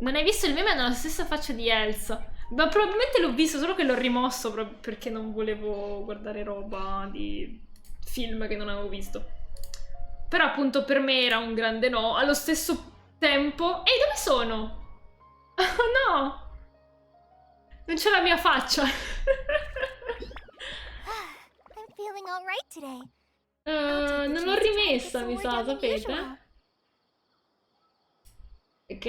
Non hai visto il meme? Hanno la stessa faccia di Elsa. Ma probabilmente l'ho visto, solo che l'ho rimosso proprio perché non volevo guardare roba di film che non avevo visto. Però appunto per me era un grande no. Allo stesso tempo... Ehi, dove sono? Oh no! Non c'è la mia faccia. Non l'ho rimessa, mi sa, sapete? Ok.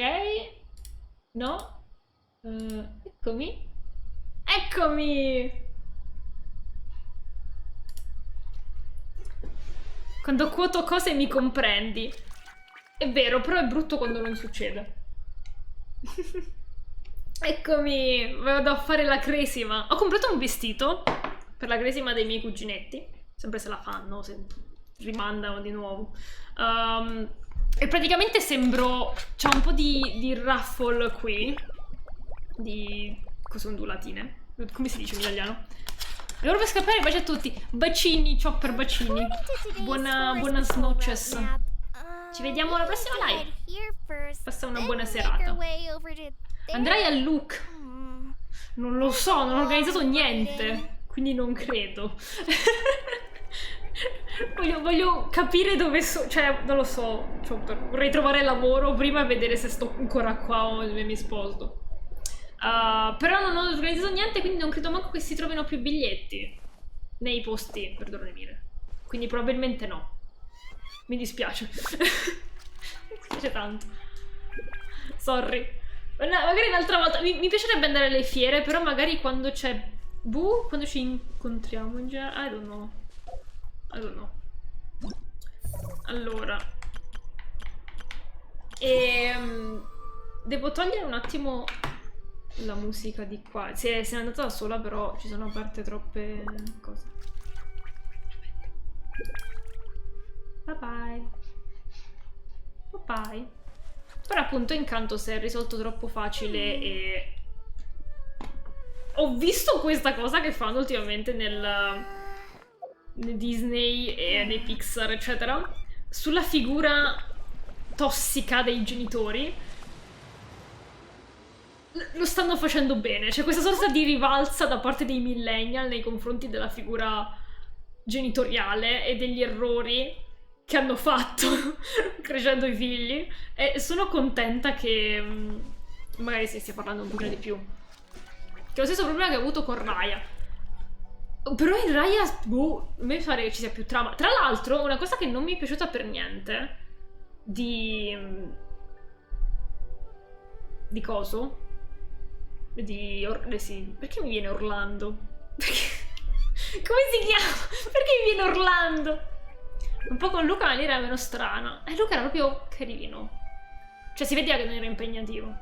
No. Eccomi. Eccomi! Quando quoto cose mi comprendi. È vero, però è brutto quando non succede. Eccomi, vado a fare la cresima. Ho comprato un vestito per la cresima dei miei cuginetti. Sempre se la fanno, se rimandano di nuovo. E praticamente sembro... C'è un po' di ruffle qui. Di cose ondulatine. Come si dice in italiano? Devo proprio scappare, baci a tutti. Bacini, chopper bacini. Buona snotches. Ci vediamo alla prossima live. Passa una buona serata. Andrai al look? Non lo so, non ho organizzato niente. Quindi non credo. voglio capire dove sono. Cioè, non lo so. Vorrei trovare lavoro prima e vedere se sto ancora qua o dove mi sposto. Però non ho organizzato niente, quindi non credo manco che si trovino più biglietti nei posti per dormire. Quindi probabilmente no. Mi dispiace. Mi dispiace tanto. Sorry. Magari un'altra volta. Mi piacerebbe andare alle fiere, però magari quando c'è... quando ci incontriamo in generale... I don't know. Allora. Devo togliere un attimo la musica di qua. Se n'è andata da sola, però ci sono aperte troppe cose. Bye bye. Bye bye. Però appunto Incanto si è risolto troppo facile e... Ho visto questa cosa che fanno ultimamente nel Disney e nei Pixar, eccetera, sulla figura tossica dei genitori. Lo stanno facendo bene. C'è questa sorta di rivalsa da parte dei millennial nei confronti della figura genitoriale e degli errori che hanno fatto crescendo i figli, e sono contenta che magari si stia parlando un pochino di più. Che è lo stesso problema che ho avuto con Raya. Però in Raya, a me pare che ci sia più trama. Tra l'altro, una cosa che non mi è piaciuta per niente di coso? Sì. Perché mi viene Orlando? Come si chiama? Perché mi viene Orlando? Un po' con Luca la maniera meno strana. Luca era proprio carino. Cioè si vedeva che non era impegnativo.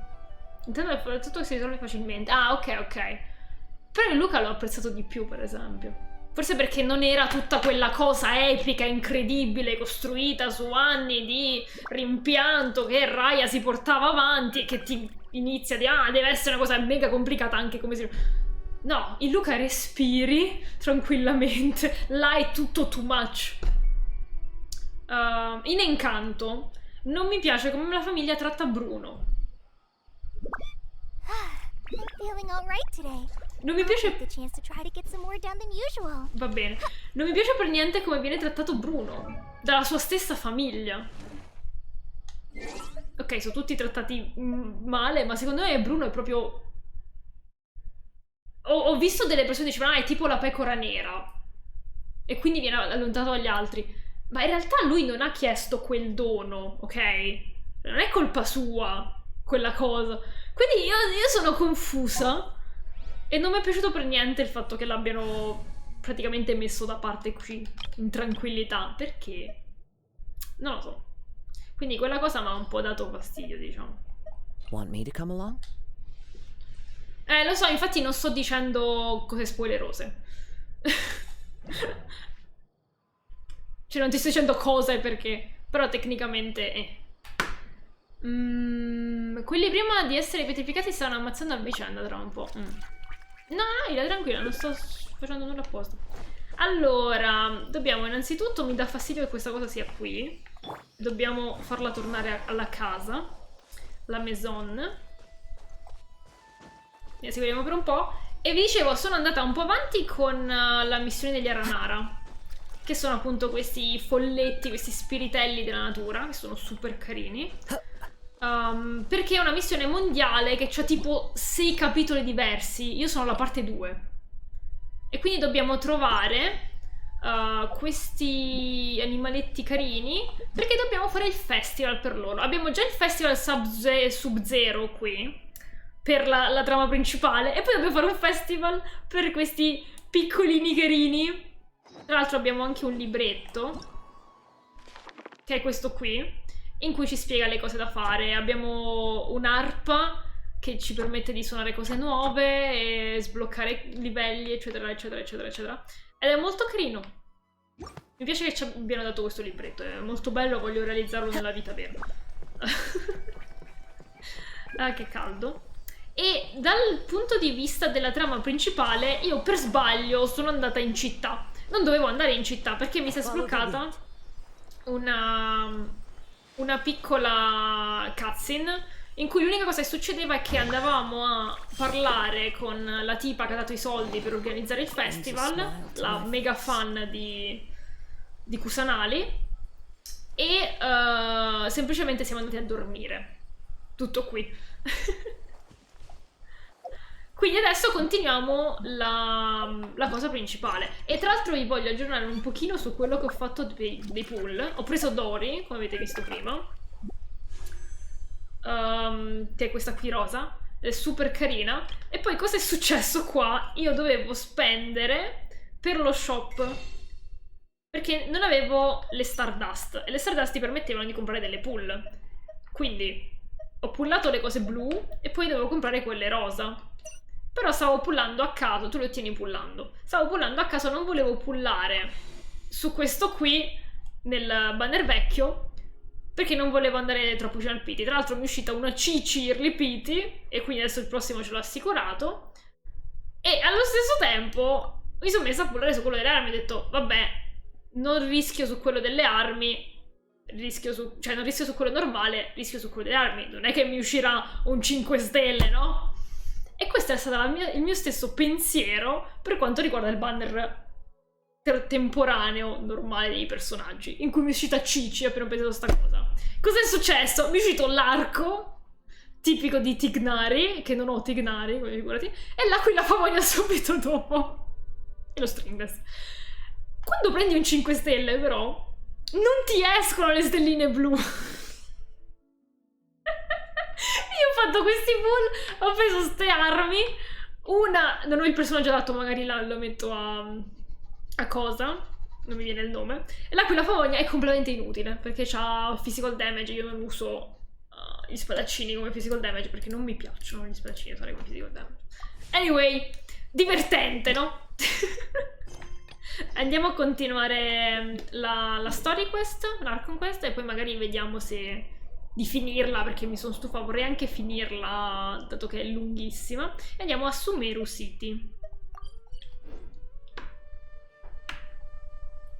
Intanto è tutto che si risolve facilmente. Ah, ok. Però in Luca l'ho apprezzato di più, per esempio. Forse perché non era tutta quella cosa epica, incredibile, costruita su anni di rimpianto che Raya si portava avanti e che ti inizia di deve essere una cosa mega complicata anche come si... No, in Luca respiri tranquillamente. Là è tutto too much. In Incanto non mi piace come la famiglia tratta Bruno. Non mi piace... Va bene. Non mi piace per niente come viene trattato Bruno dalla sua stessa famiglia. Ok, sono tutti trattati male, ma secondo me Bruno è proprio... Ho visto delle persone che dicevano è tipo la pecora nera e quindi viene allontanato dagli altri. Ma in realtà lui non ha chiesto quel dono, ok? Non è colpa sua quella cosa. Quindi io sono confusa e non mi è piaciuto per niente il fatto che l'abbiano praticamente messo da parte qui, in tranquillità. Perché? Non lo so. Quindi quella cosa mi ha un po' dato fastidio, diciamo. Want me to come along? Lo so, infatti non sto dicendo cose spoilerose. Cioè non ti sto dicendo cose perché... Però tecnicamente quelli prima di essere pietrificati stanno ammazzando a vicenda tra un po'. No, Ila, tranquilla, non sto facendo nulla apposta. Allora, dobbiamo innanzitutto, mi dà fastidio che questa cosa sia qui. Dobbiamo farla tornare alla casa. La maison. ne seguiremo per un po'. E vi dicevo, sono andata un po' avanti con la missione degli Aranara, che sono appunto questi folletti, questi spiritelli della natura, che sono super carini. Perché è una missione mondiale che ha tipo 6 capitoli diversi. Io sono alla parte 2. E quindi dobbiamo trovare questi animaletti carini, perché dobbiamo fare il festival per loro. Abbiamo già il festival Sub-Zero qui, per la trama principale, e poi dobbiamo fare un festival per questi piccolini carini. Tra l'altro abbiamo anche un libretto, che è questo qui, in cui ci spiega le cose da fare. Abbiamo un'arpa che ci permette di suonare cose nuove e sbloccare livelli, eccetera, eccetera, eccetera, eccetera. Ed è molto carino. Mi piace che ci abbiano dato questo libretto, è molto bello, voglio realizzarlo nella vita vera. Ah, che caldo. E dal punto di vista della trama principale, io per sbaglio sono andata in città. Non dovevo andare in città perché mi si è sbloccata una piccola cutscene in cui l'unica cosa che succedeva è che andavamo a parlare con la tipa che ha dato i soldi per organizzare il festival, la mega fan di Kusanali, e semplicemente siamo andati a dormire. Tutto qui. Quindi adesso continuiamo la cosa principale. E tra l'altro vi voglio aggiornare un pochino su quello che ho fatto dei pull. Ho preso Dori, come avete visto prima, che è questa qui rosa, è super carina. E poi cosa è successo qua? Io dovevo spendere per lo shop, perché non avevo le Stardust, e le Stardust ti permettevano di comprare delle pull. Quindi ho pullato le cose blu e poi dovevo comprare quelle rosa. Però stavo pullando a caso, tu le ottieni pullando. Stavo pullando a caso, non volevo pullare su questo qui nel banner vecchio, perché non volevo andare troppo vicino al PT. Tra l'altro mi è uscita una CC Early PT, e quindi adesso il prossimo ce l'ho assicurato. E allo stesso tempo mi sono messa a pullare su quello delle armi e ho detto, vabbè, non rischio su quello delle armi, non rischio su quello normale, rischio su quello delle armi. Non è che mi uscirà un 5 stelle, no? E questo è stato il mio stesso pensiero per quanto riguarda il banner temporaneo normale dei personaggi, in cui mi è uscita Cici appena ho pensato a sta cosa. Cos'è successo? Mi è uscito l'arco, tipico di Tignari, che non ho Tignari, come figurati, e l'aquila pavonia subito dopo. E lo stringless. Quando prendi un 5 stelle, però, non ti escono le stelline blu. Io ho fatto questi pull, ho preso ste armi, una, non ho il personaggio adatto, magari lo metto a cosa, non mi viene il nome, e l'aquila pavonia è completamente inutile, perché c'ha physical damage, io non uso gli spadaccini come physical damage, perché non mi piacciono gli spadaccini usare come physical damage. Anyway, divertente, no? Andiamo a continuare la story quest, l'Archon quest, e poi magari vediamo se di finirla, perché mi sono stufa, vorrei anche finirla dato che è lunghissima. E andiamo a Sumeru City.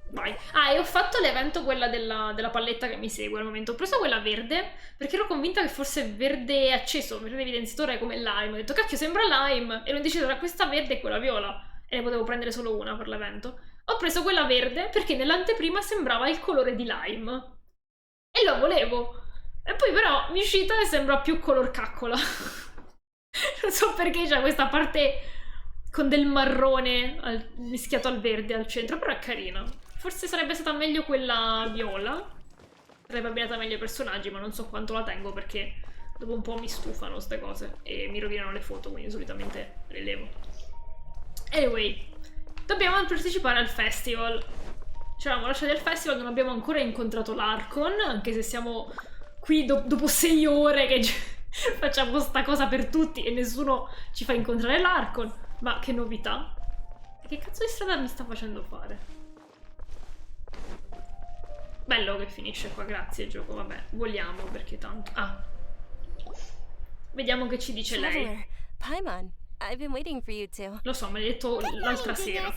Vai. Ah, e ho fatto l'evento quella della palletta che mi segue al momento. Ho preso quella verde perché ero convinta che fosse verde acceso, verde evidenziatore come lime. Ho detto cacchio, sembra lime, e ero indecisa tra questa verde e quella viola, e ne potevo prendere solo una per l'evento. Ho preso quella verde perché nell'anteprima sembrava il colore di lime e lo volevo. E poi però mi è uscita e sembra più color caccola. Non so perché c'è questa parte con del marrone mischiato al verde al centro, però è carina. Forse sarebbe stata meglio quella viola, sarebbe abbinata meglio ai personaggi, ma non so quanto la tengo perché dopo un po' mi stufano queste cose e mi rovinano le foto, quindi solitamente le levo. Anyway, dobbiamo partecipare al festival. Ci eravamo lasciati al festival, non abbiamo ancora incontrato l'Archon, anche se siamo qui dopo 6 ore che facciamo sta cosa per tutti e nessuno ci fa incontrare l'Archon. Ma che novità! Che cazzo di strada mi sta facendo fare? Bello che finisce qua, grazie gioco, vabbè, vogliamo perché tanto... Ah. Vediamo che ci dice lei. Paimon, I've been waiting for you two. Lo so, me l'hai detto l'altra sera.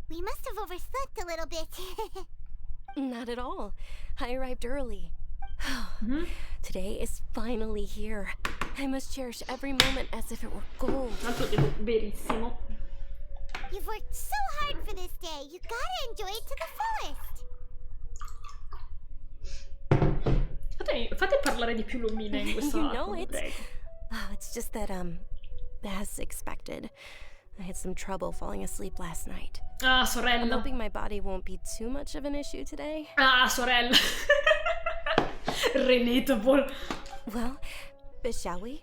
We must have overslept a little bit. Not at all. I arrived early. Today is finally here. I must cherish every moment as if it were gold. Tra l'altro devo berissimo. You've worked so hard for this day. You gotta enjoy it to the fullest. Fate parlare di più Lumina in questo You arco, know vi it. prego. Oh, it's just that, as expected, I had some trouble falling asleep last night. Ah, I'm sorella. hoping my body won't be too much of an issue today. Ah, sorella. Relatable. Well, shall we?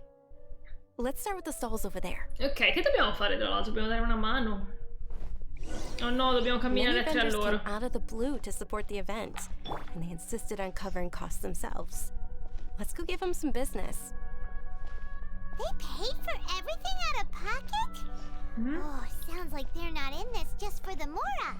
Let's start with the stalls over there. Ok, che dobbiamo fare tra l'altro? Dobbiamo dare una mano? Oh no, dobbiamo camminare Many a tre vendors all'ora. came out of the blue to support the event, and they insisted on covering costs themselves. Let's go give them some business. They paid for everything out of pocket? Oh, sounds like they're not in this just for the Mora.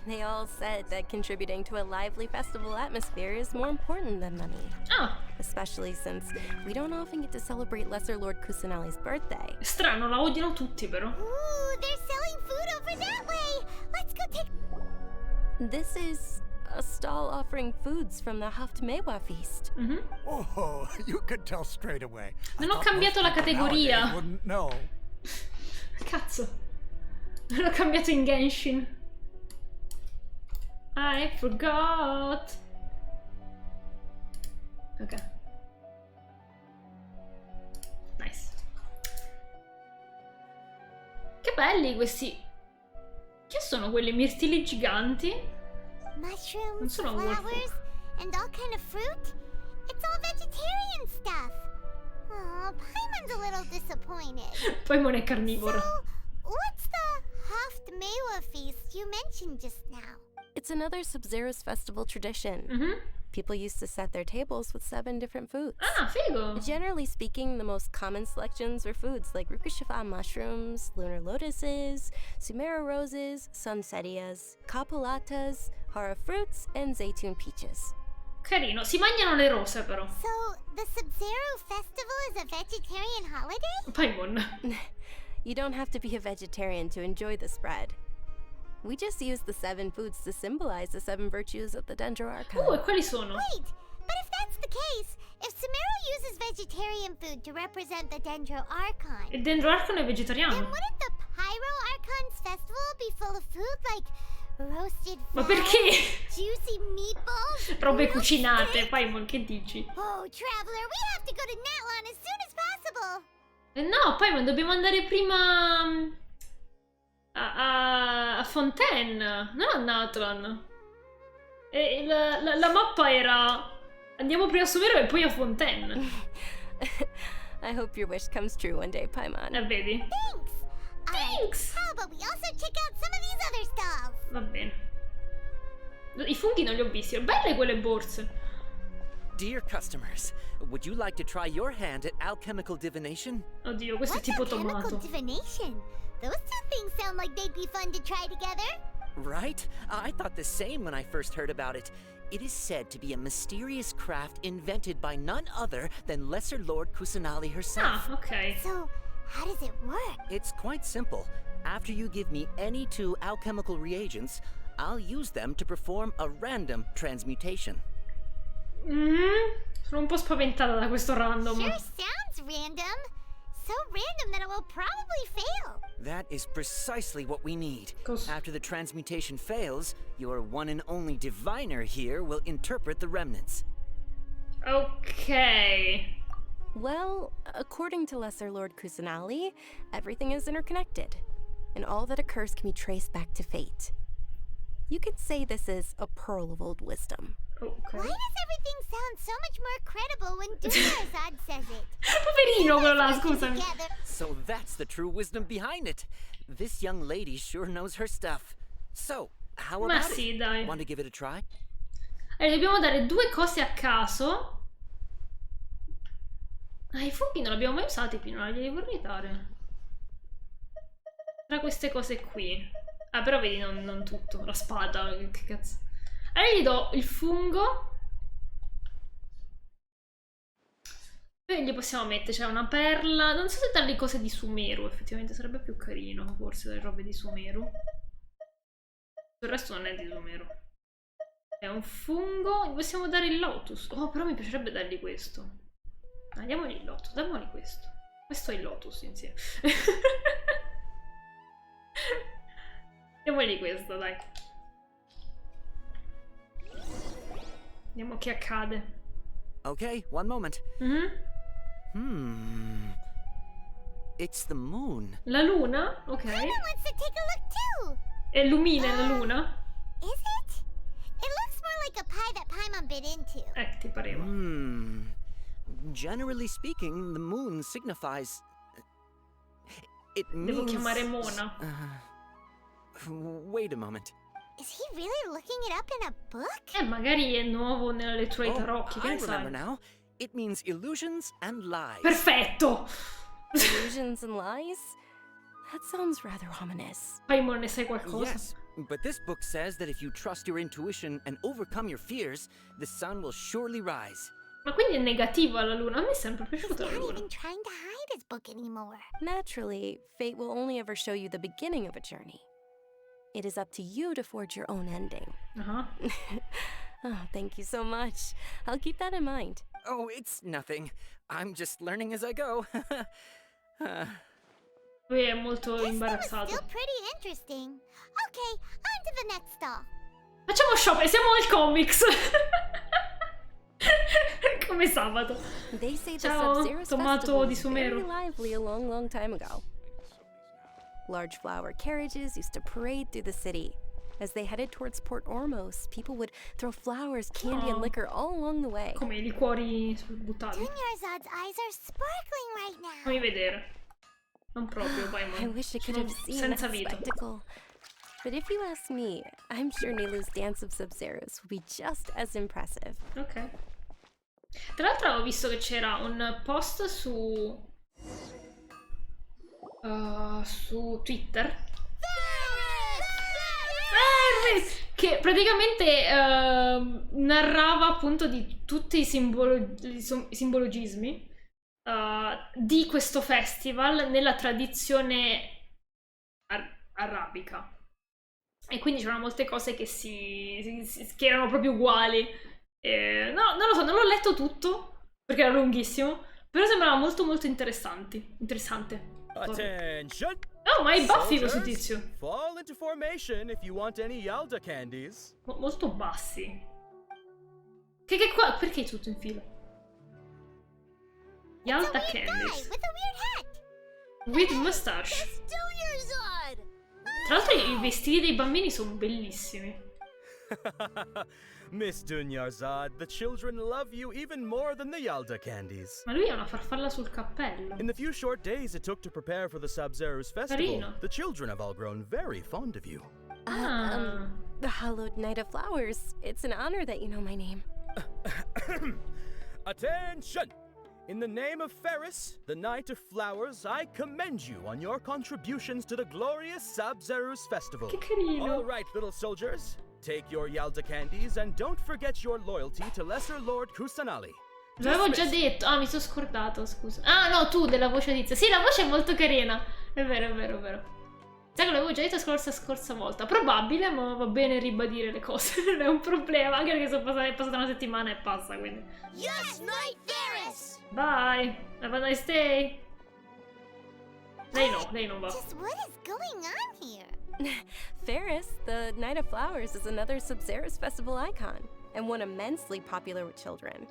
They all said that contributing to a lively festival atmosphere is more important than money. Ah, Especially since we don't often get to celebrate Lesser Lord Kusanali's birthday. strano, la odiano tutti però. Ooh, they're selling food over that way. Let's go take... This is a stall offering foods from the Haftmewa feast. Mhm. Oh, you could tell straight away. I Non ho thought cambiato most la people categoria. nowadays wouldn't know. Cazzo. Non ho cambiato in Genshin. I forgot. Ok. Nice. Che belli questi. Che sono quelli mirtilli giganti? Mushrooms, sono wolf. flowers, and all kind of fruit? It's all vegetarian stuff. Oh, Paimon's a little disappointed. Poi non è carnivoro. So, what's the Haftmewa feast you mentioned just now? It's another Sub-Zero's festival tradition. Mhm. People used to set their tables with 7 different foods. Ah, figo. Generally speaking, the most common selections were foods like Rukushifa mushrooms, lunar lotuses, Sumera roses, sunsetias, capulatas, hara fruits, and zaytun peaches. Carino. Si mangiano le rose però. So, the Sub-Zero festival is a vegetarian holiday? Paimon. You don't have to be a vegetarian to enjoy the spread. We just use the 7 foods to symbolize the 7 virtues of the Dendro Archon. E quali sono? Wait, but if that's the case, if Sumero uses vegetarian food to represent the Dendro Archon, Il Dendro Archon è then vegetariano. wouldn't the Pyro Archon's festival be full of food like roasted Ma fat, perché? juicy meatballs, Robe grilled cucinate. steak? Paimon, che dici? Oh, Traveler, we have to go to Natlan as soon as possible. No, Paimon, dobbiamo andare prima a Fontaine, non a Natlan. E la mappa era andiamo prima a Sumero e poi a Fontaine. I hope your wish comes true one day, Paimon. Vedi? Thanks. Thanks. How about we also check out some of these other stalls? Va bene. I funghi non li ho visti. Belle quelle borse. Dear customers, would you like to try your hand at alchemical divination? Oddio, questo è What's tipo alchemical tomato. divination? Those two things sound like they'd be fun to try together. Right? I thought the same when I first heard about it. It is said to be a mysterious craft invented by none other than Lesser Lord Kusanali herself. Ah, ok. So, how does it work? It's quite simple. After you give me any 2 alchemical reagents, I'll use them to perform a random transmutation. Sono un po' spaventata da questo random. Sure sounds random. So random that it will probably fail. That is precisely what we need. Cos- After the transmutation fails, your one and only diviner here will interpret the remnants. Ok. Well, according to Lesser Lord Kusanali, everything is interconnected, and all that occurs can be traced back to fate. You could say this is a pearl of old wisdom. Ok. Why does everything sound so much more credible when Durazad says it? Poverino quello là, Working scusami. together. So that's the true wisdom behind it. This young lady sure knows her stuff. So, how Ma about sì, it? dai. Want to give it a try? Allora, dobbiamo dare 2 cose a caso. Ah, i funghi non li abbiamo mai usati finora, glieli vorrei dare. Tra queste cose qui. Ah, però vedi, non tutto. La spada, che cazzo. Allora gli do il fungo. Poi gli possiamo mettere, c'è una perla. Non so se dargli cose di Sumeru, effettivamente sarebbe più carino, forse, delle robe di Sumeru. Il resto non è di Sumeru. È un fungo. Gli possiamo dare il lotus. Oh, però mi piacerebbe dargli questo. Diamogli il lotus, diamogli questo. Questo è il lotus insieme. Diamogli questo, dai. Vediamo che accade. Okay, one moment. It's the moon. La luna? Ok. Paimon wants to take a look too. E illumina la luna? Is it? It looks more like a pie that Paimon bit into. Ti pareva. Generally speaking, the moon signifies... It Devo means... chiamare Mona. Wait a moment. Is he really looking it up in a book? Magari è nuovo nella lettura di Oh, tarocchi, che I ne remember sai? now. It means illusions and lies. Perfetto! Illusions and lies? That sounds rather ominous. Paimon, ne sai qualcosa? Yes, but this book says that if you trust your intuition and overcome your fears, the sun will surely rise. Ma quindi è negativa la luna? A me è sempre piaciuta la Not luna. even trying to hide his book anymore. Naturally, fate will only ever show you the beginning of a journey. It is up to you to forge your own ending. Oh, thank you so much. I'll keep that in mind. Oh, it's nothing. I'm just learning as I go. Lui è molto This one was imbarazzato. still pretty interesting. Okay, on to the next stall. Facciamo shopping, siamo al comics! Come sabato. They say the Ciao, Sub-Zero's tomato festival di was very Sumero. lively a long, long time ago. Large flower carriages used to parade through the city. As they headed towards Port Ormos, people would throw flowers, candy, and liquor all along the way. Come i liquori buttati. Dunyarzad's eyes are sparkling right now. Fammi vedere. Non proprio, I Paimon. wish I could Sono have seen senza that vita. spectacle. But if you ask me, I'm sure Nilu's dance of Sub-Zeros would be just as impressive. Ok. Tra l'altro avevo visto che c'era un post su Twitter che praticamente narrava appunto di tutti i simbologismi di questo festival nella tradizione arabica. E quindi c'erano molte cose che che erano proprio uguali. No, non lo so, non l'ho letto tutto perché era lunghissimo, però sembrava molto molto interessante. Attention! Oh, ma è Buffy questo Soldiers, tizio. fall into formation if you want any Yalda candies. Molto bassi. Che qua? Perché tutto in fila? Yalta Guy Candies. with a weird hat. With mustache. Dunyarzad. Tra l'altro i vestiti dei bambini sono bellissimi. Miss Dunyarzad, the children love you even more than the Yalda candies. Ma lui ha una farfalla sul cappello. In the few short days it took to prepare for the Sub-Zero's festival, Carino. the children have all grown very fond of you. The hallowed Night of Flowers. It's an honor that you know my name. Attention! In the name of Ferris, the Knight of Flowers, I commend you on your contributions to the glorious Sub-Zero's festival. Che carino. All right, little soldiers, take your Yalda candies and don't forget your loyalty to Lesser Lord Kusanali. L'avevo già detto. Ah, mi sono scordato, scusa. Ah, no, tu della voce tizia. Sì, la voce è molto carina. È vero, è vero, è vero. Sai che l'avevo già detto scorsa volta. Probabile, ma va bene ribadire le cose. Non è un problema. Anche perché è passata una settimana e passa, quindi. Yes, Knight Ferris. Bye. Have a nice day. Lei non va. Just what is going on here? Ferris, the Night of Flowers, is another Sub-Zero's festival icon, and one immensely popular with children.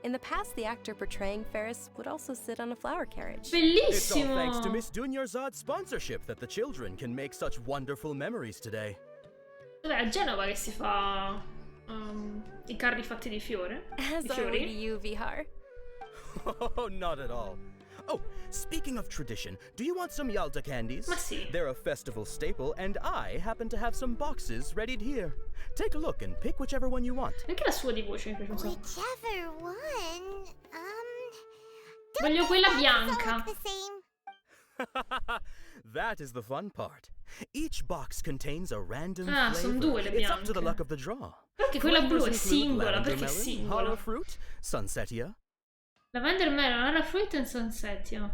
In the past, the actor portraying Ferris would also sit on a flower carriage. It's all Bellissimo. thanks to Miss Dunyarzad's sponsorship that the children can make such wonderful memories today. Dov'è a Genova che si fa i carri fatti di fiore? As Di are we to fiori? you, Vihar. Oh, not at all. Oh, speaking of tradition, do you want some Yalda candies? Ma sì. They're a festival staple, and I happen to have some boxes readied here. Take a look and pick whichever one you want. Anche la sua di voce mi piace un sacco. Whichever one. Voglio quella All bianca. look the same. That is the fun part. Each box contains a random Ah, son flavor. due le It's up to the bianche. luck of the draw. Perché quella blu è Flavors include singola, lavender perché è melon, singola? hollow fruit, sunsetia. Lavender melon, Ara fruit e sunsetia.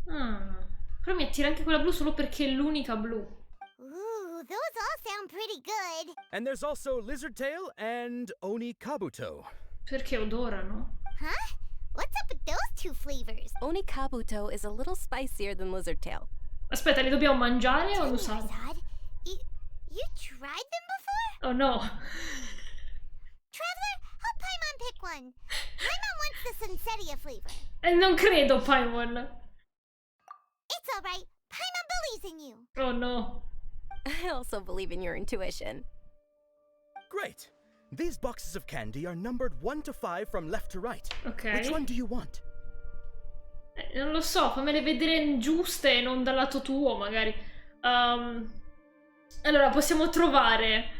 Però mi attira anche quella blu solo perché è l'unica blu. Ooh, those all sound pretty good. And there's also lizard tail and oni kabuto. Perché odorano. Huh? What's up with those two flavors? Onikabuto is a little spicier than lizard tail. Aspetta, li dobbiamo mangiare o usare? Charizard, you tried them before? Oh no. Traveler, help Paimon pick one. Paimon wants the Sunsettia flavor. Non credo, Paimon. It's alright. Paimon believes in you. Oh no. I also believe in your intuition. Great. These boxes of candy are numbered 1 to 5 from left to right. Ok. Which one do you want? Non lo so, fammele vedere giuste e non dal lato tuo, magari. Allora, possiamo trovare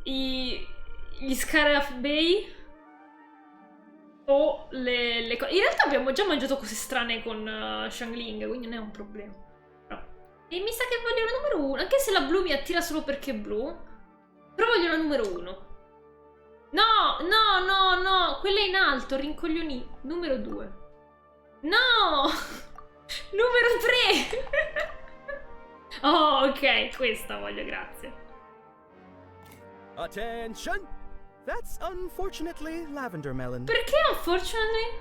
gli scarabei o le cose. In realtà abbiamo già mangiato cose strane con Xiangling, quindi non è un problema. No. E mi sa che voglio la numero 1, anche se la blu mi attira solo perché è blu. Però voglio la numero 1. No, no, no, no, quella in alto, rincoglioni. Numero 2. No! Numero 3! Oh, ok, questa voglio, grazie. Attention! That's unfortunately lavender melon. Perché unfortunately?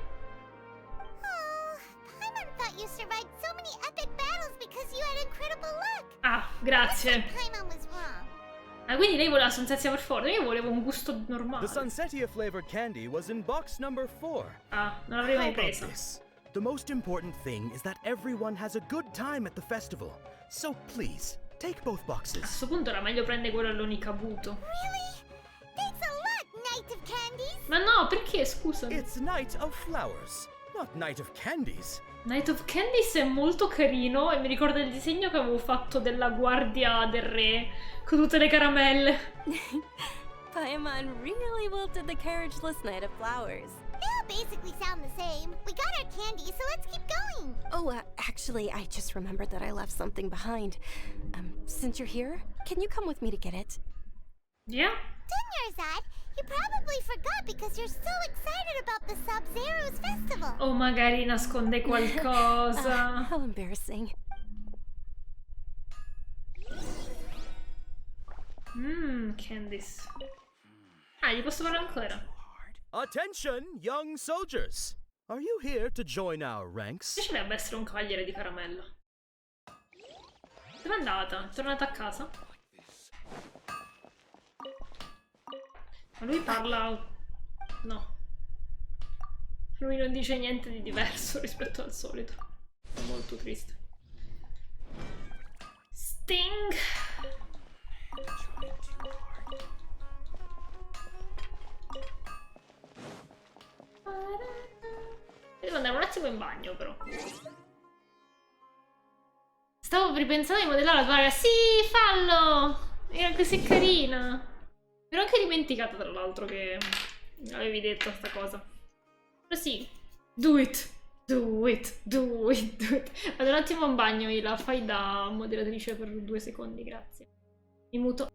Oh, Paimon thought you survived so many epic battles because you had incredible luck. Ah, grazie. Paimon was wrong. Ah, quindi lei voleva Sunsettia per forza, io volevo un gusto normale. The Sunsettia flavored candy was in box number 4. Ah, non l'avrei mai How about presa. this? The most important thing is that everyone has a good time at the festival. So please, take both A boxes. questo punto era meglio prendere quello all'Onikabuto. Really? Thanks a lot, Knight of Candies. Ma no, perché, scusami? It's Night of Flowers, not Night of Candies. Night of Candies è molto carino e mi ricorda il disegno che avevo fatto della guardia del re con tutte le caramelle. Paimon really wilted the carriageless Knight of Flowers. They all basically sound the same. We got our candy, so let's keep going. Oh, actually, I just remembered that I left something behind. Since you're here, can you come with me to get it? Yeah? Dunyarzad, you probably forgot because you're so excited about the Sub-Zero's festival. O magari nasconde qualcosa. How embarrassing. Candice. Ah, gli posso fare ancora? Attention, young soldiers! Are you here to join our ranks? Ci dovrebbe essere un cavaliere di caramella. Dove è andata? È tornata a casa? Ma lui parla... No. Lui non dice niente di diverso rispetto al solito. È molto triste. Sting! Devo andare un attimo in bagno, però. Stavo ripensando di modellare la tovagliera. Sì, fallo! Era così carina. Mi ero anche dimenticata, tra l'altro, che avevi detto sta cosa. Però sì. Do it! Do it! Do it! Do it! Vado un attimo in bagno, la fai da moderatrice per 2 secondi, grazie. Mi muto.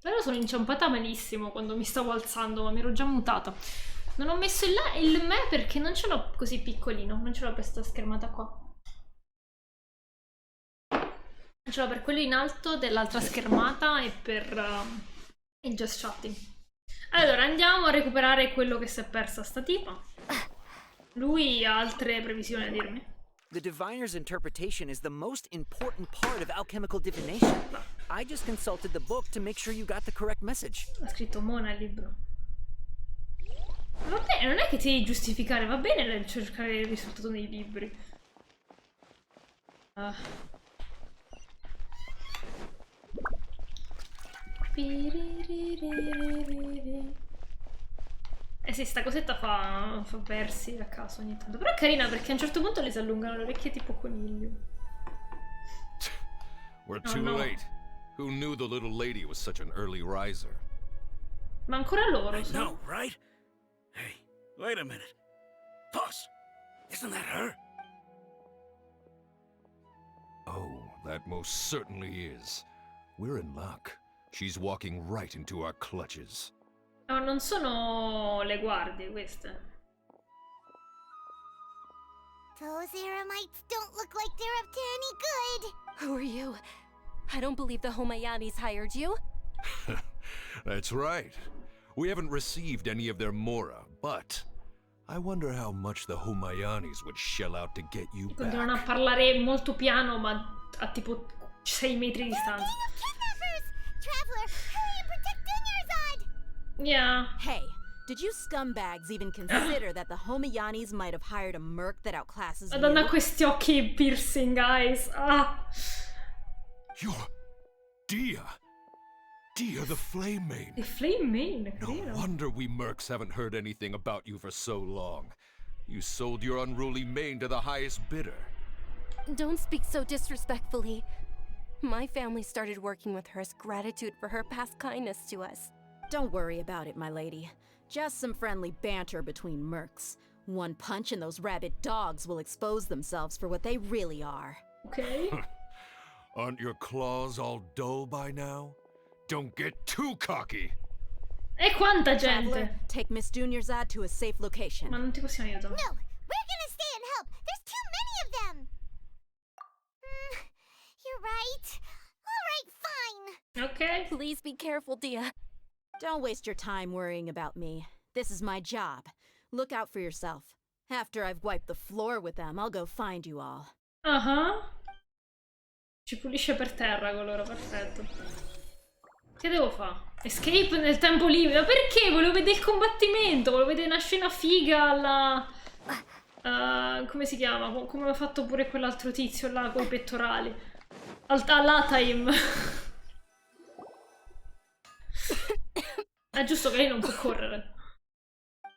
Però sono inciampata malissimo quando mi stavo alzando, ma mi ero già mutata. Non ho messo il me perché non ce l'ho così piccolino, non ce l'ho per questa schermata qua. Ce l'ho per quello in alto dell'altra schermata e per il just chatting. Allora, andiamo a recuperare quello che si è persa sta tipa. Lui ha altre previsioni a dirmi. The diviner's interpretation is the most important part of alchemical divination. I just consulted the book to make sure you got the correct message. Ha scritto Mona il libro. Va bene, non è che ti devi giustificare, va bene cercare il risultato nei libri. Eh sì, sta cosetta fa versi a caso ogni tanto. Però è carina perché a un certo punto le si allungano le orecchie tipo coniglio. We're too late. Who knew the little lady was such an early riser? Ma ancora loro, sì. No, right? Hey, wait a minute. Boss, isn't that her? Oh, that most certainly is. We're in luck. She's walking right into our clutches. No, non sono le guardie queste. Those Eremites don't look like they're up to any good. Who are you? I don't believe the Homayanis hired you. That's right. We haven't received any of their mora, but I wonder how much the Homayanis would shell out to get you back. Continuano a parlare molto piano, ma a tipo 6 metri di distanza. Kidnappers! Traveler, hurry and protect Dunyarzad! Yeah. Hey, did you scumbags even consider that the Homayanis might have hired a merc that outclasses Madonna, you? questi occhi piercing, guys. Ah. You're Dia. Dia the Flame Main. The Flame Main, No carino. wonder we mercs haven't heard anything about you for so long. You sold your unruly mane to the highest bidder. Don't speak so disrespectfully. My family started working with her as gratitude for her past kindness to us. Don't worry about it, my lady. Just some friendly banter between mercs. One punch and those rabid dogs will expose themselves for what they really are. Ok. Aren't your claws all dull by now? Don't get too cocky. E quanta Traveler, gente. take Miss Dunyarzad to a safe location. Ma non ti possiamo aiutare. No, we're gonna stay and help. There's too many of them. You're right. All right, fine. Ok. Please be careful, Dia. Don't waste your time worrying about me. This is my job. Look out for yourself. After I've wiped the floor with them, I'll go find you all. Ci pulisce per terra con loro, perfetto. Che devo fare? Escape nel tempo limite. Ma perché? Volevo vedere il combattimento. Volevo vedere una scena figa alla... come si chiama? Come ha fatto pure quell'altro tizio là con i pettorali. All'Ataim. È giusto che lei non può correre.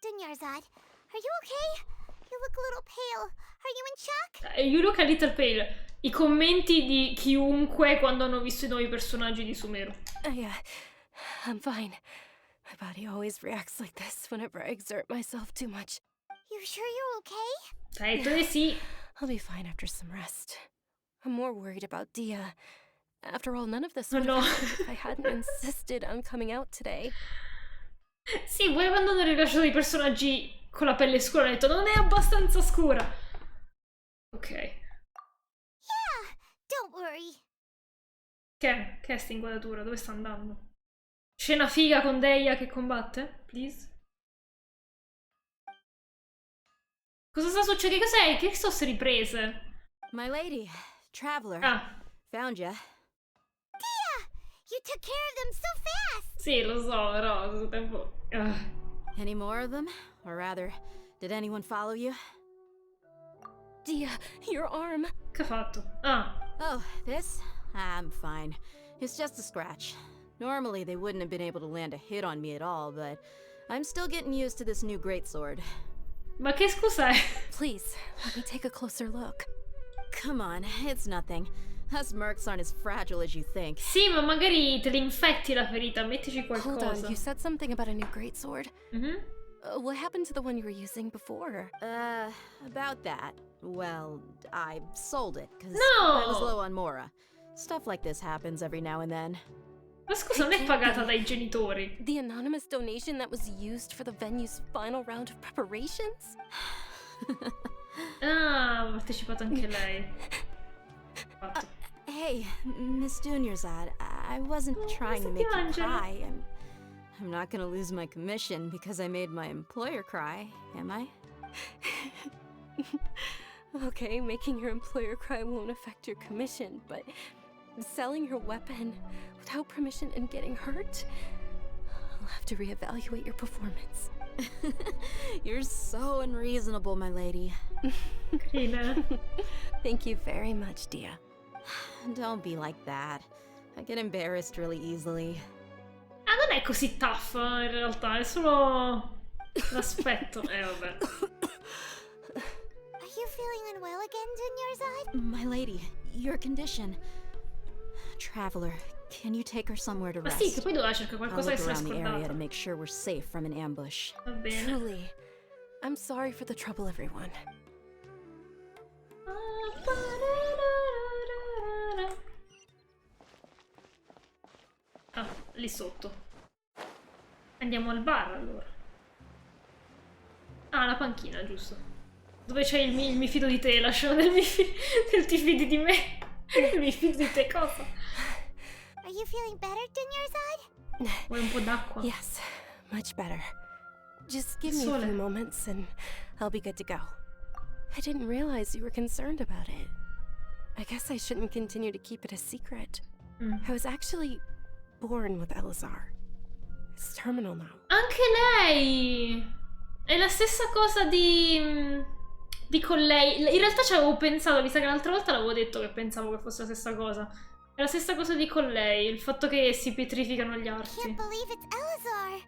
Dunyarzad, are you okay? You look a little pale. Are you in shock? You look a little pale. I commenti di chiunque quando hanno visto i nuovi personaggi di Sumeru. Yeah, I'm fine. My body always reacts like this whenever I exert myself too much. You sure you're okay? Hai detto di sì. I'll be fine after some rest. I'm more worried about Dia. After all, none of this Oh, would no. have happened if I hadn't insisted on coming out today. Sì, poi quando hanno rilasciato dei personaggi con la pelle scura, hanno detto non è abbastanza scura. Ok. Yeah, don't worry. Che è sta inquadratura? Dove sta andando? Scena figa con Deia che combatte? Please? Cosa sta succedendo? Cos'è? Che sono queste riprese? My lady, traveler, Ah, found ya. Dia! You took care of them so fast! sì, lo so, però questo tempo... Any more of them? Or rather, did anyone follow you? Dia, your arm. Che ha fatto? Ah, Oh, this? I'm fine. It's just a scratch. Normally, they wouldn't have been able to land a hit on me at all, but I'm still getting used to this new greatsword. ma che scusa è? Please, let me take a closer look. Come on, it's nothing. Us mercs aren't as fragile as you think. Sì, ma magari te li infetti la ferita, mettici Hold on, qualcosa. you said something about a new greatsword. Mhm. What happened to the one you were using before? About that. Well, I sold it, because No! I was low on Mora. Stuff like this happens every now and then. Ma scusa, non è pagata dai genitori. The anonymous donation that was used for the venue's final round of preparations? Ah, ha partecipato anche lei. Fatto. Hey, Miss Dunyarzad, I wasn't trying to make you cry. I'm not gonna lose my commission because I made my employer cry, am I? Okay, making your employer cry won't affect your commission, but selling your weapon without permission and getting hurt? I'll have to reevaluate your performance. You're so unreasonable, my lady. Carina. Thank you very much, Dia. Don't be like that. I get embarrassed really easily. Ah, non è così tough in realtà, è solo l'aspetto. Vabbè. Are you feeling unwell again, Dunyarzad? My lady, your condition. Traveler, can you take her somewhere to Ma rest? sì, che poi doveva cercare I'll qualcosa look che si era around the area to scordata. make sure we're safe from an ambush. Va bene. Truly. I'm sorry for the trouble, everyone. Ah, lì sotto. Andiamo al bar allora. Ah, la panchina, giusto. Dove c'è il mi fido di te, lasciamo del ti fidi di me. Il mi fido di te cosa? Are you feeling better, Dunyarzad? Vuoi un po' d'acqua? Yes, much better. Just give me a Sole. few moments and I'll be good to go. I didn't realize you were concerned about it. I guess I shouldn't continue to keep it a secret. I was actually born with Elazar. It's terminal now. Anche lei! È la stessa cosa di con lei. In realtà ci avevo pensato, visto che l'altra volta l'avevo detto che pensavo che fosse la stessa cosa. È la stessa cosa di con lei, il fatto che si pietrificano gli Can't arti. believe it's Elazar.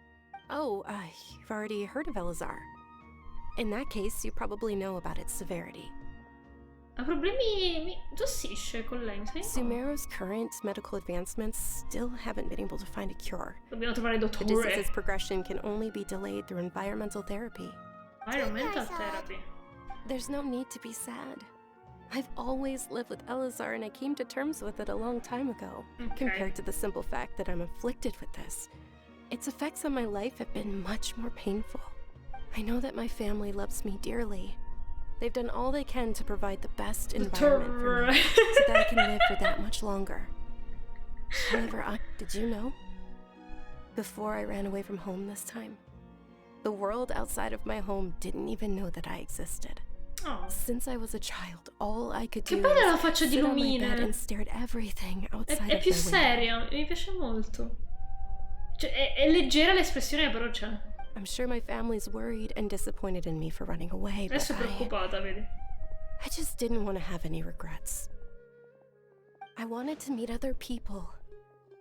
Oh, you've already heard of Elazar. In that case, you probably know about its severity. Ha problemi... mi tossisce con lei, mi sa di no. Sumeru's current medical advancements still haven't been able to find a cure. Dobbiamo trovare il The disease's dottore. progression can only be delayed through environmental therapy. Environmental therapy. There's no need to be sad. I've always lived with Elazar and I came to terms with it a long time ago. Okay. Compared to the simple fact that I'm afflicted with this, its effects on my life have been much more painful. I know that my family loves me dearly. They've done all they can to provide the best environment for me so that I can live for that much longer. However, did you know? Before I ran away from home this time, the world outside of my home didn't even know that I existed. Oh. Since I was a child, all I could Che do bella la was faccia di sit on my bed Lumine. and stare at everything outside È of più my window. seria, mi piace molto. Cioè, è leggera l'espressione, però c'è. I'm sure my family's worried and disappointed in me for running away, but Adesso è preoccupata, vedi. I just didn't want to have any regrets. I wanted to meet other people.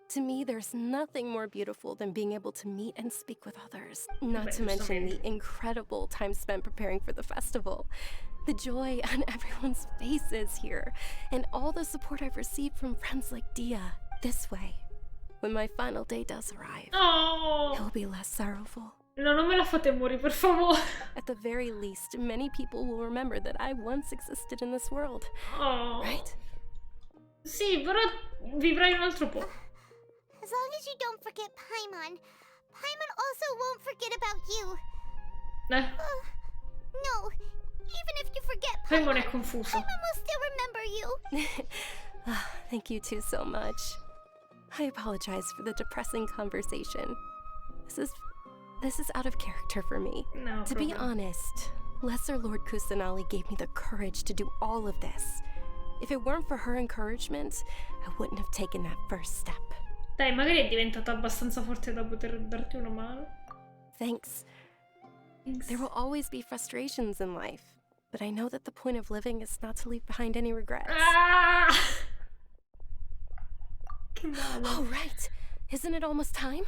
To me, there's nothing more beautiful than being able to meet and speak with others. Not to mention the incredible time spent preparing for the festival. The joy on everyone's faces here, and all the support I've received from friends like Dia. This way, when my final day does arrive, it will be less sorrowful. No, non me la fate morire, per favore. At the very least, many people will remember that I once existed in this world. Oh. Right? Sì, però vivrai un altro po'. As long as you don't forget Paimon, Paimon also won't forget about you. No, even if you forget Paimon è confuso. Paimon will still remember you. Thank you two so much. I apologize for the depressing conversation. This is out of character for me. No To be problem. honest, Lesser Lord Kusanali gave me the courage to do all of this. If it weren't for her encouragement, I wouldn't have taken that first step. Dai, magari è diventata abbastanza forte da poter darti una mano. Thanks. There will always be frustrations in life, but I know that the point of living is not to leave behind any regrets. Ah! Che male. Oh, right. Isn't it almost time?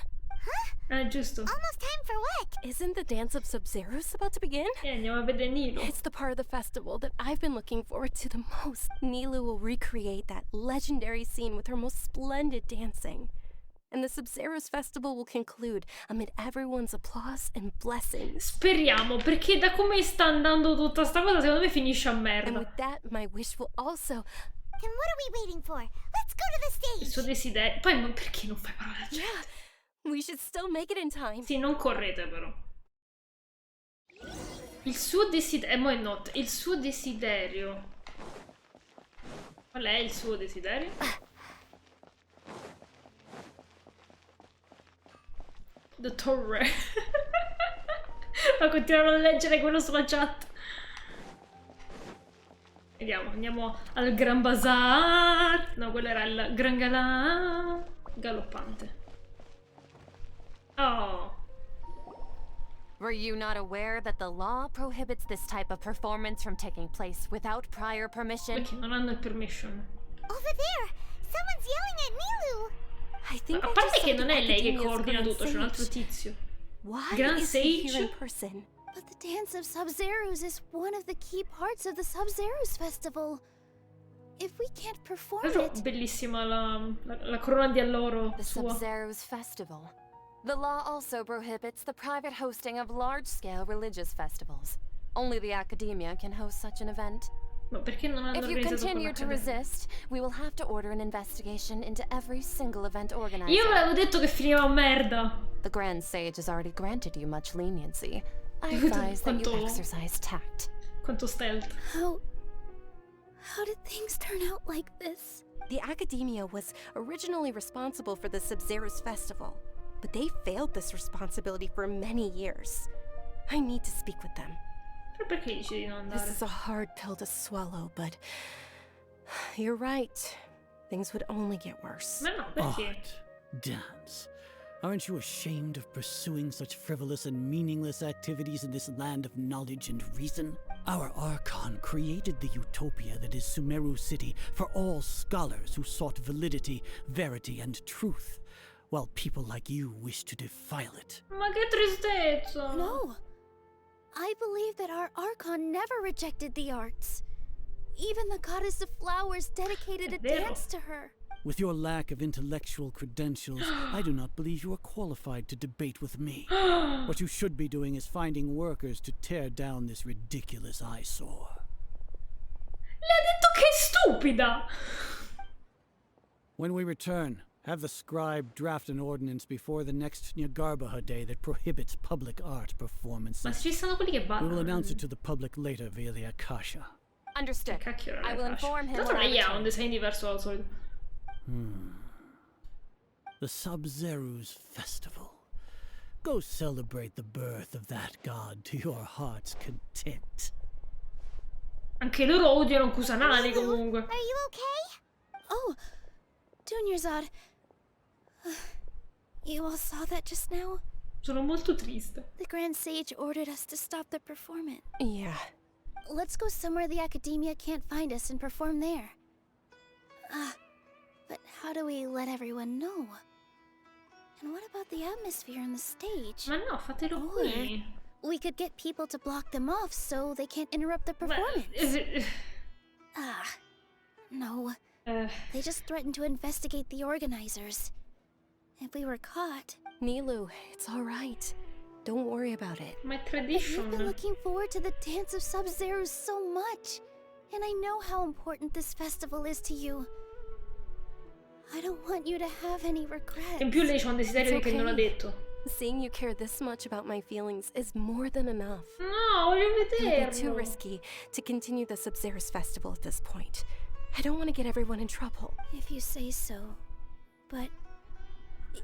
Giusto. Almost time for what? Isn't the dance of Sub-Zeros about to begin? Andiamo a vedere Nilo. It's the part of the festival that I've been looking forward to the most. Nilu will recreate that legendary scene with her most splendid dancing. And the Sub-Zeros festival will conclude amid everyone's applause and blessings. Speriamo, perché da come sta andando tutta sta cosa, secondo me finisce a And merda. with that, my wish will also... Then what are we waiting for? Let's go to the Il suo stage. desiderio. Poi perché non fai parole al Yeah, we should still make it in time. Sì, non correte però. Il suo desiderio. Mo è notte. Il suo desiderio. Qual è il suo desiderio? The Torre. Ma continuano a leggere quello sulla chat. Vediamo, andiamo al Gran Bazar. No, quello era il Gran Galà galoppante. Oh. Were you not aware that the law prohibits this type of performance from taking place without prior permission? Perché non hanno il permission. Over there, someone's yelling at Nilu. I think A I parte just che saw non the è lei che Academia's coordina Grand tutto, c'è un altro Sage. tizio. Why Grand is he here Sage? in person? But the Dance of Sub-Zerus is one of the key parts of the Sub-Zerus festival. If we can't perform Tra l'altro, it, bellissima la corona di alloro The sua. Sub-Zero's festival. The law also prohibits the private hosting of large-scale religious festivals. Only the academia can host such an event. Ma perché non hanno If you organizzato con continue to l'Accademia? resist, we will have to order an investigation into every single event organizer. Io avevo detto che finiva a merda. The Grand Sage has already granted you much leniency. I advise that you exercise tact. Quanto stealth. how did things turn out like this? The Academia was originally responsible for the Sub-Zerus Festival, but they failed this responsibility for many years. I need to speak with them. Però perché dici di non This andare? is a hard pill to swallow, but you're right. Things would only get worse. Ma no, perché? Art, dance. Aren't you ashamed of pursuing such frivolous and meaningless activities in this land of knowledge and reason? Our Archon created the utopia that is Sumeru City for all scholars who sought validity, verity, and truth, while people like you wish to defile it. Ma che tristezza! No. I believe that our Archon never rejected the arts. Even the goddess of flowers dedicated a Vero. dance to her. With your lack of intellectual credentials, I do not believe you are qualified to debate with me. What you should be doing is finding workers to tear down this ridiculous eyesore. Le ha detto che è stupida! When we return, have the scribe draft an ordinance before the next Nyagarbha day that prohibits public art Ma performances. ci stanno quelli che We will ballano. announce it to the public later via the Akasha. Understood. Cacchio era I will la fascia. inform him Tra l'altro when I lei ha un return. design diverso dal solito. The Sub-Zerus Festival. Go celebrate the birth of that god to your heart's content. Anche loro odiano Kusanagi comunque. Are you okay? Oh, Dunyarzad. You all saw that just now? Sono molto triste. The Grand Sage ordered us to stop the performance. Yeah. Let's go somewhere the Academia can't find us and perform there. But how do we let everyone know? And what about the atmosphere on the stage? Ma no, fatelo qui. We could get people to block them off so they can't interrupt the Ma- performance. No. They just threatened to investigate the organizers. If we were caught... Nilu, it's all right. Don't worry about it. Ma è But you've been tradition. looking forward to the Dance of Sub-Zerus so much. And I know how important this festival is to you. I don't want you to have any regrets. In più lei c'ha un desiderio It's che non ha okay. detto. Seeing you care this much about my feelings is more than enough. No, voglio It would be too vederlo. risky to continue the Sub-Zerus Festival at this point. I don't want to get everyone in trouble. If you say so. But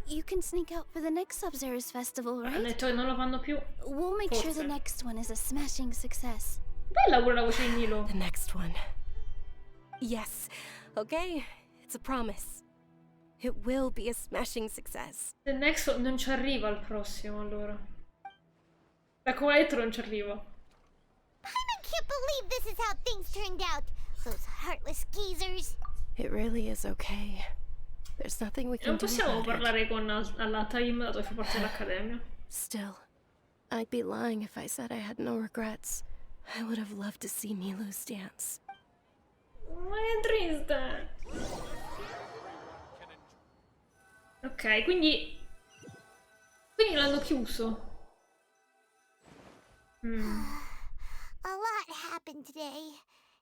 you can sneak out for the next Sub-Zerus festival, Ha right? detto che non lo fanno più. We'll make sure the Forse. next one is a smashing success. Bella pure la voce di Nilo. The next one. Yes. Okay, it's a promise. It will be a smashing success. The next one non ci arriva al prossimo allora. Da come ha detto non ci arriva. I can't believe this is how things turned out. Those heartless geezers. It really is okay. There's nothing we can Non do possiamo about it. parlare con alla Time dato che fa parte dell'accademia. Still, I'd be lying if I said I had no regrets. I would have loved to see Nilu's dance. Ma che triste. Ok, quindi l'hanno chiuso. A lot happened today.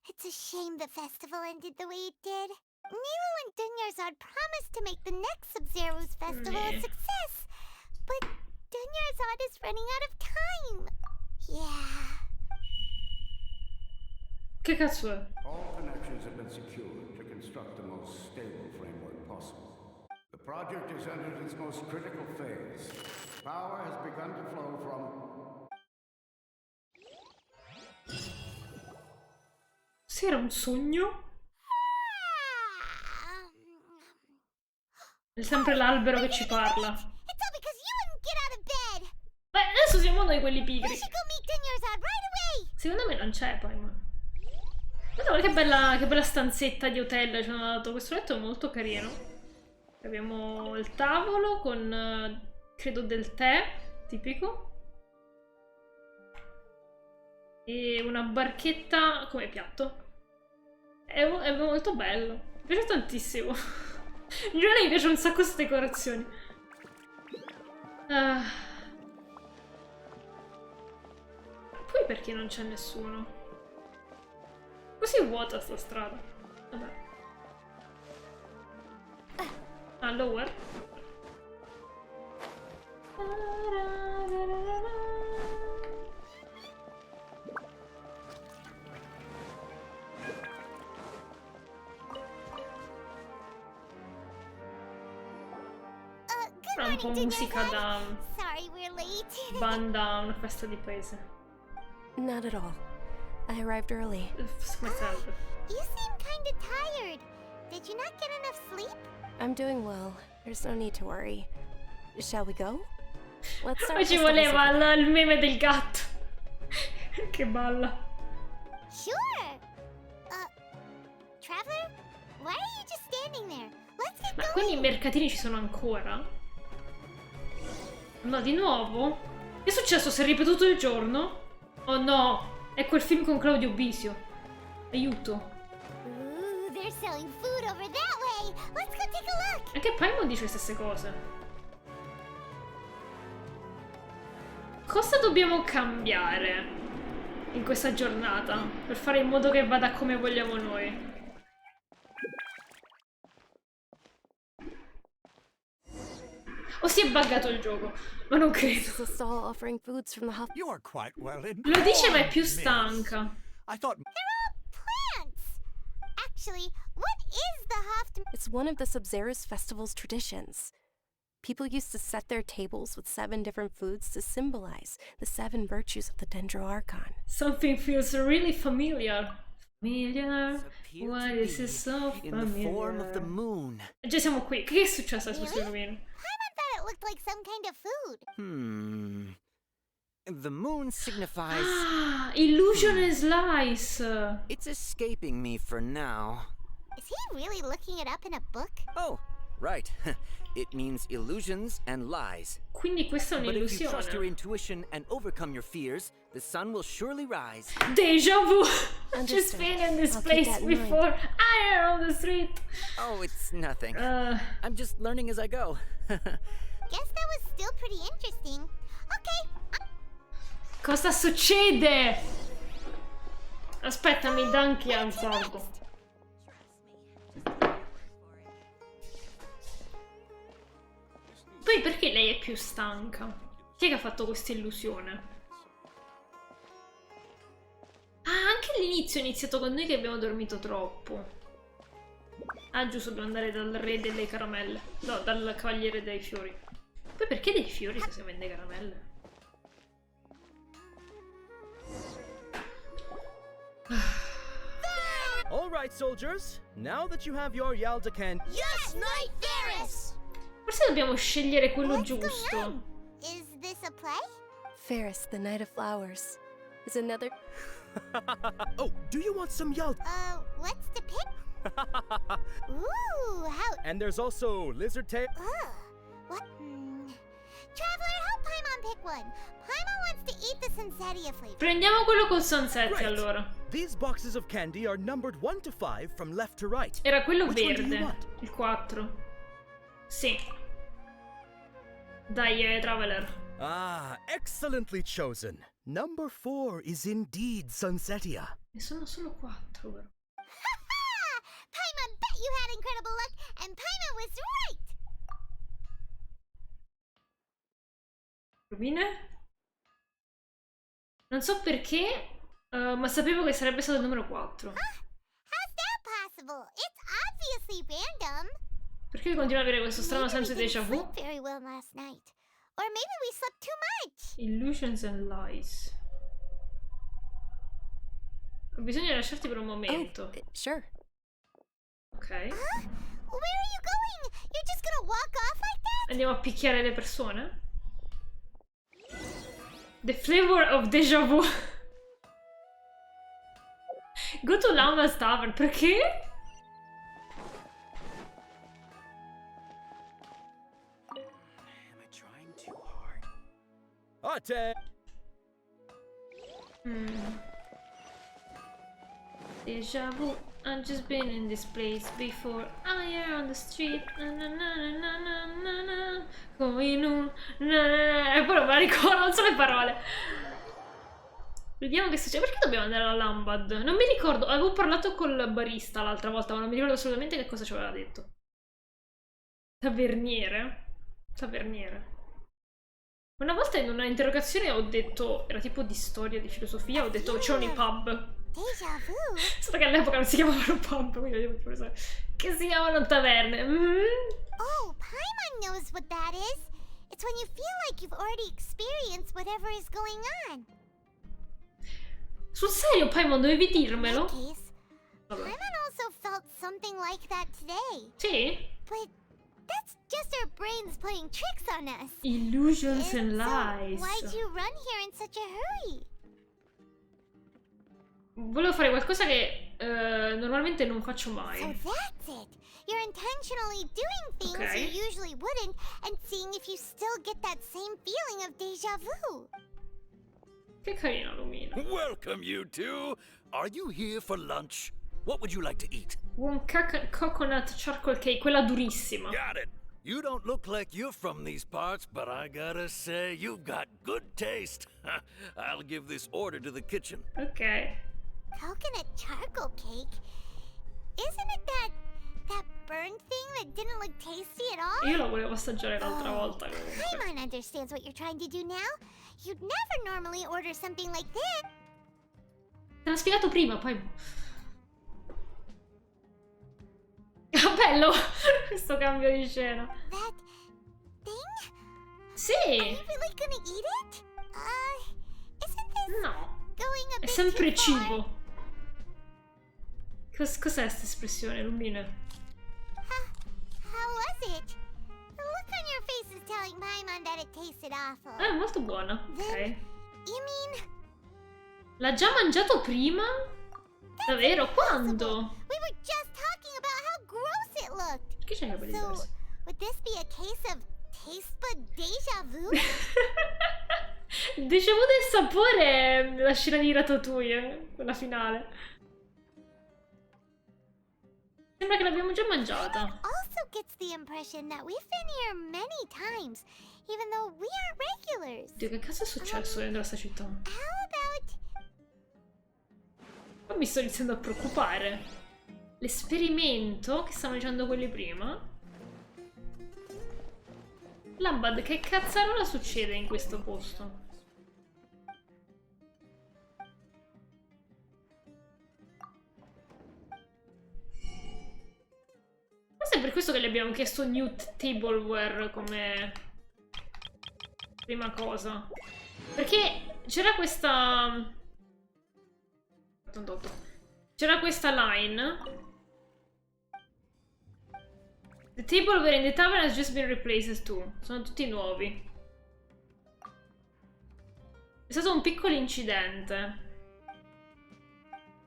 It's a shame the festival ended the way it did. Nero and Dunyarzad promised to make the next Sub-Zero's festival a success, but Dunyarzad is running out of time. Yeah. Che cazzo è? All connections have been secured to construct the most stable framework possible. The project has entered its most critical phase. Power has begun to flow from... Se era un sogno? È sempre l'albero che ci parla. It's all because you wouldn't get out of bed. Beh, adesso siamo noi quelli pigri. We should go meet Dunyarzad right away. Secondo me non c'è Paimon. Guarda che bella stanzetta di hotel ci hanno dato. Questo letto è molto carino. Abbiamo il tavolo con credo del tè tipico e una barchetta come piatto. È molto bello, mi piace tantissimo. In generale mi piacciono un sacco queste decorazioni. Poi perché non c'è nessuno? Così vuota sta strada. Vabbè. Ah, lower. È un po' musica da Sorry we're late. banda, una festa di paese. Not at all. I arrived early. Come serve? You seem kinda tired. Did you not get enough sleep? I'm doing well. There's no need to worry. Shall we go? Let's start. Poi ci voleva il meme del gatto che balla. Sure. Traveler? Why are you just standing there? Let's get Ma going. quindi i mercatini ci sono ancora? No, di nuovo? Che è successo? Si è ripetuto il giorno? Oh no! È quel film con Claudio Bisio. Aiuto. Ooh, they're selling food over that way. Let's go take a look. Anche Paimon dice le stesse cose. Cosa dobbiamo cambiare in questa giornata per fare in modo che vada come vogliamo noi? O si è buggato il gioco? Ma non credo. This is a stall offering foods from the hub. You are quite well in. Lo dice ma è più stanca. I thought They're all plants. Actually, what is the Hoft? It's one of the Sub-Zero's festival's traditions. People used to set their tables with 7 different foods to symbolize the 7 virtues of the Dendro Archon. Something feels really familiar. Familiar? Appear Why to is be it so in the form of the familiar? moon. Già siamo qui. Che è successo a questo lumino? Paimon thought it looked like some kind of food. The moon signifies... Ah, illusion and slice. It's escaping me for now. Is he really looking it up in a book? Oh, right. It means illusions and lies. Quindi questa è But if you trust your un'illusione. intuition and overcome your fears, the sun will surely rise. Deja vu. Just Understood. been in this I'll keep place that in mind. before. I am on the street. Oh, it's nothing. Uh, I'm just learning as I go. Guess that was still pretty interesting. Okay. Cosa succede? Aspetta, mi dà anche alzato. Poi perché lei è più stanca? Chi è che ha fatto questa illusione? Ah, anche all'inizio è iniziato con noi che abbiamo dormito troppo. Ah, giusto, dobbiamo andare dal re delle caramelle. No, dal cavaliere dei fiori. Poi perché dei fiori se si vende caramelle? All right, soldiers. Now that you have your Yalda can... Yes, Knight Varus! Forse dobbiamo scegliere quello What's going giusto. on? Is this a play? Ferris, the Knight of Flowers, is another. Oh, do you want some Yalda? What's the pick? Ooh, how... And there's also lizard tail. Ugh. What? Traveler, help Paimon pick one. Paimon wants to eat the Sunsetia flavor. Prendiamo quello col sunset Right. allora. These boxes of candy are numbered 1 to 5 from left to right. Era quello Which one do you verde. want? Il 4. Sì. Dai, Traveler. Ah, excellently chosen. Number 4 is indeed Sunsetia. Ne sono solo 4, però. Paimon bet you had incredible luck, and Paimon was right! Rovine? Non so perché, ma sapevo che sarebbe stato il numero 4. How's that possible? It's obviously random. Perché continuo ad avere questo strano Maybe we senso di didn't déjà vu? sleep very well last night. Or maybe we slept too much. Illusions and lies. Ho bisogno di lasciarti per un momento. Sure. Ok. Where are you going? You're just gonna walk off like that? Andiamo a picchiare le persone? The flavor of déjà vu. Go to Lama's Tavern. Perché? Am I trying too hard? Parte! Déjà vu. I've just been in this place before. I am on the street. Na na na na na na na. Come in un. Na na na. E poi non me la ricordo, non so le parole. Vediamo che succede. Perché dobbiamo andare alla Lambad? Non mi ricordo. Avevo parlato col barista l'altra volta, ma non mi ricordo assolutamente che cosa ci aveva detto. Taverniere? Taverniere. Una volta in una interrogazione ho detto. Era tipo di storia, di filosofia. Ho detto c'è un pub. Deja vu? Solo che all'epoca non si chiamavano pub, quindi avevo preso che si chiamano taverne. Oh, Paimon knows what that is. It's when you feel like you've already experienced whatever is going on. Sul serio, Paimon, dovevi In dirmelo? that case, Vabbè. Paimon also felt something like that today. Sì? But that's just our brains playing tricks on us. Illusions and So, lies. why'd you run here in such a hurry? Volevo fare qualcosa che normalmente non faccio mai. So that's it. You're intentionally doing things Okay. you usually wouldn't and seeing if you still get that same feeling of deja vu. Che carina Lumina. Welcome, you two. Are you here for lunch? What would you like to eat? Un coconut charcoal cake, quella durissima. Got it. You don't look like you're from these parts, but I gotta say, you've got good taste. I'll give this order to the kitchen. Ok. Coconut charcoal cake? Isn't it that burned thing that didn't look tasty at all? Io la volevo assaggiare l'altra volta comunque. Paimon understands what you're trying to do now. You'd never normally order something like this. Te l'ho spiegato prima, poi. Ah, bello! Questo cambio di scena. That thing? Sì! Are you really gonna eat it? Isn't this No. going a È bit sempre too far? cibo. Cos'è questa espressione, Lumina? How was it? The look on your face is telling Paimon that it tasted awful. È molto buona. Ok. You mean L'ha già mangiato prima? Davvero? Quando? we were just talking about how gross it looked? Perché c'hai i capelli So, diversi? would this be a case of taste bud deja vu? Déjà vu del sapore è la scena di Ratatouille, quella finale. Sembra che l'abbiamo già mangiata. Also gets the impression that we've been here many times, even though we aren't regulars. Dio, che cazzo è successo dentro questa città? How about Poi mi sto iniziando a preoccupare. L'esperimento che stavano dicendo quelli prima. Lambad, che cazzarola succede in questo posto? Forse è per questo che gli abbiamo chiesto new tableware come prima cosa. Perché c'era questa... C'era questa line. The tableware in the tavern has just been replaced as too. Sono tutti nuovi. È stato un piccolo incidente.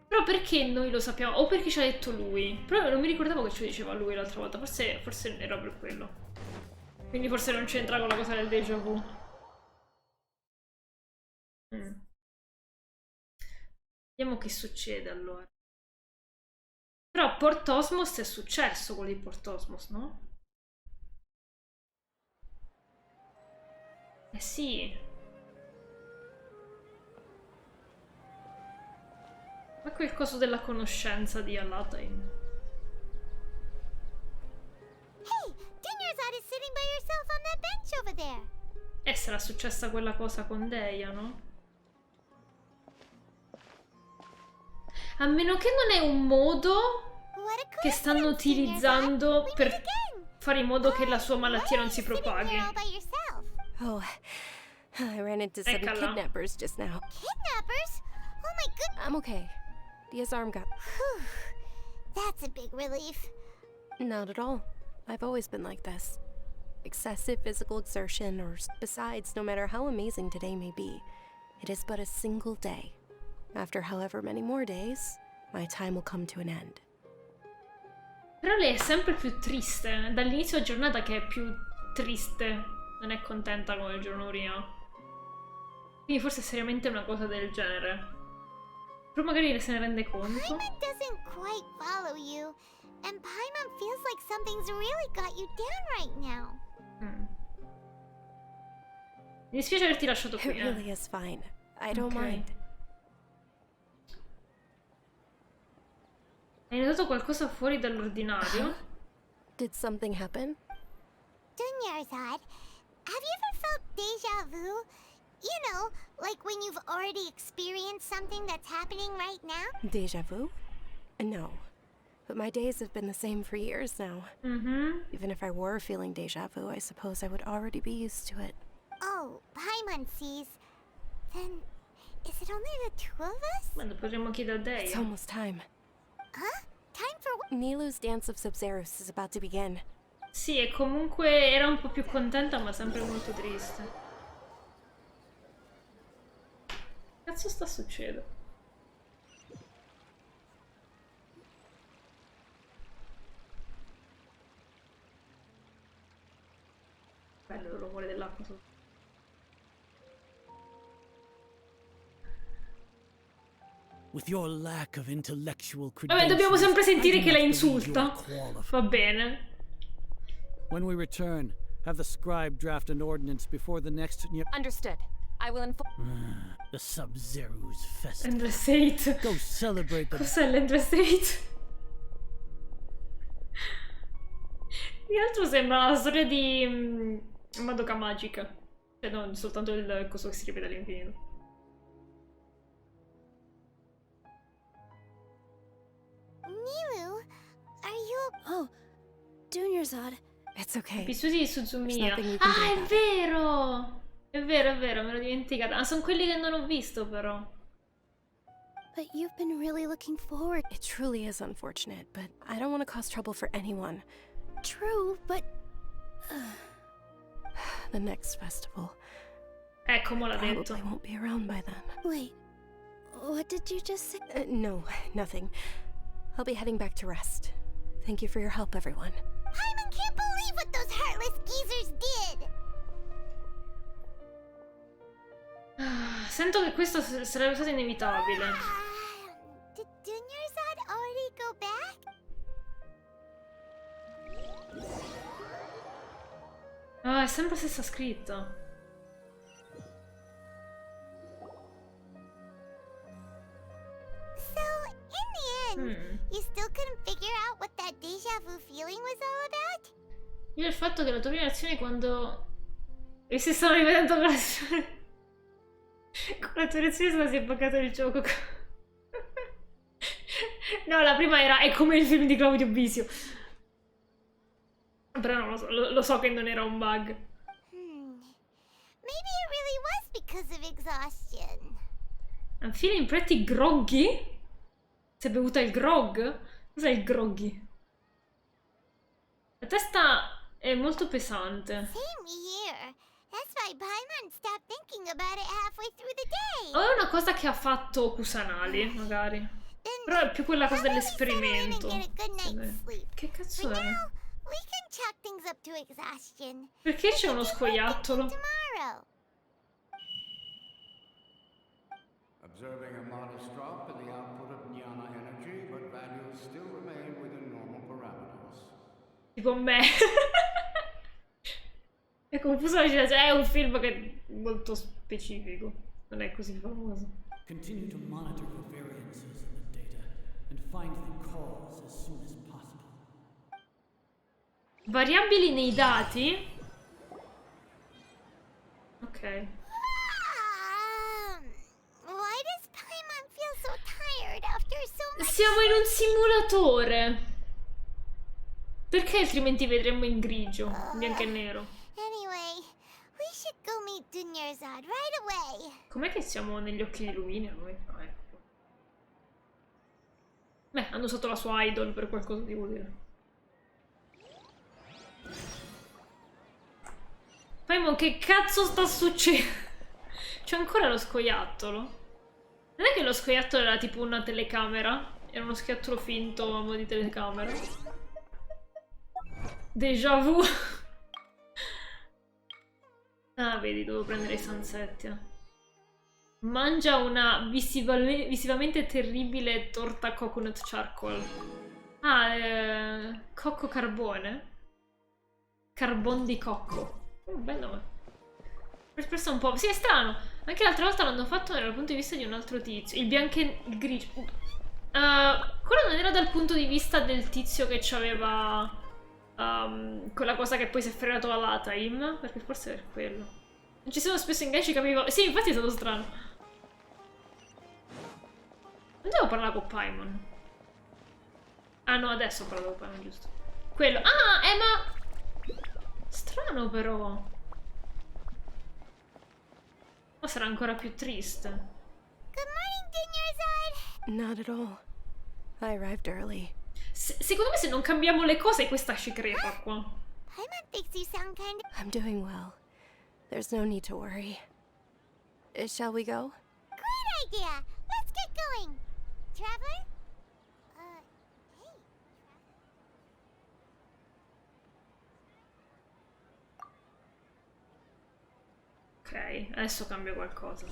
Però perché noi lo sappiamo? O perché ci ha detto lui? Però non mi ricordavo che ci lo diceva lui l'altra volta. Forse era per quello. Quindi forse non c'entra con la cosa del déjà vu. Vediamo che succede allora. Però a Port Osmos è successo quello di Port Osmos, no? Eh sì. Ma quel coso della conoscenza di Alatain. Hey, Dunyarzad is sitting by yourself on that bench over there. Sarà successa quella cosa con Deia, no? A meno che non è un modo che stanno utilizzando per fare in modo che la sua malattia non si propaghi. Oh, I ran into some kidnappers just now. Kidnappers? Oh my goodness. I'm okay. Disarm got... That's a big relief. Not at all. I've always been like this. Excessive physical exertion, or besides, no matter how amazing today may be, it is but a single day. After however many more days, my time will come to an end. Però lei è sempre più triste. Dall'inizio giornata che è più triste. Non è contenta come il giorno prima. Quindi forse è seriamente una cosa del genere. Però magari se ne rende conto. Paimon doesn't quite follow you. And Paimon feels like something's really got you down right now. Mi dispiace averti lasciato qui. It really is fine. I don't mind. Hai notato qualcosa fuori dall'ordinario? Did something happen? Dunyarzad, have you ever felt déjà vu? You know, like when you've already experienced something that's happening right now? Déjà vu? No. But my days have been the same for years now. Even if I were feeling déjà vu, I suppose I would already be used to it. Oh, Paimon sees. Then, is it only the two of us? Quando potremmo chiedere a Deia. It's almost time. Huh? Time for what? Nilu's Dance of Sub-Zerus is about to begin. Sì, e comunque era un po' più contenta, ma sempre molto triste. Che cazzo sta succedendo? Bello il rumore dell'acqua sotto. With your lack of intellectual Vabbè, dobbiamo sempre sentire che la I do not believe insulta. you are qualified. Va bene. When we return, have the scribe draft an ordinance before the next... Understood. I will inform... The Sub-Zerus festival. Endless 8. Go celebrate the... Cos'è l'Endless 8? Di altro sembra la storia di Madoka Magica. Cioè non soltanto il coso che si ripete all'infinito. Nilu, are you... Oh, Dunyarzad. It's okay. Episodi di Suzumiya. There's nothing you can do Ah, è about it. vero! È vero, me l'ho dimenticata. Ah, sono quelli che non ho visto però. But you've been really looking forward. It truly is unfortunate, but I don't want to cause trouble for anyone. True, but... the next festival. Come l'ha detto. Probably won't be around by then. Wait, what did you just say? No, nothing. I'll be heading back to rest. Thank you for your help, everyone. Paimon can't believe what those heartless geezers did! Sento che questo sarebbe stato inevitabile. Did Dunyarzad already go back? Ah, è sempre la stessa scritta. So, in the end, you still couldn't figure out what that déjà vu feeling was all about? Io il fatto che la tua prima reazione quando... E si stanno rivedendo con la sua... Con la tua reazione si è buggato il gioco. No, la prima era... È come il film di Claudio Bisio. Però non lo so, lo so che non era un bug. Maybe it really was because of exhaustion. I'm feeling pretty groggy? Si è bevuta il grog? Cos'è il groggy? La testa è molto pesante. Same here. That's why Paimon stopped thinking about it halfway through the day. O è una cosa che ha fatto Kusanali, magari. Però è più quella cosa dell'esperimento. Che cazzo è? We can chalk things up to exhaustion. Perché c'è uno scoiattolo? Tomorrow. Observing a modest drop in the output of Jnana energy, but values still remain within normal parameters. Tipo me. È confuso la cena, cioè è un film che è molto specifico. Non è così famoso. Continue to monitor the variances in the and find the cause as soon as possible. Variabili nei dati? Ok. Why does Paimon feel so tired after so much? Siamo in un simulatore. Perché altrimenti vedremmo in grigio, bianco e nero? Anyway, we should go meet Dunyarzad right away. Com'è che siamo negli occhi di Lumina noi? Ah, ecco. Beh, hanno usato la sua idol per qualcosa di utile. Paimon, che cazzo sta succedendo? C'è ancora lo scoiattolo? Non è che lo scoiattolo era tipo una telecamera? Era uno scoiattolo finto a mo' di telecamera? Déjà vu. Ah, vedi, devo prendere i Sunset. Mangia una visivamente terribile torta coconut charcoal. Ah, cocco carbone. Carbon di cocco. Bel nome. Espresso un po'. Sì, è strano. Anche l'altra volta l'hanno fatto dal punto di vista di un altro tizio. Il bianco e il grigio. Quello non era dal punto di vista del tizio che c'aveva quella cosa che poi si è fregato la Lataim. Perché forse è quello. Non ci sono spesso ingaggi, capivo. Sì, infatti è stato strano. Non devo parlare con Paimon. Ah no, adesso ho parlato con Paimon, giusto. Quello. Ah, ma... Strano però. Ma sarà ancora più triste. Good morning, Dunyarzad. Not at all. I arrived early. Secondo me se non cambiamo le cose questa ci crepa qua. Paimon thinks you sound kind of... I'm doing well. There's no need to worry. Shall we go? Great idea. Let's get going. Traveler? Hey. Ok, adesso cambio qualcosa.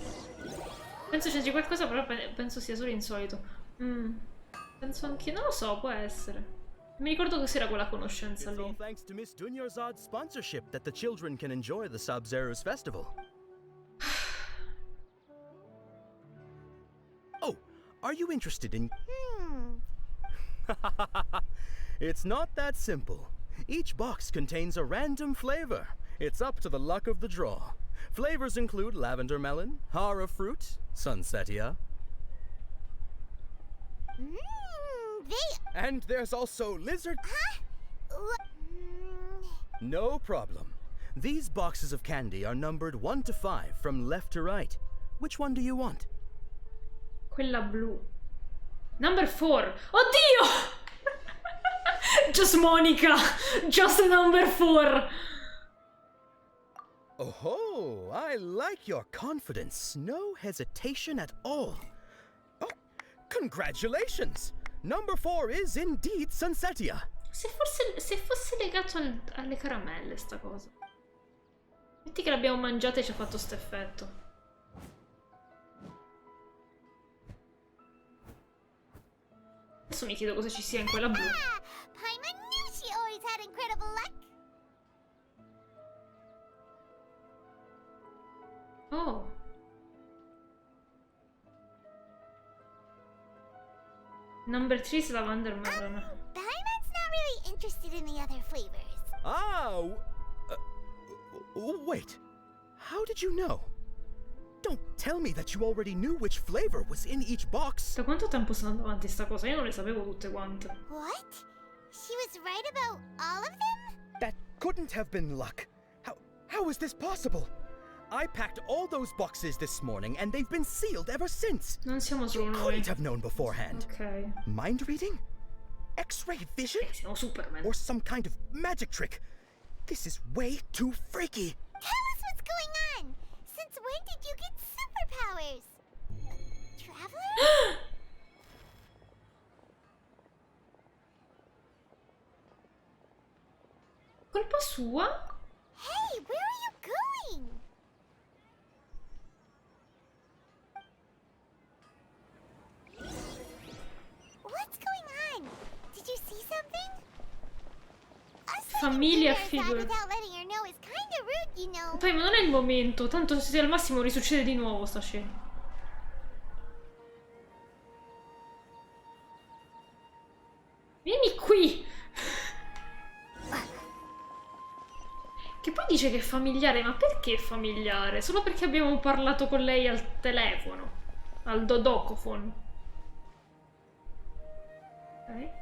Penso c'entri qualcosa, però penso sia solo insolito. Penso anche... non lo so, può essere. Mi ricordo cos'era quella conoscenza It's all lì. thanks to Miss Dunyarzad's sponsorship that the children can enjoy the Sub-Zero's festival. Oh, are you interested in... It's not that simple. Each box contains a random flavor. It's up to the luck of the draw. Flavors include lavender melon, hara fruit, sunsetia. And there's also lizard... No problem. These boxes of candy are numbered 1 to 5 from left to right. Which one do you want? Quella blu. Number 4. Oddio! Just Monica! Just number 4! Oh, I like your confidence. No hesitation at all. Oh, congratulations! Number 4 is indeed Sunsetia. Se fosse legato alle caramelle sta cosa. Metti che l'abbiamo mangiata e ci ha fatto sto effetto. Adesso mi chiedo cosa ci sia in quella blu. Paimon knew she always had incredible luck. Oh. Number 3 is lavender melon. Paimon's not really interested in the other flavors. Ah, wait. How did you know? Don't tell me that you already knew which flavor was in each box. Da quanto tempo sta andando avanti sta cosa? Io non le sapevo tutte quante. What? She was right about all of them? That couldn't have been luck. How is this possible? I packed all those boxes this morning and they've been sealed ever since. Non siamo solo You noi. couldn't have known beforehand. Ok. Mind reading? X-ray vision? Siamo Superman. Or some kind of magic trick? This is way too freaky. Tell us what's going on. Since when did you get superpowers? Traveler? Colpa sua? Hey, where are you going? What's going on? Did you see something? Famiglia figure. Without letting her know is kind of rude, you know. Poi, ma non è il momento. Tanto se al massimo risuccede di nuovo sta scena. dice che è familiare, ma perché è familiare? Solo perché abbiamo parlato con lei al telefono, al dodocophone. Ok.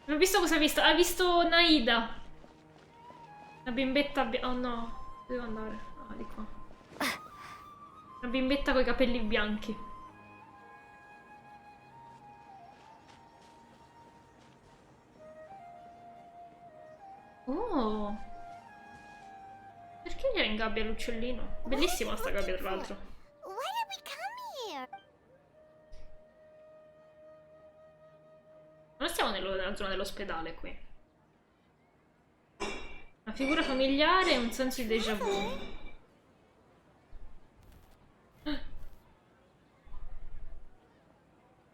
Non ho visto cosa ha visto. Ha visto Naida. La bimbetta... Oh no, devo andare. Ah, di qua. Una bimbetta con i capelli bianchi. Oh! Perché gliela ingabbia l'uccellino? Bellissima sta gabbia, tra l'altro. Why did we come here? Non stiamo nella zona dell'ospedale qui. Una figura familiare e un senso di déjà vu.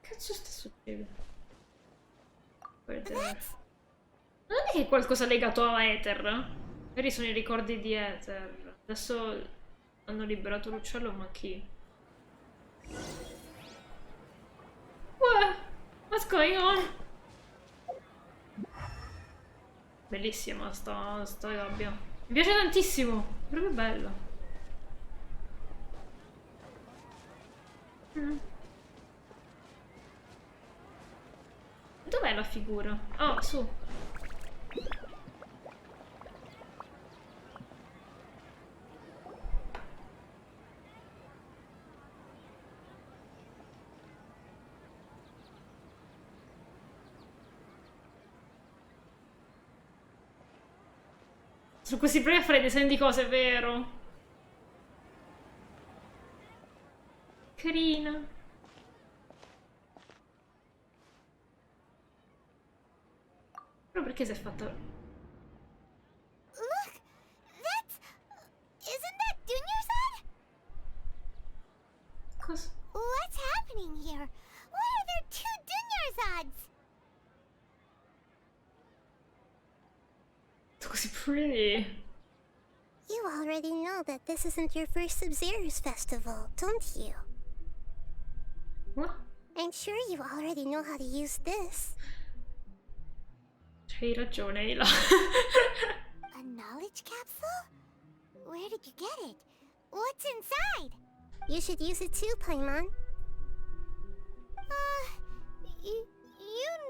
Cazzo sta succedendo? Non è che è qualcosa legato a Ether? Magari sono i ricordi di Ether. Adesso hanno liberato l'uccello, ma chi? What's going on? Bellissima sta gabbia. Mi piace tantissimo. È proprio bella. Dov'è la figura? Ah, su. Su questi problemi a fare disegni di cose, è vero? Carina. Però perché si è fatta... Look! That's... Isn't that Dunyarzad? Cosa? What's happening here? Why are there two Dunyarzads? Così pretty. You already know that this isn't your first Sub-Zero's festival, don't you? What? I'm sure you already know how to use this. Hai ragione, Ila. A knowledge capsule? Where did you get it? What's inside? You should use it too, Paimon. You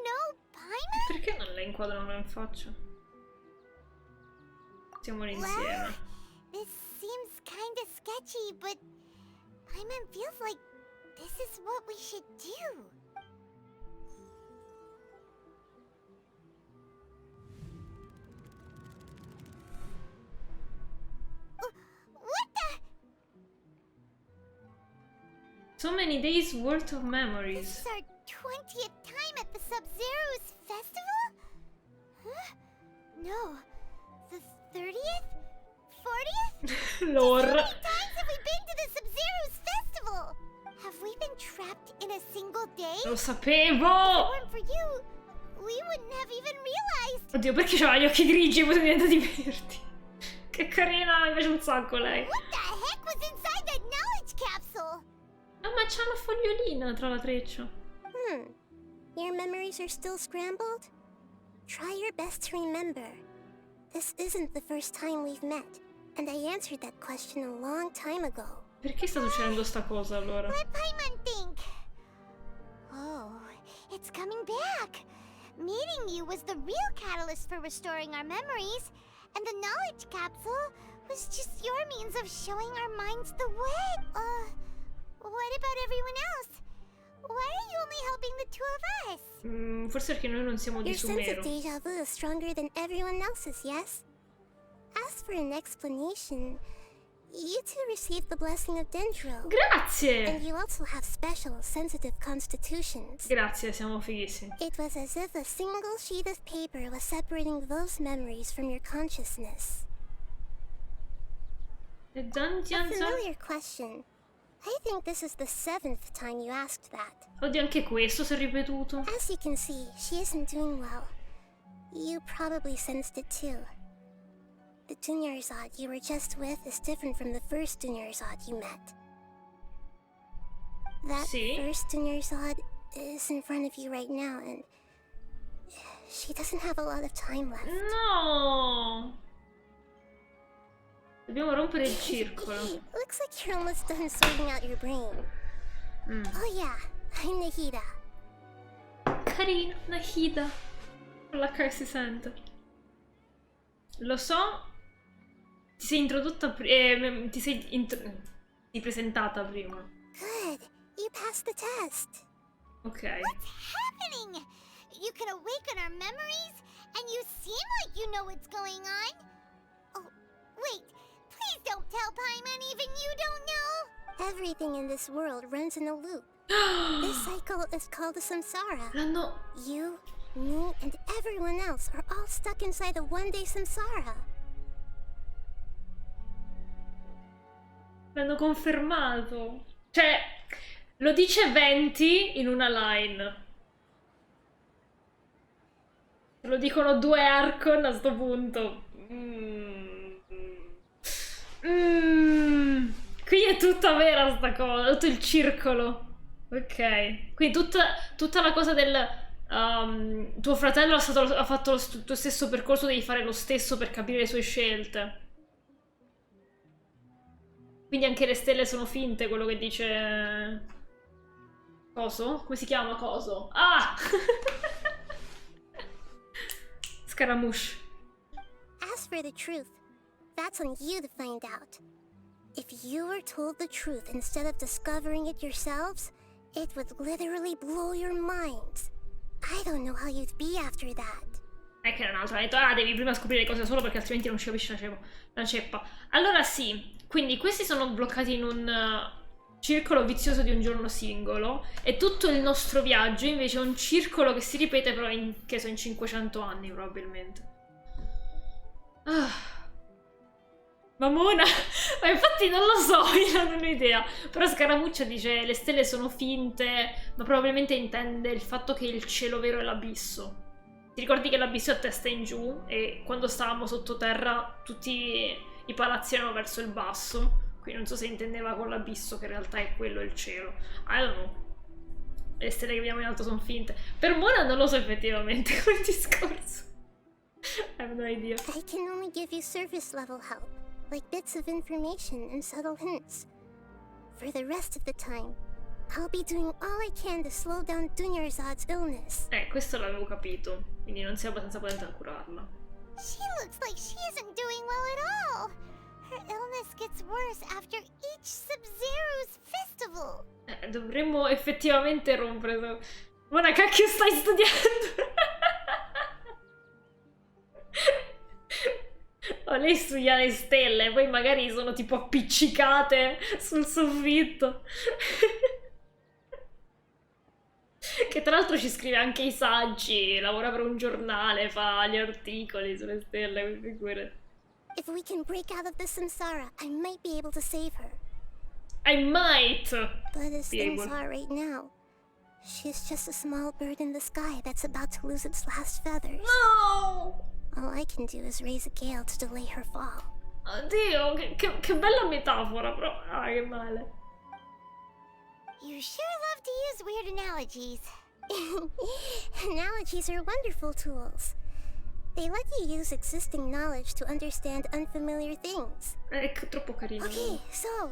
know Paimon? Perché non la inquadrano in faccia? Siamo insieme. Well, this seems kinda sketchy, but Paimon feels like this is what we should do. What the? So many days worth of memories. This is our 20th time at the Sub-Zero's festival? Huh? No. The 30th? 40th? Lore. How many times have we been to the Sub-Zero's festival? Have we been trapped in a single day? Lo If it sapevo! weren't for you, we wouldn't have even realized. Oddio, perché c'ha gli occhi grigi e poi sono diventati verdi? Che carina, mi piace un sacco lei. What the heck was inside that knowledge capsule? Ah, ma c'ha una fogliolina tra la treccia. Your memories are still scrambled? Try your best to remember. This isn't the first time we've met, and I answered that question a long time ago. Perché sta succedendo sta cosa allora? Let Paimon think. Oh, it's coming back. Meeting you was the real catalyst for restoring our memories, and the knowledge capsule was just your means of showing our minds the way. What about everyone else? Why are you only helping the two of us? Forse perché noi non siamo di Your sense Sumero. of deja vu is stronger than everyone else's, yes? As for an explanation, you two received the blessing of Dendro. Grazie! And you also have special, sensitive constitutions. Grazie, siamo fighissimi. It was as if a single sheet of paper was separating those memories from your consciousness. E A Dungeons... familiar question. I think this is the 7th time you asked that. Oddio, anche questo si è ripetuto. As you can see, she isn't doing well. You probably sensed it too. The Dunyarzad you were just with is different from the first Dunyarzad you met. That Sì. first Dunyarzad is in front of you right now, and she doesn't have a lot of time left. No! Dobbiamo rompere il circolo. Looks like you're almost done sorting out your brain. Oh yeah, I'm Nahida. Carino, Nahida. Con l'H che si sente. Lo so. Ti sei introdotta ti sei presentata prima. Good, you passed the test. Ok. What's happening? You can awaken our memories, and you seem like you know what's going on. Oh, wait, please don't tell Paimon even you don't know. Everything in this world runs in a loop. This cycle is called a samsara. You, me, and everyone else are all stuck inside a one-day samsara. L'hanno confermato. Cioè, lo dice 20 in una line. Lo dicono 2 Archon a sto punto. Qui è tutta vera sta cosa, tutto il circolo. Ok. Quindi tutta la cosa del... tuo fratello ha fatto il tuo stesso percorso, devi fare lo stesso per capire le sue scelte. Quindi anche le stelle sono finte, quello che dice... Coso? Come si chiama Coso? Ah! Scaramouche. As for the truth, that's on you to find out. If you were told the truth instead of discovering it yourselves, it would literally blow your minds. I don't know how you'd be after that. È che era un'altra, ha detto, devi prima scoprire le cose solo perché altrimenti non ci capisci la ceppa. Allora sì, quindi questi sono bloccati in un circolo vizioso di un giorno singolo e tutto il nostro viaggio invece è un circolo che si ripete però in 500 anni probabilmente. Mamona, ma infatti non lo so, io non ho un'idea. Però Scaramuccia dice le stelle sono finte, ma probabilmente intende il fatto che il cielo vero è l'abisso. Ti ricordi che l'abisso è a testa in giù e quando stavamo sottoterra tutti i palazzi erano verso il basso? Quindi non so se intendeva con l'abisso che in realtà è quello il cielo. I don't know. Le stelle che vediamo in alto sono finte. Per Mona non lo so effettivamente come discorso. I have no idea. I can only give you surface level help, like bits of information and subtle hints. For the rest of the time, I'll be doing all I can to slow down Dunyarzad's illness. Questo l'avevo capito, quindi non sei abbastanza potente a curarla. She looks like she isn't doing well at all. Her illness gets worse after each Sub-Zero's festival. Dovremmo effettivamente rompere. Guarda, cacchio stai studiando? Lei studia le stelle, poi magari sono tipo appiccicate sul soffitto. Che tra l'altro ci scrive anche i saggi, lavora per un giornale, fa gli articoli sulle stelle, figurati. If we can break out of the samsara, I might be able to save her. I might! But as things are right now, she's just a small bird in the sky that's about to lose its last feathers. No! All I can do is raise a gale to delay her fall. Oddio, che bella metafora, però. Che male. You sure love to use weird analogies. Analogies are wonderful tools. They let you use existing knowledge to understand unfamiliar things. Troppo carino. Okay, so,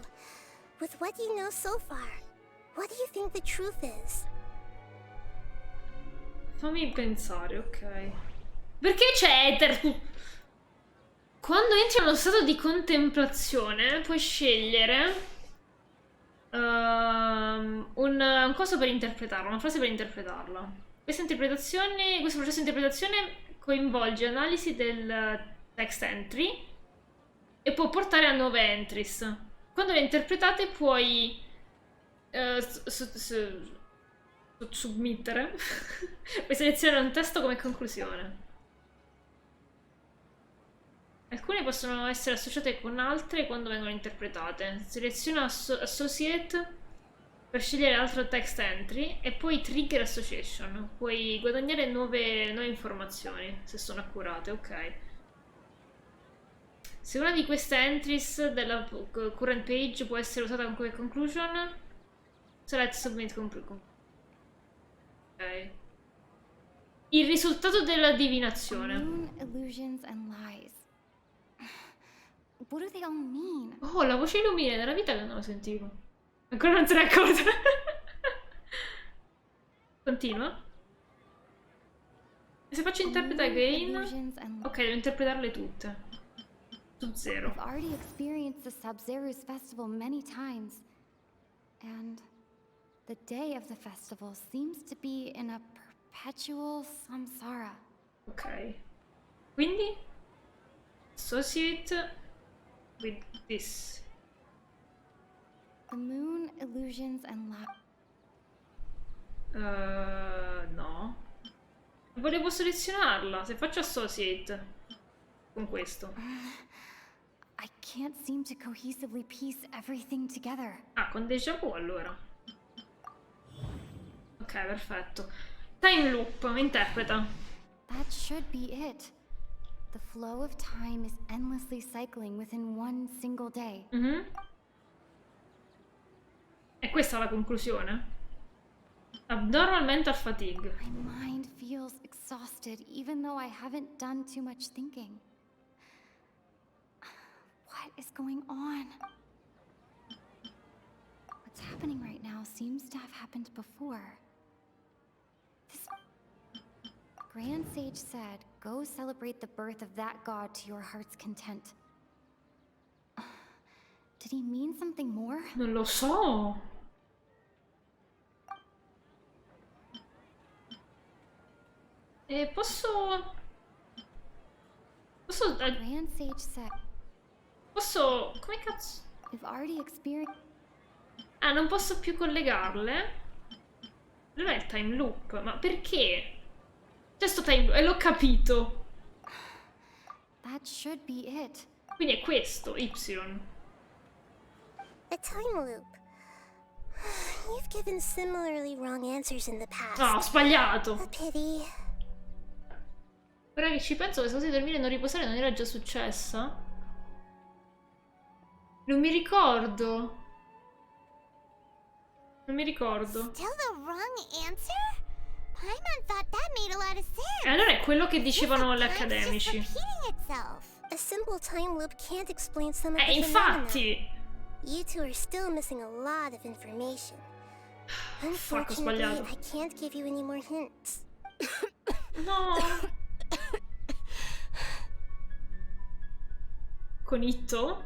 with what you know so far, what do you think the truth is? Fammi pensare, ok. Perché c'è Ether? Quando entri nello stato di contemplazione puoi scegliere un coso per interpretarla, una frase per interpretarla. Questa processo di interpretazione coinvolge analisi del text entry e può portare a nuove entries. Quando le interpretate puoi submittere puoi selezionare un testo come conclusione. Alcune possono essere associate con altre quando vengono interpretate. Seleziona Associate per scegliere altro text entry e poi Trigger Association. Puoi guadagnare nuove informazioni se sono accurate, ok. Se una di queste entries della current page può essere usata come conclusion, Select submit complete. Ok. Il risultato della divinazione. Moon, illusions, and lies. What do they all mean? Oh, la voce illumina della vita che non la sentivo. Ancora non se ne è accorta. Continua. E se faccio interpreta again? Ok, devo interpretarle tutte. Su zero. I've already experienced the Sub-Zero's festival many times. And the day of the festival seems to be in a perpetual samsara. Ok. Quindi associate with this. The moon, illusions, and lies. No. Volevo selezionarla. Se faccio associate con questo. I can't seem to cohesively piece everything together. Ah, con déjà vu allora. Ok, perfetto. Time loop, interpreta. That should be it. The flow of time is endlessly cycling within one single day. E questa è la conclusione? Abnormal mental fatigue. My mind feels exhausted even though I haven't done too much thinking. What is going on? What's happening right now seems to have happened before. This Grand Sage said, go celebrate the birth of that god to your heart's content. Did he mean something more? Non lo so. E posso... Grand Sage said... Posso... Come cazzo? We've already experienced... Ah, non posso più collegarle? Non è il time loop, ma perché? C'è sto time loop, e l'ho capito. That should be it. Quindi è questo, Y. A time loop. You've given similarly wrong answers in the past. No, ho sbagliato. A pity. Ora che ci penso, che se così dormire e non riposare non era già successa? Non mi ricordo. Non mi ricordo. Still the wrong answer? Paimon thought that made a lot of sense. E allora è quello che dicevano gli accademici. A simple time loop can't explain some of the infatti! You two are still missing a lot of information. Fuck, ho Unfortunately, sbagliato. I can't give you any more hints. No. Conitto?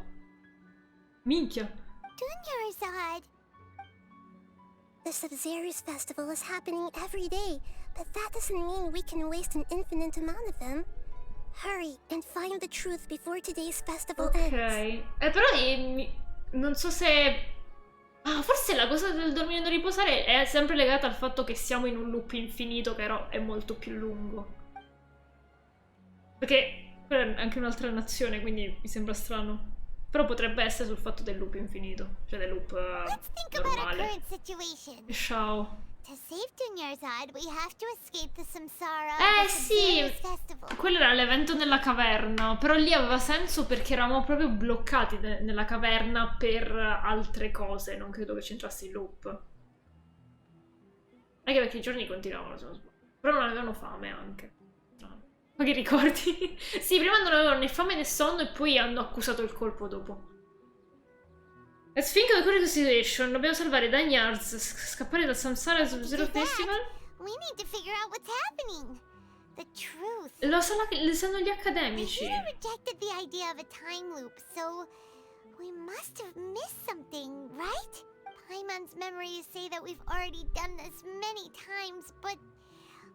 Minchia. Dunyarzad. The Sub-Zero's festival is happening every day, but that doesn't mean we can waste an infinite amount of them. Hurry and find the truth before today's festival ends. Ok. Però non so se... Ah, forse la cosa del dormire e non riposare è sempre legata al fatto che siamo in un loop infinito, che però è molto più lungo. Perché quella è anche un'altra nazione, quindi mi sembra strano. Però potrebbe essere sul fatto del loop infinito, cioè del loop normale. Ciao. To save Dunyarzad, we have to escape the samsara Eh of the sì, Sub-Zero's festival. quello era l'evento nella caverna, però lì aveva senso perché eravamo proprio bloccati nella caverna per altre cose, non credo che c'entrasse il loop. Anche perché i giorni continuavano, se non sbaglio. Però non avevano fame anche. Ma che ricordi? Sì, prima non avevano né fame né sonno e poi hanno accusato il colpo dopo. Let's think of the current situation. Dobbiamo salvare Danyards, scappare dal Samsara Sub-Zero Festival. We need to figure out what's happening. The truth. Lo sanno gli accademici. He rejected the idea of a time loop, so we must have missed something, right? Paimon's memories say that we've already done this many times, but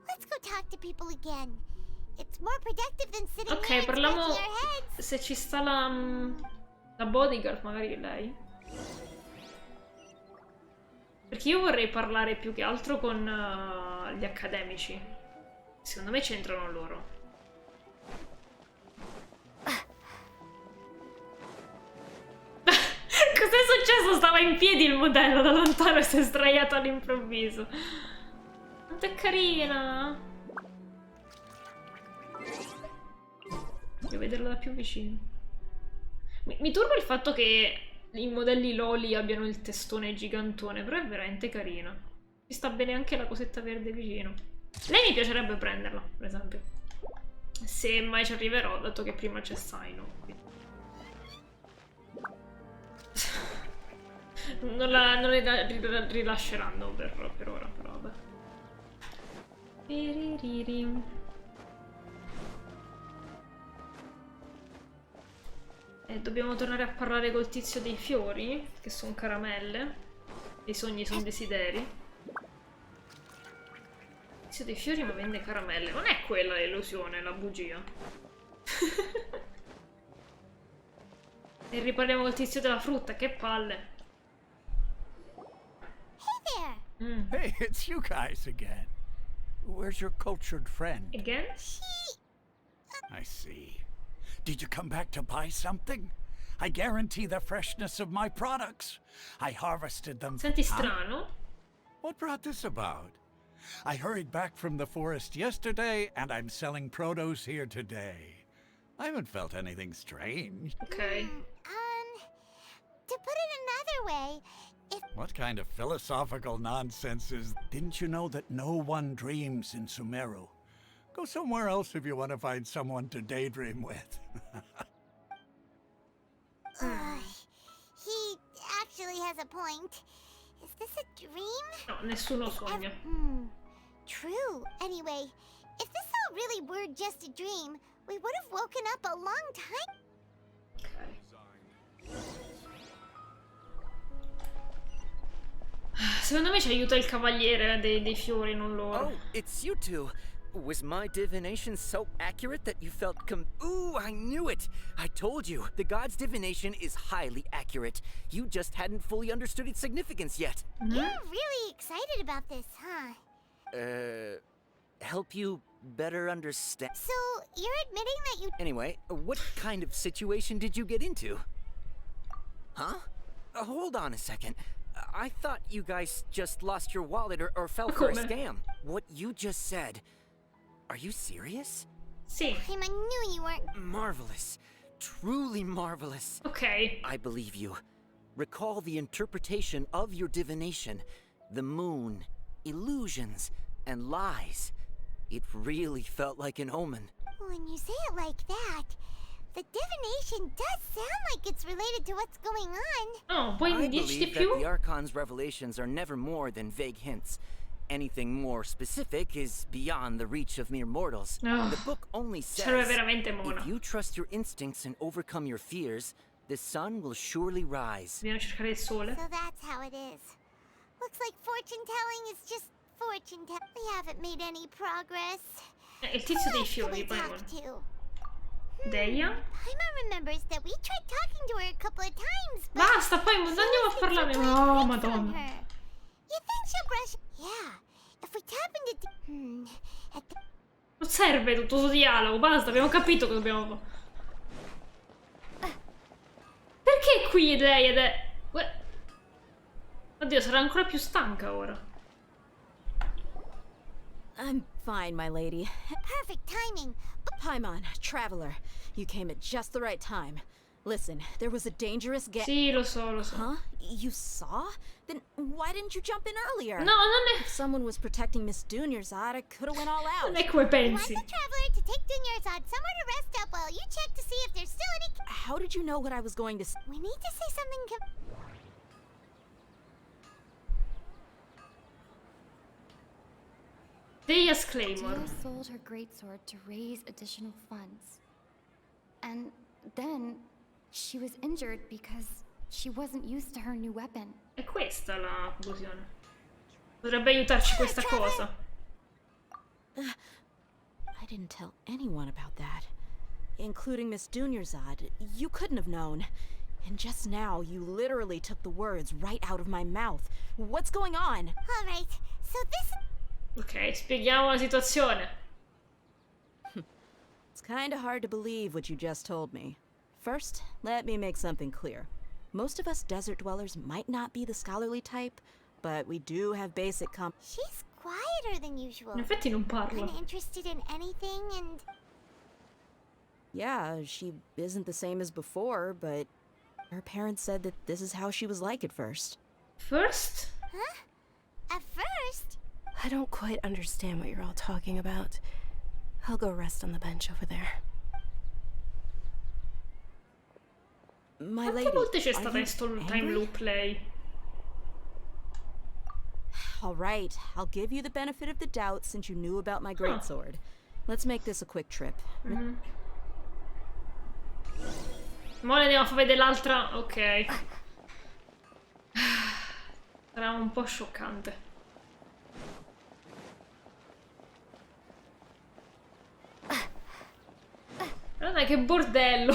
let's go talk to people again. It's more productive than sitting there Ok, and parliamo scratching our heads. se ci sta la bodyguard, magari lei. Perché io vorrei parlare più che altro con gli accademici. Secondo me c'entrano loro. Cos'è successo? Stava in piedi il modello da lontano e si è sdraiato all'improvviso. Quanto è carina! Voglio vederlo da più vicino. Mi turba il fatto che i modelli Loli abbiano il testone gigantone, però è veramente carina. Ci sta bene anche la cosetta verde vicino. Lei mi piacerebbe prenderla, per esempio. Se mai ci arriverò, dato che prima c'è Saino. Non la rilasceranno per ora, però vabbè. E dobbiamo tornare a parlare col tizio dei fiori, che sono caramelle. I sogni sono desideri. Il tizio dei fiori ma vende caramelle. Non è quella l'illusione, la bugia. E riparliamo col tizio della frutta, che palle. Hey there! Hey, it's you guys again. Where's your cultured friend? Again? I see. Did you come back to buy something? I guarantee the freshness of my products. I harvested them. Senti strano? What brought this about? I hurried back from the forest yesterday, and I'm selling produce here today. I haven't felt anything strange. Okay. To put it another way, if... What kind of philosophical nonsense is... Didn't you know that no one dreams in Sumeru? Go somewhere else if you want to find someone to daydream with. He actually has a point. Is this a dream? No, nessuno sogna. True. Anyway, if this all really were just a dream, we would have woken up a long time. Okay. Secondo me ci aiuta il cavaliere dei fiori, non loro. Oh, it's you two. Was my divination so accurate that you felt Ooh, I knew it! I told you, the god's divination is highly accurate. You just hadn't fully understood its significance yet. You're really excited about this, huh? Help you better understand. So, you're admitting that you... Anyway, what kind of situation did you get into? Huh? Hold on a second. I thought you guys just lost your wallet or fell for a scam. What you just said... Are you serious? Sì. I knew you weren't... Marvelous. Truly marvelous. Okay. I believe you. Recall the interpretation of your divination. The moon, illusions, and lies. It really felt like an omen. When you say it like that, the divination does sound like it's related to what's going on. Oh, poi mi dici di I believe più? that the Archon's revelations are never more than vague hints. Anything more specific is beyond the reach of mere mortals. Oh, the book only says, veramente Mona. if you trust your instincts and overcome your fears, the sun will surely rise. Dobbiamo cercare il sole. So that's how it is. Looks like fortune telling is just fortune telling. We haven't made any progress. Il tizio dei fiori, poi Deia? Paimon remembers that we tried talking to her a couple of times, but... Basta, poi non andiamo a parlarne. Oh, madonna. You think she'll brush... Yeah, if we tap into... Non serve tutto questo dialogo, basta, abbiamo capito cosa dobbiamo fare. Perché qui lei ed è... Oddio, sarà ancora più stanca ora. I'm fine, my lady. Perfect timing. Paimon, traveler, you came at just the right time. Listen, there was a dangerous Sì, lo so, lo so. Huh? You saw? Then why didn't you jump in earlier? No, non è... If someone was protecting Miss Dunyarzad, I could have went all out. Non è come pensi. Want the traveler to take Dunyarzad somewhere to rest up while you check to see if there's still any... How did you know what I was going to say? We need to say something... Deia's Claymore. Dia sold her greatsword to raise additional funds. And then she was injured because she wasn't used to her new weapon. È questa la conclusione. Potrebbe aiutarci questa cosa. I didn't tell anyone about that. Including Miss Dunyarzad. You couldn't have known. And just now, you literally took the words right out of my mouth. What's going on? All right, so this... Ok, spieghiamo la situazione. It's kinda hard to believe what you just told me. First, let me make something clear. Most of us desert dwellers might not be the scholarly type, but we do have basic She's quieter than usual. In effetti non parla. Uninterested in anything and... Yeah, she isn't the same as before, but... Her parents said that this is how she was like at first. First? Huh? At first? I don't quite understand what you're all talking about. I'll go rest on the bench over there. My Quante lady, volte c'è are stata you in sto time angry? loop lei? All right, I'll give you the benefit of the doubt since you knew about my greatsword. Let's make this a quick trip. Mo ne andiamo a far vedere l'altra. Ok. Sarà un po' scioccante. Guarda che bordello.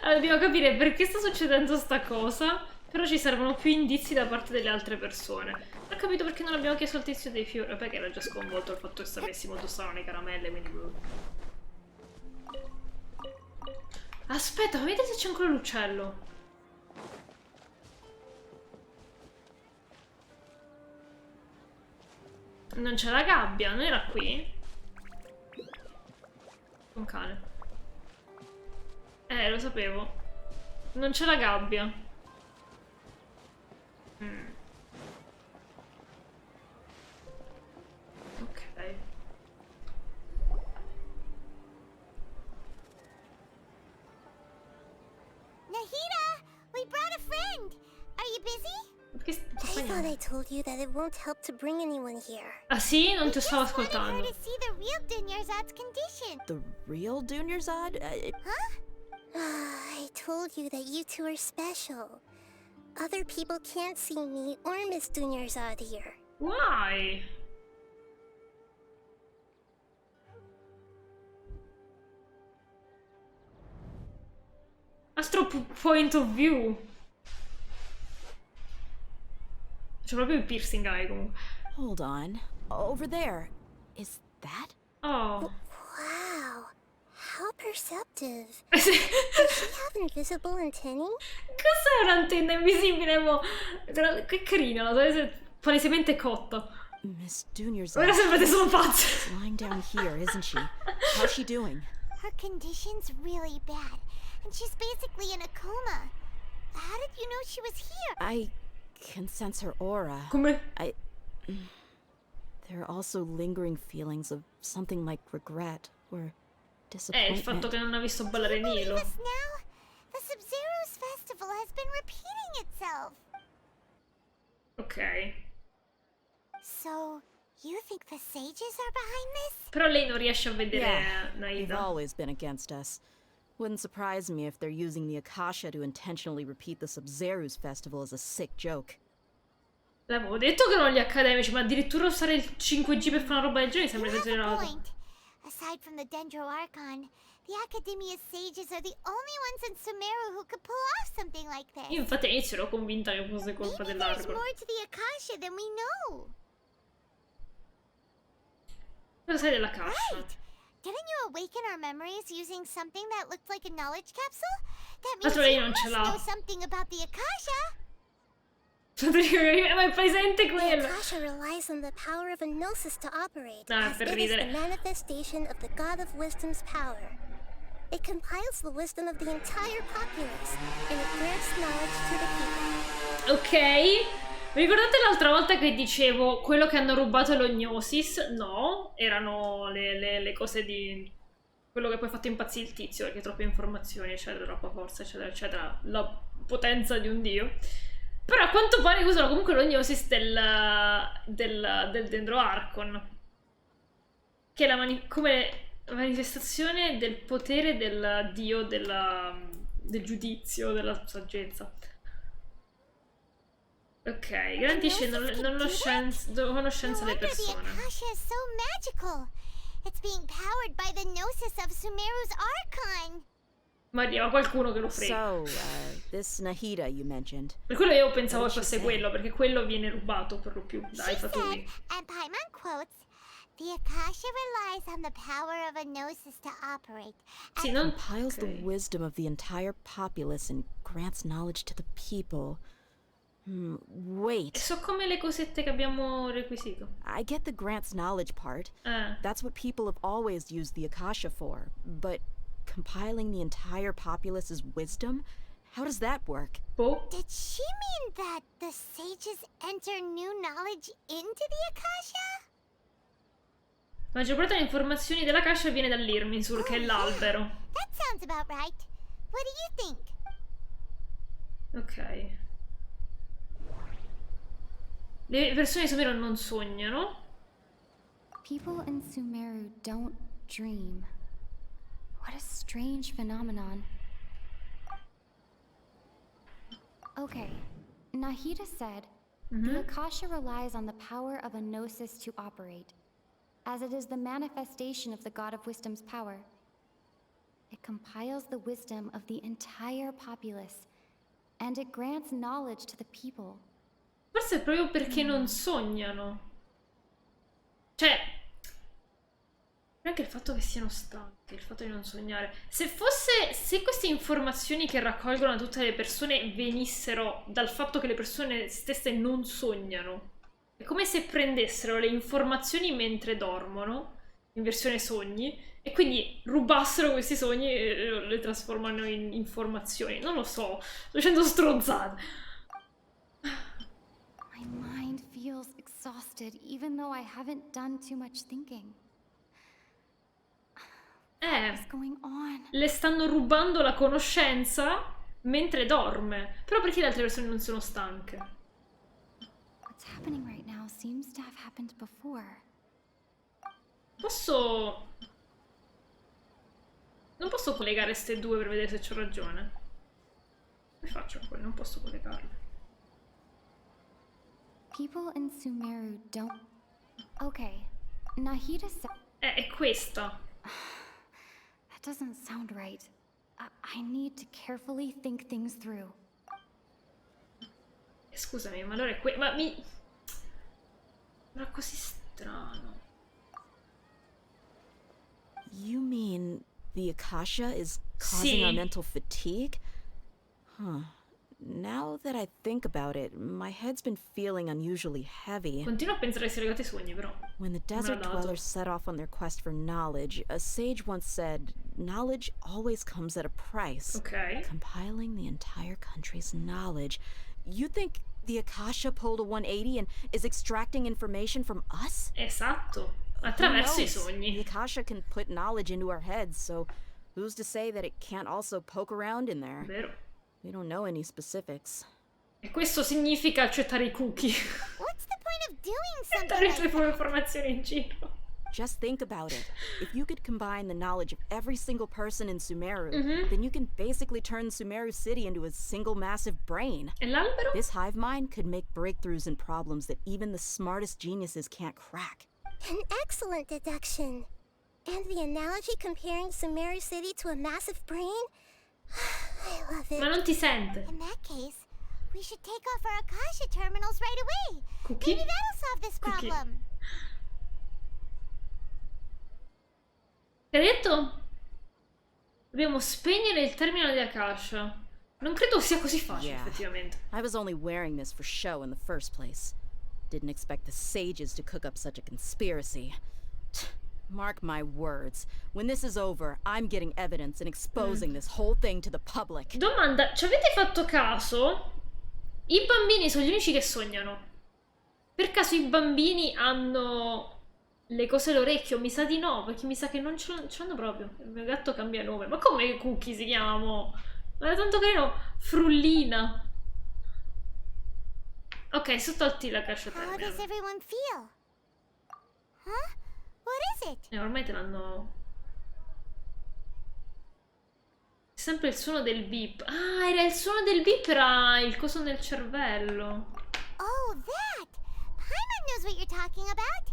Allora, dobbiamo capire perché sta succedendo sta cosa. Però ci servono più indizi da parte delle altre persone. Non ho capito perché non abbiamo chiesto al tizio dei fiori. Perché era già sconvolto il fatto che sapessimo dove stavano le caramelle, quindi... Aspetta, ma vedete se c'è ancora l'uccello. Non c'è la gabbia, non era qui? Un cane. Lo sapevo. Non c'è la gabbia. Ok. Nahida, we brought a friend. Are you busy? I thought I told you that it won't help to bring anyone here. Ah sì? Non ti stavo Wanted her ascoltando. to see the real Dunyarzad's condition. The real Dunyarzad? Huh? I told you that you two are special. Other people can't see me or Miss Dunyarzad here. Why? Astro point of view. C'è proprio il piercing eye comunque. Hold on. Over there. Is that? Oh. Wow. How perceptive. Does she have invisible antennae? Cos'è un'antenna invisibile? Mo? Che carina, la dovete palesemente cotta. Miss Dunyarzad. Ora sembrate solo pazzi. She's lying down here, isn't she? How's she doing? Her condition's really bad, and she's basically in a coma. How did you know she was here? I can sense her aura. Come? There are also lingering feelings of something like regret or disappointment. Il fatto che non ha visto ballare Nilo. Now, the Sub-Zero's festival has been repeating itself. Ok. So, you think the sages are behind this? Però lei non riesce a vedere They've Naida. always been against us. Wouldn't surprise me if they're using the Akasha to intentionally repeat the Sub-Zero's festival as a sick joke. L'avevo detto che erano gli accademici, ma addirittura usare il 5G per fare una roba del genere sembra esagerato. Aside from the Dendro Archon, the Academia's sages are the only ones in Sumeru who could pull off something like this. Io infatti all'inizio ero convinta che fosse colpa There's dell'Archon. more to the Akasha than we know. Cosa sai della Akasha? Right. Didn't you awaken our memories using something that looked like a knowledge capsule? That means Lei you non ce must l'ha. know something about the Akasha. Ma è presente The quello. Akasha relies on the power of a gnosis to operate, Ah, as per it is the ridere. manifestation of the God of Wisdom's power. It compiles the wisdom of the entire populace, and it grants knowledge to the people. Ok. Vi ricordate l'altra volta che dicevo quello che hanno rubato è lo Gnosis? No, erano le cose di... quello che poi ha fatto impazzire il tizio, perché troppe informazioni, eccetera, troppa forza, eccetera, eccetera, la potenza di un dio. Però a quanto pare usano comunque lo Gnosis del Dendro Archon, che è come manifestazione del potere del dio del giudizio, della saggezza. Ok, garantisce conoscenza delle persone. The Akasha is so magical. It's being powered by the gnosis of Sumeru's Archon. Ma arriva qualcuno che lo frega. So, this Nahida you mentioned. Per quello io pensavo che fosse quello, perché quello viene rubato per lo più dai fattori. And Paimon quotes, the Akasha relies on the power of a gnosis to operate. Sì, non... Compiles the wisdom of the entire populace and grants knowledge to the people. Wait. So come le cosette che abbiamo requisito. I get the grants knowledge part. That's what people have always used the Akasha for. But compiling the entire populace's wisdom? How does that work? Boh. Did she mean that the sages enter new knowledge into the Akasha? La maggior parte delle informazioni della Akasha viene dall'Irminsul, che è l'albero. That sounds about right. What do you think? Ok. Le persone di Sumeru non sognano. People in Sumeru don't dream. What a strange phenomenon. Okay, Nahida said, the Akasha relies on the power of a gnosis to operate, as it is the manifestation of the God of Wisdom's power. It compiles the wisdom of the entire populace, and it grants knowledge to the people. Forse è proprio perché non sognano. Cioè, anche il fatto che siano stanchi, il fatto di non sognare. Se queste informazioni che raccolgono da tutte le persone venissero dal fatto che le persone stesse non sognano, è come se prendessero le informazioni mentre dormono, in versione sogni, e quindi rubassero questi sogni e le trasformano in informazioni. Non lo so, sto dicendo stronzate. My mind feels exhausted, even though I haven't done too much thinking. What's going on? Le stanno rubando la conoscenza mentre dorme. Però perché le altre persone non sono stanche? What's happening right now seems to have happened before. Non posso collegare queste due per vedere se c'ho ragione. Come faccio poi? Non posso collegarle. People in Sumeru don't... Okay, Nahida said... È questa. That doesn't sound right. I need to carefully think things through. Scusami, ma allora è Era così strano. You mean the Akasha is causing our mental fatigue? Huh. Now that I think about it, my head's been feeling unusually heavy. Continuo a pensare che sia legato ai sogni, però. When the desert dwellers set off on their quest for knowledge, a sage once said, knowledge always comes at a price. Okay. Compiling the entire country's knowledge. You think the Akasha pulled a 180 and is extracting information from us? Esatto. Attraverso I sogni. The Akasha can put knowledge into our heads, so who's to say that it can't also poke around in there? Vero. We don't know any specifics. E questo significa accettare i cookie. What's the point of doing something Dare like le tue informazioni in giro. Just think about it. If you could combine the knowledge of every single person in Sumeru, then you can basically turn Sumeru City into a single massive brain. E l'albero? This hive mind could make breakthroughs in problems that even the smartest geniuses can't crack. An excellent deduction. And the analogy comparing Sumeru City to a massive brain? I love it. Ma non ti sente. In that case, we should take off our Akasha terminals right away. Cookie? Maybe that'll solve this problem. Che hai detto? Dobbiamo spegnere il terminale di Akasha. Non credo sia così facile, effettivamente. I was only wearing this for show in the first place. Didn't expect the sages to cook up such a conspiracy. Mark my words. When this is over, I'm getting evidence and exposing this whole thing to the public. Domanda, ci avete fatto caso? I bambini sono gli unici che sognano. Per caso i bambini hanno le cose all'orecchio? Mi sa di no, perché mi sa che non ce l'hanno proprio. Il mio gatto cambia nome. Ma come Cookie si chiama? Ma è tanto carino. Frullina. Ok, sotto al T la Akasha How termina. does everyone feel? Huh? What is it? Ormai te l'hanno... Sempre il suono del beep. Ah, era il suono del beep, era il coso nel cervello. Oh, that! Paimon knows what you're talking about.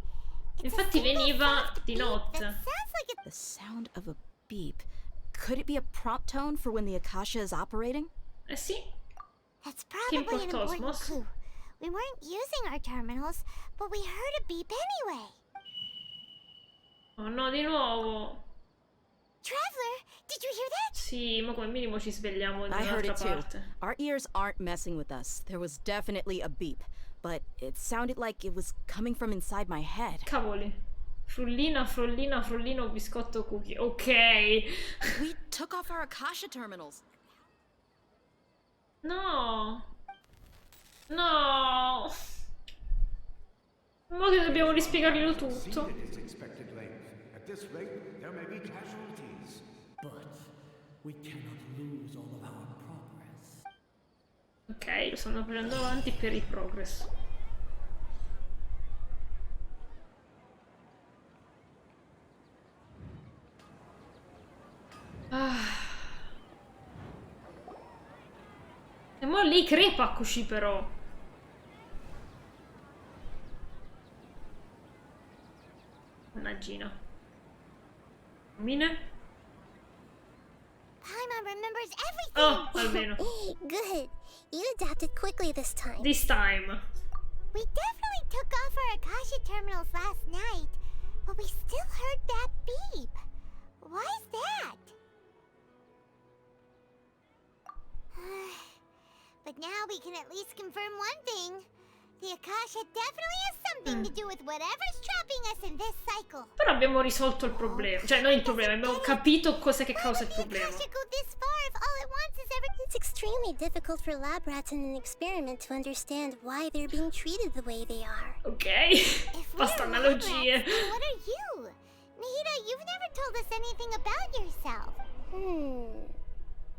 Infatti veniva di notte. The sound of a beep. Could it be a prompt tone for when the Akasha is operating? Eh sì. That's probably an important Cosmos. clue. We weren't using our terminals, but we heard a beep anyway. Oh no, di nuovo. Traveler, did you hear that? Sì, ma come minimo ci svegliamo in I heard un'altra it too. parte. Our ears aren't messing with us. There was definitely a beep, but it sounded like it was coming from inside my head. Cavoli. Frullina, frullina, frullino, biscotto, cookie. Ok. We took off our Akasha terminals. No. No. Ma che dobbiamo rispiegarglielo tutto. Ok, lo stanno prendendo avanti per il progress. E mo lì crepa così però. Mannaggina. Mine? Paimon remembers everything! Oh, almeno. Good. You adapted quickly this time. This time. We definitely took off our Akasha terminals last night, but we still heard that beep. Why is that? But now we can at least confirm one thing. The Akasha definitely has something to do with whatever's trapping us in this cycle. Però abbiamo risolto il problema. Cioè, non il problema, abbiamo capito cos'è che causa il problema. It's extremely difficult for lab rats in an experiment to understand why they're being treated the way they are. Ok, basta analogie. What are you? Nahida, you've never told us anything about yourself.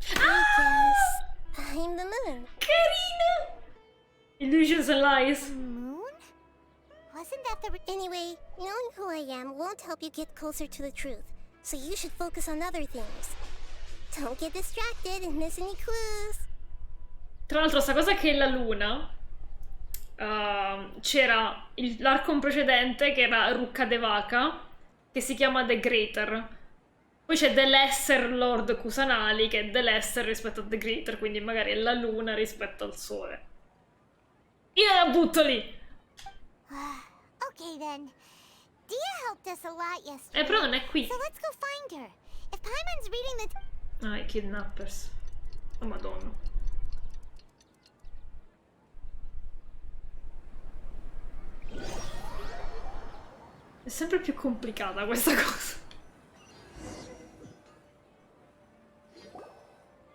I guess I'm the moon. Carina! Illusions and lies. Moon? Wasn't that the... Anyway, knowing who I am won't help you get closer to the truth, so you should focus on other things. Don't get distracted and miss any clues. Tra l'altro, sta cosa che la luna... c'era l'Archon precedente, che era Rucca Devaka, che si chiama The Greater. Poi c'è The Lesser Lord Kusanali, che è The Lesser rispetto a The Greater, quindi magari è la luna rispetto al sole. Io la butto lì! Okay then. Dia helped us a lot yesterday. Però non è qui. So let's go find her. If Paimon's reading the... Ah, i kidnappers. Oh madonna. È sempre più complicata questa cosa.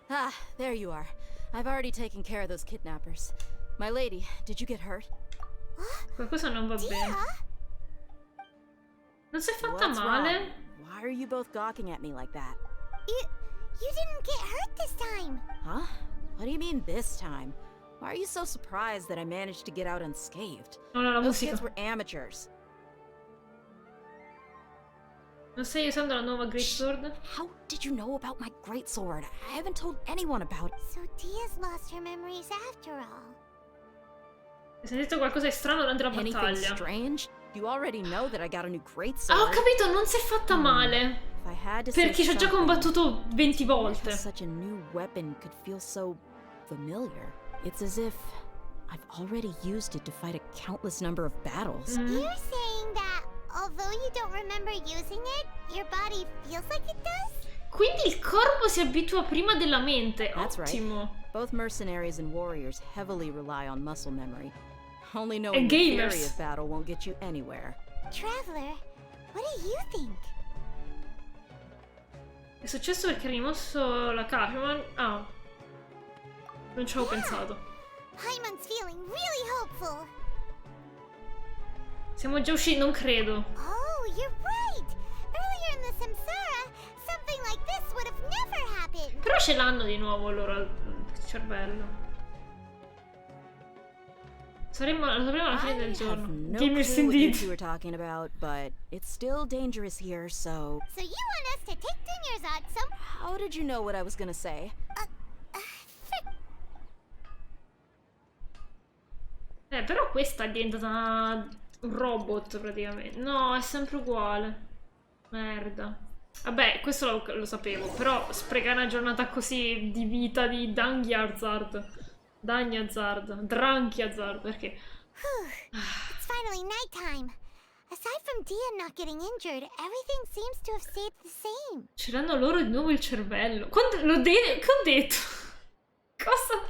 Ah, there you are. I've already taken care of those kidnappers. My lady, did you get hurt? Qualcosa non va bene. Non si è fatta male? Why are you both gawking at me like that? You didn't get hurt this time. Huh? What do you mean this time? Why are you so surprised that I managed to get out unscathed? No, la Those musica. kids were amateurs. Non stai usando la nuova Great Sword? How did you know about my great sword? I haven't told anyone about it. So Dia's lost her memories after all. Hai sentito qualcosa di strano durante la Anything battaglia? strange? You already know that I got a new great sword. Ah, ho capito, non si è fatta male. If I had to Perché ci ho già combattuto 20 volte. Such a new weapon could feel so familiar. It's as if I've already used it to fight a countless number of battles. You're saying that although you don't remember using it, your body feels like it does? Quindi il corpo si abitua prima della mente. That's Ottimo. right. Both mercenaries and warriors heavily rely on muscle memory. Only And knowing the theory gamers. of battle won't get you anywhere. Traveler, what do you think? È successo perché ha rimosso la capa. Ah. Non ci avevo pensato. Paimon's feeling really hopeful. Siamo già usciti, non credo. Oh, you're right. Earlier in the Samsara, something like this would have never happened. Però ce l'hanno di nuovo loro al cervello. Lo sapremo alla fine del giorno. No Gamers clue what you indeed. two were talking about, but it's still dangerous here, so... So you want us to take Dunyarzad some... How did you know what I was gonna say? Però questa è diventata un robot praticamente. No, è sempre uguale. Merda. Vabbè, questo lo sapevo, però sprecare una giornata così di vita di Dranchiazard, perché... It's finally nighttime. Aside from Dia not getting injured, everything seems to have stayed the same. Ce l'hanno loro di nuovo il cervello. Quando che ho detto? Cosa?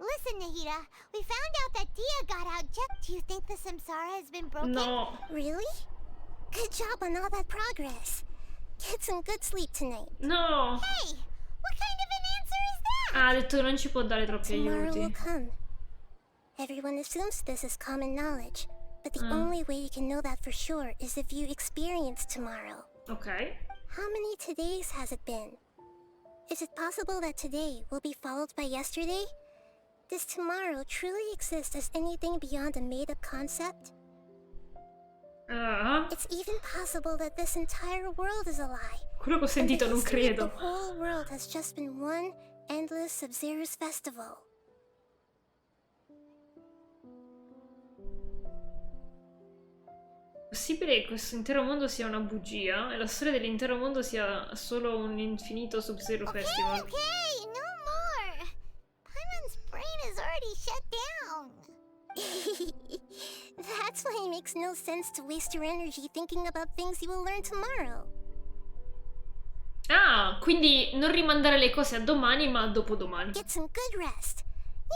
Listen, Nahida, we found out that Dia got out just... Do you think the Samsara has been broken? No. Really? Good job on all that progress. Get some good sleep tonight. No. Hey, What kind of an answer is that? Ah, ha detto che non ci può dare troppi Tomorrow will aiuti. come. Everyone assumes this is common knowledge, but the only way you can know that for sure is if you experience tomorrow. Ok. How many todays has it been? Is it possible that today will be followed by yesterday? Does tomorrow truly exist as anything beyond a made-up concept? It's even possible that this entire world is a lie. Quello che ho sentito non credo. The whole world has just been one endless Sub-Zero's festival. È possibile che questo intero mondo sia una bugia e la storia dell'intero mondo sia solo un infinito Sub-Zero Festival? Okay, no more. Paimon's brain is already shut down. That's why it makes no sense to waste your energy thinking about things you will learn tomorrow. Ah, quindi non rimandare le cose a domani, ma a dopodomani. Get some good rest.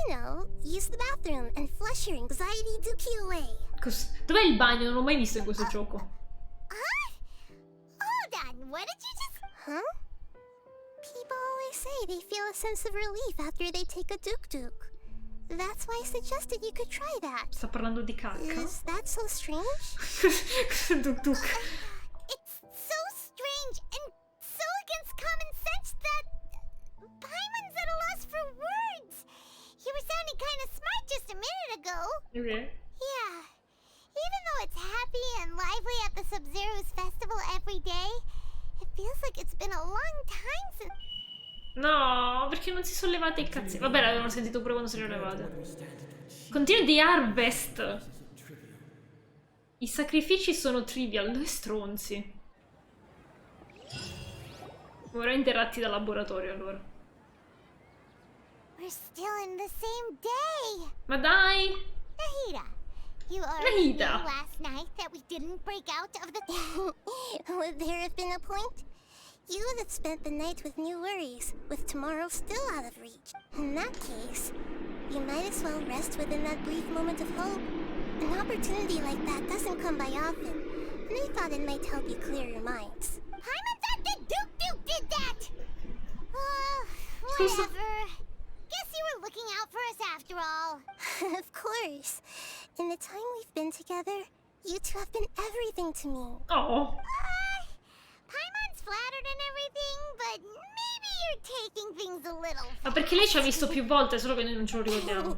You know, use the bathroom and flush your anxiety dookie away. Dov'è il bagno? Non l'ho mai visto in questo gioco. Hold on, what did you just... Huh? People always say they feel a sense of relief after they take a duk-duk. That's why I suggested you could try that. Sta parlando di cacca. Is that so strange? Duk-duk. It's so strange and so against common sense that... Paimon's at a loss for words. You were sounding kind of smart just a minute ago. Okay. Yeah. Even though it's happy and lively at the Sub-Zero's festival every day, it feels like it's been a long time since... No, perché non si sono levate i cazzi. Vabbè, l'avevano sentito pure quando se le levate. Continue di Harvest. I sacrifici sono trivial. Due stronzi. Ora interatti dal laboratorio, allora. We're still in the same day. Ma dai! Nahida, you already knew Nahida. last night that we didn't break out of the... Would there have been a point? You would have spent the night with new worries, with tomorrow still out of reach. In that case, you might as well rest within that brief moment of hope. An opportunity like that doesn't come by often, and I thought it might help you clear your minds. Paimon thought that Duke did that! Whatever. Guess you were looking out for us after all. Of course. In the time we've been together, you two have been everything to me. Oh. Paimon's flattered and everything, but maybe you're taking things a little Ma perché lei ci ha visto più volte, solo che noi non ce lo ricordiamo.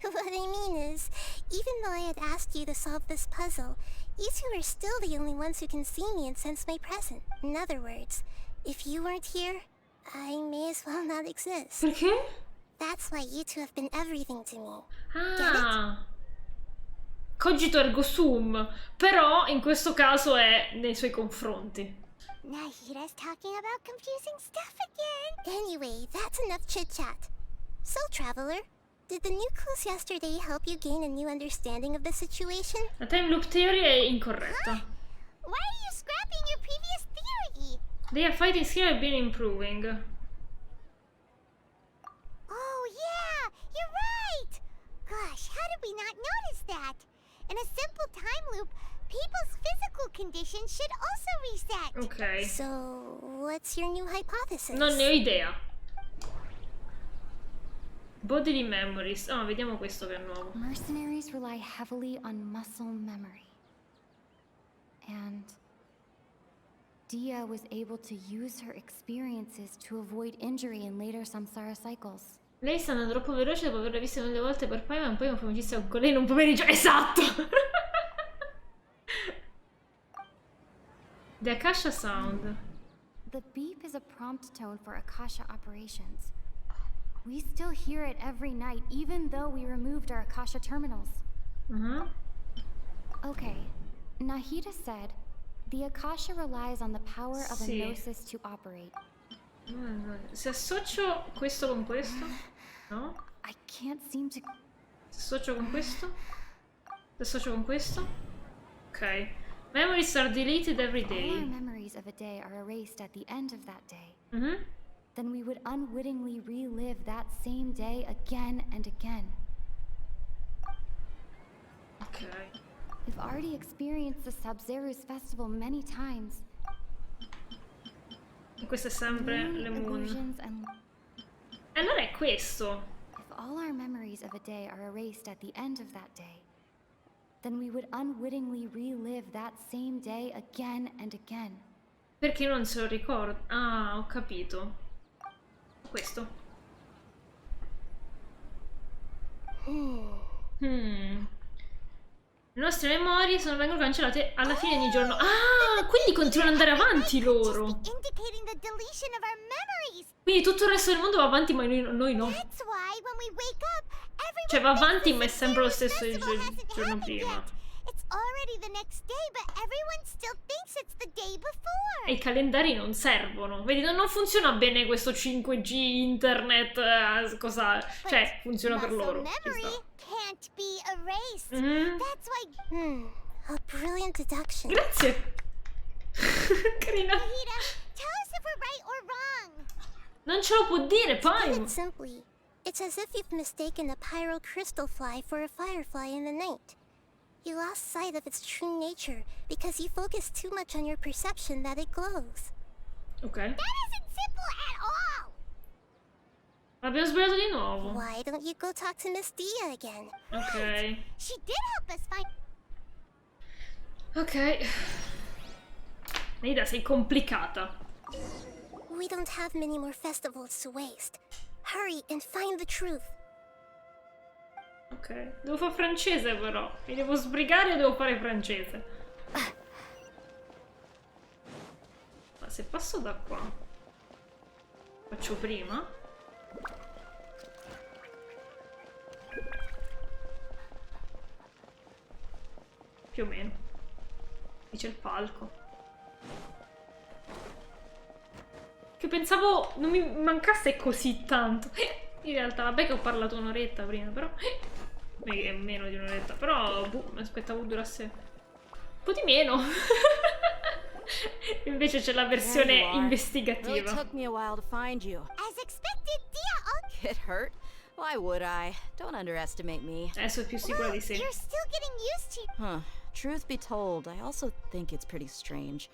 What I mean is, even though I had asked you to solve this puzzle, you two are still the only ones who can see me and sense my presence. In other words, if you weren't here, I may as well not exist. Perché? That's why you two have been everything to me. Ah. Cogito ergo sum. Però in questo caso è nei suoi confronti. Nahida's talking about confusing stuff again. Anyway, that's enough chit-chat. So, Traveler, did the new clues yesterday help you gain a new understanding of the situation? La time loop theory è incorretta. Why are you scrapping your previous theory? Their fighting skill have been improving. Oh yeah, you're right! Gosh, how did we not notice that? In a simple time loop, people's physical condition should also reset. Ok. So, what's your new hypothesis? Non ne ho idea. Bodily memories. Ah, vediamo questo che è nuovo. Mercenaries rely heavily on muscle memory. And Dia was able to use her experiences to avoid injury in later samsara cycles. Lei sta andando troppo veloce dopo averla vista mille volte per Paimon, poi fa amicizia con lei in un pomeriggio. Esatto! The Akasha sound. The beep is a prompt tone for Akasha operations. We still hear it every night, even though we removed our Akasha terminals. Okay, Nahida said, the Akasha relies on the power of a gnosis to operate. Se associo questo con questo? No? I can't seem to... Se associo con questo? Se associo con questo? Ok. Memories are deleted every day. All our memories of a day are erased at the end of that day. Mm-hmm. Then we would unwittingly relive that same day again and again. Ok. We've already experienced the Sub-Zero's festival many times. Questo è sempre le moon. Illusions and E allora è questo. if all our memories of a day are erased at the end of that day, then we would unwittingly relive that same day again and again. Perché non se lo ricordo? Ah, ho capito. Questo. Le nostre memorie vengono cancellate alla fine di ogni giorno. Ah, quindi continuano ad andare avanti loro. Indicating the deletion of our memories. Quindi tutto il resto del mondo va avanti, ma noi no. That's why when we wake up, Cioè va everyone avanti, thinks ma è the sempre lo Zero's stesso festival il hasn't giorno happened prima. yet. It's already the next day, but everyone still thinks it's the day before. E i calendari non servono. Vedi, non funziona bene questo 5G, internet, cosa... Cioè, funziona per loro. Memory can't be erased. Mhm. That's why. A brilliant deduction. Grazie. Carina. Nahida, tell us if we're right or wrong. Non ce lo può dire, To put poi. it simply, it's as if you've mistaken a pyro crystal fly for a firefly in the night. You lost sight of its true nature because you focus too much on your perception that it glows. Ok. That isn't simple at all. Abbiamo sbagliato di nuovo. Why don't you go talk to Miss Dia again? Ok. She did help us find. Ok. Nida, sei complicata. We don't have many more festivals to waste. Hurry and find the truth. Ok. Devo fare francese però. Mi devo sbrigare e devo fare francese. Ma se passo da qua... Faccio prima? Più o meno. Qui c'è il palco. Che pensavo non mi mancasse così tanto. In realtà, vabbè che ho parlato un'oretta prima, però... È meno di un'oretta, però... Boh, mi aspettavo durasse... Un po' di meno. Invece c'è la versione investigativa. Really took me a while to find you. As expected, Dia. Get hurt? Why would I? Don't underestimate me. Adesso è più sicura di sé. You're still getting used to. Huh. Truth be told, I also think it's pretty strange.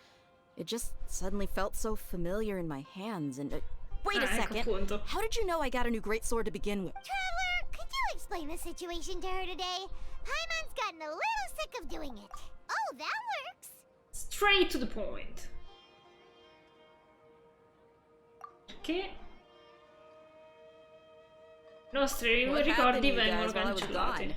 It just suddenly felt so familiar in my hands and... wait a second. Appunto. How did you know I got a new greatsword to begin with? Traveler, could you explain the situation to her today? Paimon's gotten a little sick of doing it. Oh, that works. Straight to the point. Che i nostri What happened ricordi to you vengono guys while I was cancellati. gone?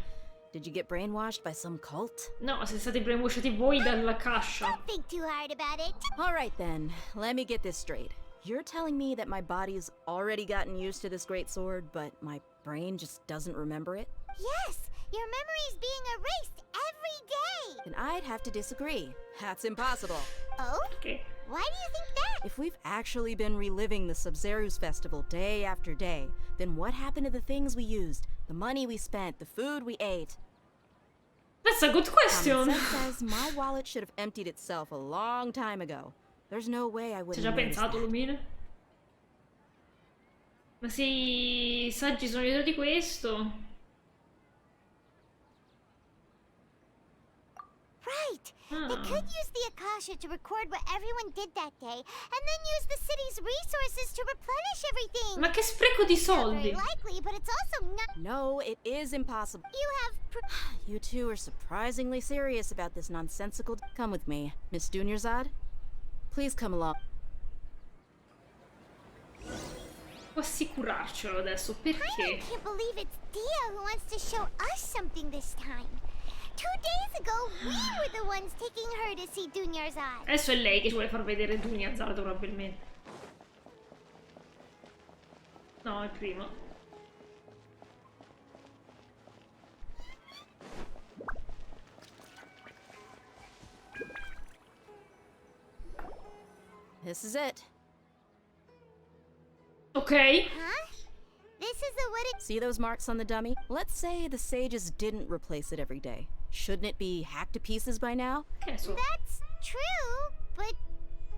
Did you get brainwashed by some cult? No, siete stati brainwashati voi dalla cascia. Don't think too hard about it. All right then, let me get this straight. You're telling me that my body's already gotten used to this great sword, but my brain just doesn't remember it? Yes, your memory's being erased every day. Then I'd have to disagree. That's impossible. Oh? Okay. Why do you think that? If we've actually been reliving the Sub-Zero's festival day after day, then what happened to the things we used, the money we spent, the food we ate? That's a good question. Common sense says my wallet should have emptied itself a long time ago. There's no way I Ci wouldn't hai già have noticed pensato, that. Lumine? Ma se i saggi sono dietro di questo... Right. They could use the Akasha to record what everyone did that day, and then use the city's resources to replenish everything. Ma che spreco di Not soldi! very likely, but it's also not. No, it is impossible. You have. You two are surprisingly serious about this nonsensical. Come with me, Miss Dunyarzad. Please come along. Può assicurarcelo adesso, I perché? can't believe it's Dia who wants to show us something this time. 2 days ago, we were the ones taking her to see Dunyarzad. Adesso è lei che ci vuole far vedere Dunyarzad probabilmente. No, è prima. This is it. Ok. Huh? This is the wooded. See those marks on the dummy? Let's say the sages didn't replace it every day. Shouldn't it be hacked to pieces by now? That's true, but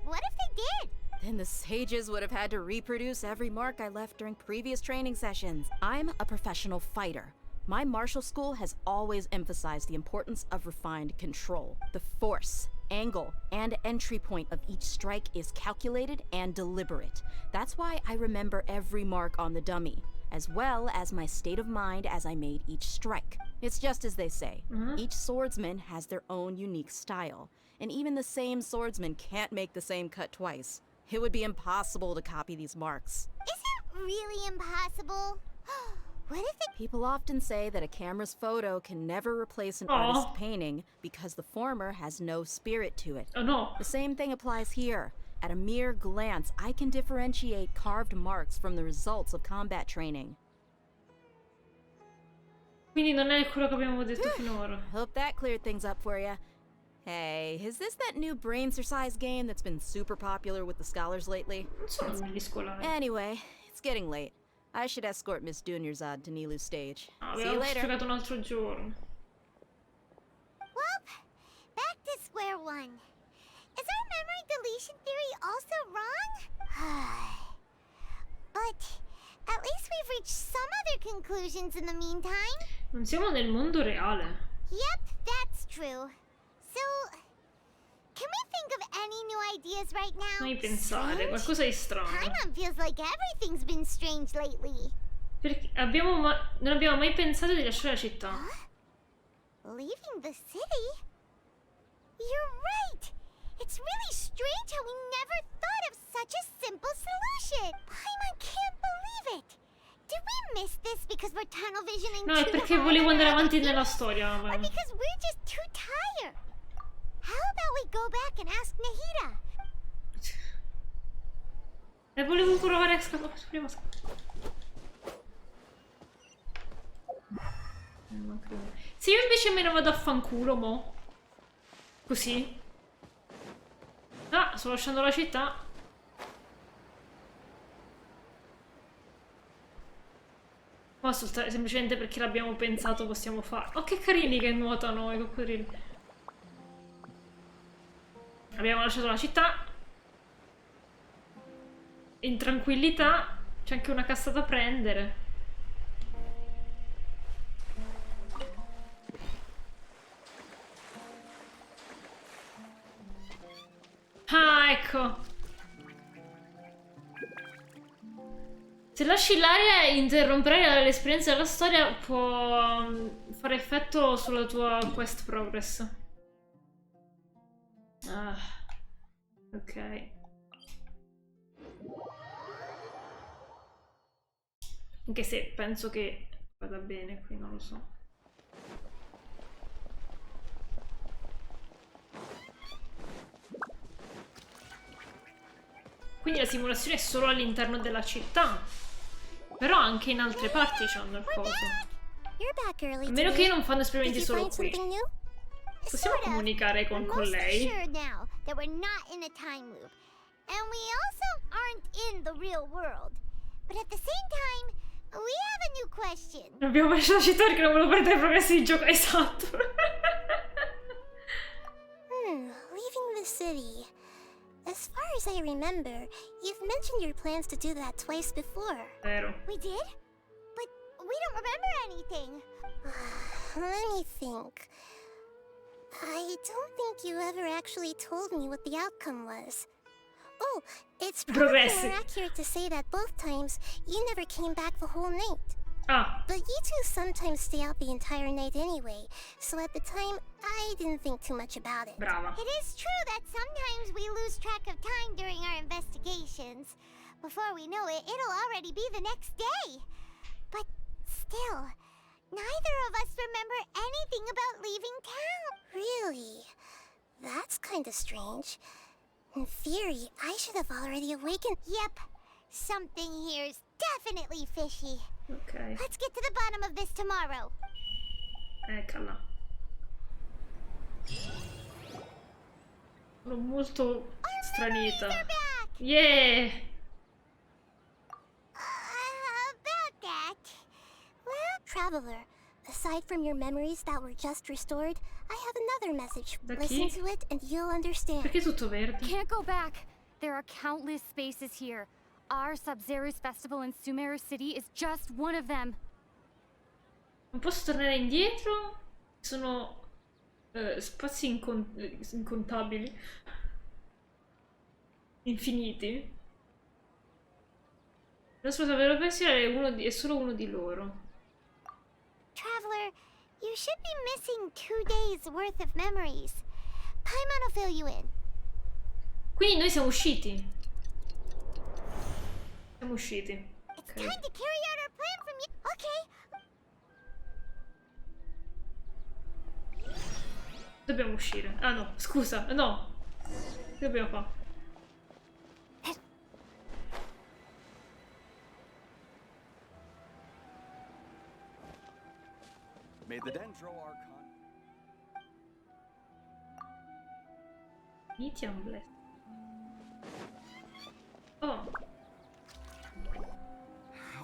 what if they did? Then the sages would have had to reproduce every mark I left during previous training sessions. I'm a professional fighter. My martial school has always emphasized the importance of refined control. The Force. angle and entry point of each strike is calculated and deliberate. That's why I remember every mark on the dummy, as well as my state of mind as I made each strike. It's just as they say. Each swordsman has their own unique style, and even the same swordsman can't make the same cut twice. It would be impossible to copy these marks. Is it really impossible? What if it... People often say that a camera's photo can never replace an artist's painting because the former has no spirit to it. Oh no. The same thing applies here. At a mere glance, I can differentiate carved marks from the results of combat training. Quindi non è quello che abbiamo detto finora. Hope that cleared things up for you. Hey, is this that new brain exercise game that's been super popular with the scholars lately? Non sono gli scolari. Anyway, it's getting late. I should escort Miss Dunyarzad to Nilu's stage. See you Abbiamo later. giocato un altro giorno. Well, back to square one. Is our memory deletion theory also wrong? But at least we've reached some other conclusions in the meantime. Non siamo nel mondo reale. Yep, that's true. So, can we think of any new ideas right now? Fammi pensare, qualcosa di strano. Paimon feels like everything's been strange lately. Perché non abbiamo mai pensato di lasciare la città. Leaving the city? You're right! It's really strange how we never thought of such a simple solution! Paimon can't believe it! Did we miss this because we're tunnel visioning No, è too perché hard volevo on andare our avanti other nella theories? storia. Or because we're just too tired? How about we go back and ask Nahida? E volevo provare a scappare. Se io invece me ne vado a fanculo, mo. Così. Ah, sto lasciando la città. Ma semplicemente perché l'abbiamo pensato possiamo fare. Oh, che carini che nuotano i coccodrilli. Abbiamo lasciato la città. In tranquillità. C'è anche una cassa da prendere. Ah, ecco. Se lasci l'aria e interrompere l'esperienza della storia può fare effetto sulla tua quest progress. Ah, ok. Anche se penso che vada bene qui, non lo so. Quindi la simulazione è solo all'interno della città. Però anche in altre parti c'hanno il coso. A meno che non fanno esperimenti solo qui. Possiamo comunicare con lei? Non abbiamo lasciato la città perché non volevo perdere i progressi di gioco. Esatto. Leaving the city. As far as I remember, you've mentioned your plans to do that twice before. Vero. We did? But we don't remember anything. Let me think. I don't think you ever actually told me what the outcome was. Oh, it's probably more accurate to say that both times you never came back the whole night. Ah. But you two sometimes stay out the entire night anyway, so at the time, I didn't think too much about it. Brava. It is true that sometimes we lose track of time during our investigations. Before we know it, it'll already be the next day. But still, neither of us remember anything about leaving town. Really? That's kinda strange. In theory, I should have already awakened. Yep. Something here's definitely fishy. Ok. Let's get to the bottom of this tomorrow. Eccola. Sono molto stranita. Yeah! About that. Well, Traveler, aside from your memories that were just restored, I have another message. Da Listen chi? to it and you'll understand. Perché è tutto verde? Can't go back. There are countless spaces here. Our Sub-Zero's festival in Sumeru City is just one of them. Non posso tornare indietro? Sono Spazi incontabili. Infiniti. Non so sapere pensare è solo uno di loro. Traveler, you should be missing 2 days worth of memories. Paimon will fill you in. Quindi noi siamo usciti. Siamo usciti. It's time to carry out our plan from you. Okay. Dobbiamo uscire. Ah no, scusa, no. Che dobbiamo fare? May the Dendro Archon. Medium bless. Oh.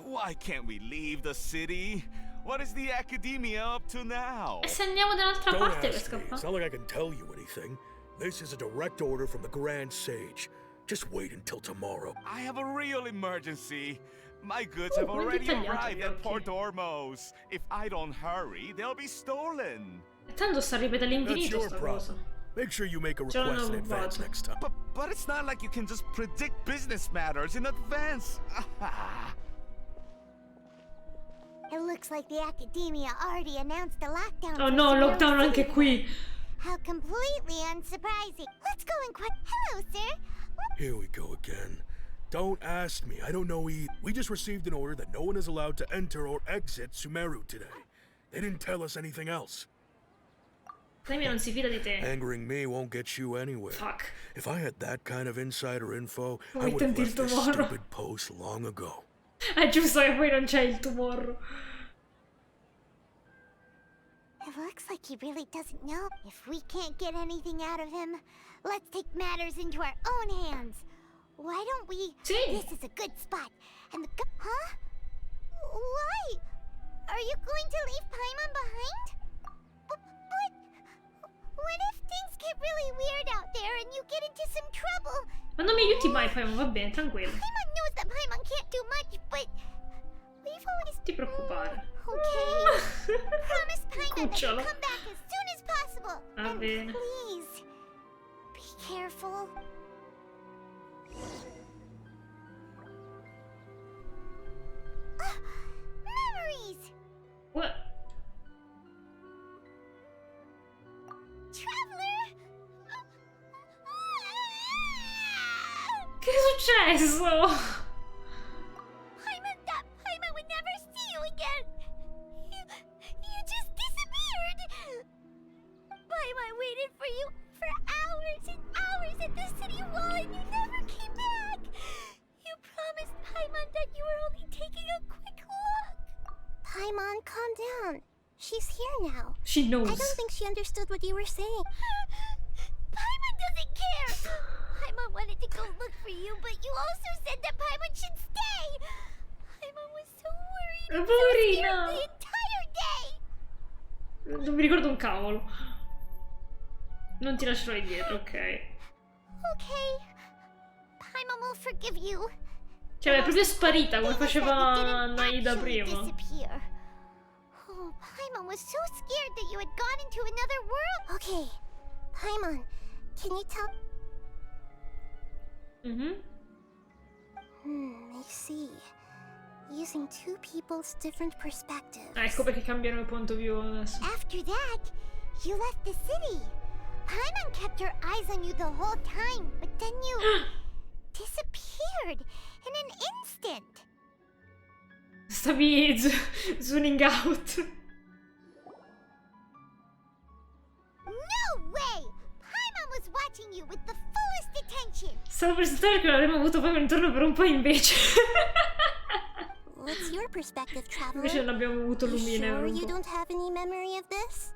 Why can't we leave the city? What is the academia up to now? E se andiamo dall'altra Don't parte per ask me. It's scappare? not like I can tell you anything. This is a direct order from the Grand Sage. Just wait until tomorrow. I have a real emergency. My goods have already arrived at Port Ormos. If I don't hurry, they'll be stolen. E tanto sta ripetendo That's all'infinito your sta cosa. problem. Make sure you make a Ce l'hanno request in advance rubato. next time. But it's not like you can just predict business matters in advance. It looks like the academia already announced a lockdown. Oh for no, Sumeru lockdown City. anche qui. How completely unsurprising. Let's go and Hello, sir. Here we go again. Don't ask me. I don't know either. We just received an order that no one is allowed to enter or exit Sumeru today. They didn't tell us anything else. Lei non si fida di te. Angering me won't get you anywhere. Fuck. If I had that kind of insider info, I Vuoi would have tanto il left this tumoro? stupid post long ago. È giusto che poi non c'è il tumoro. It looks like he really doesn't know. If we can't get anything out of him, let's take matters into our own hands. Why don't we? This is a good spot. And the huh? Why? Are you going to leave Paimon behind? But what if things get really weird out there and you get into some trouble? Ma non mi aiuti mai, Paimon, va bene, tranquillo. Paimon knows that Paimon can't do much, but we've always. Ti preoccupare. Okay. Promise Paimon that you'll Cucciolo. come back as soon as possible. Va And bene. please, be careful. Memories! What? Traveler! Che è successo? Paimon would never see you again! You just disappeared! Paimon waited for you for hours and hours at the city wall and you never came back! You promised Paimon that you were only taking a quick look! Paimon, calm down. She's here now. She knows. I don't think she understood what you were saying. Paimon doesn't care! Paimon wanted to go look for you, but you also said that Paimon should stay! Paimon was so worried and so Poverina. scared the entire day! Non mi ricordo un cavolo. Non ti lascerò indietro, ok. Okay. Paimon will forgive you. Cioè, è proprio sparita come faceva Didn't Naida actually prima. disappear. Oh, Paimon was so scared that you had gone into another world. Okay. Paimon, can you tell? I see. Using two people's different perspectives. Ecco perché cambiano il punto di vista adesso. After that, you left the city. Paimon kept her eyes on you the whole time, but then you disappeared in an instant. Stavi zooming out. No way! Paimon was watching you with the fullest attention. Stavo per aspettare che l'avremmo avuto poi intorno per un po' invece. What's your perspective, traveler? Invece non abbiamo avuto You lumine. sure un you po'. don't have any memory of this?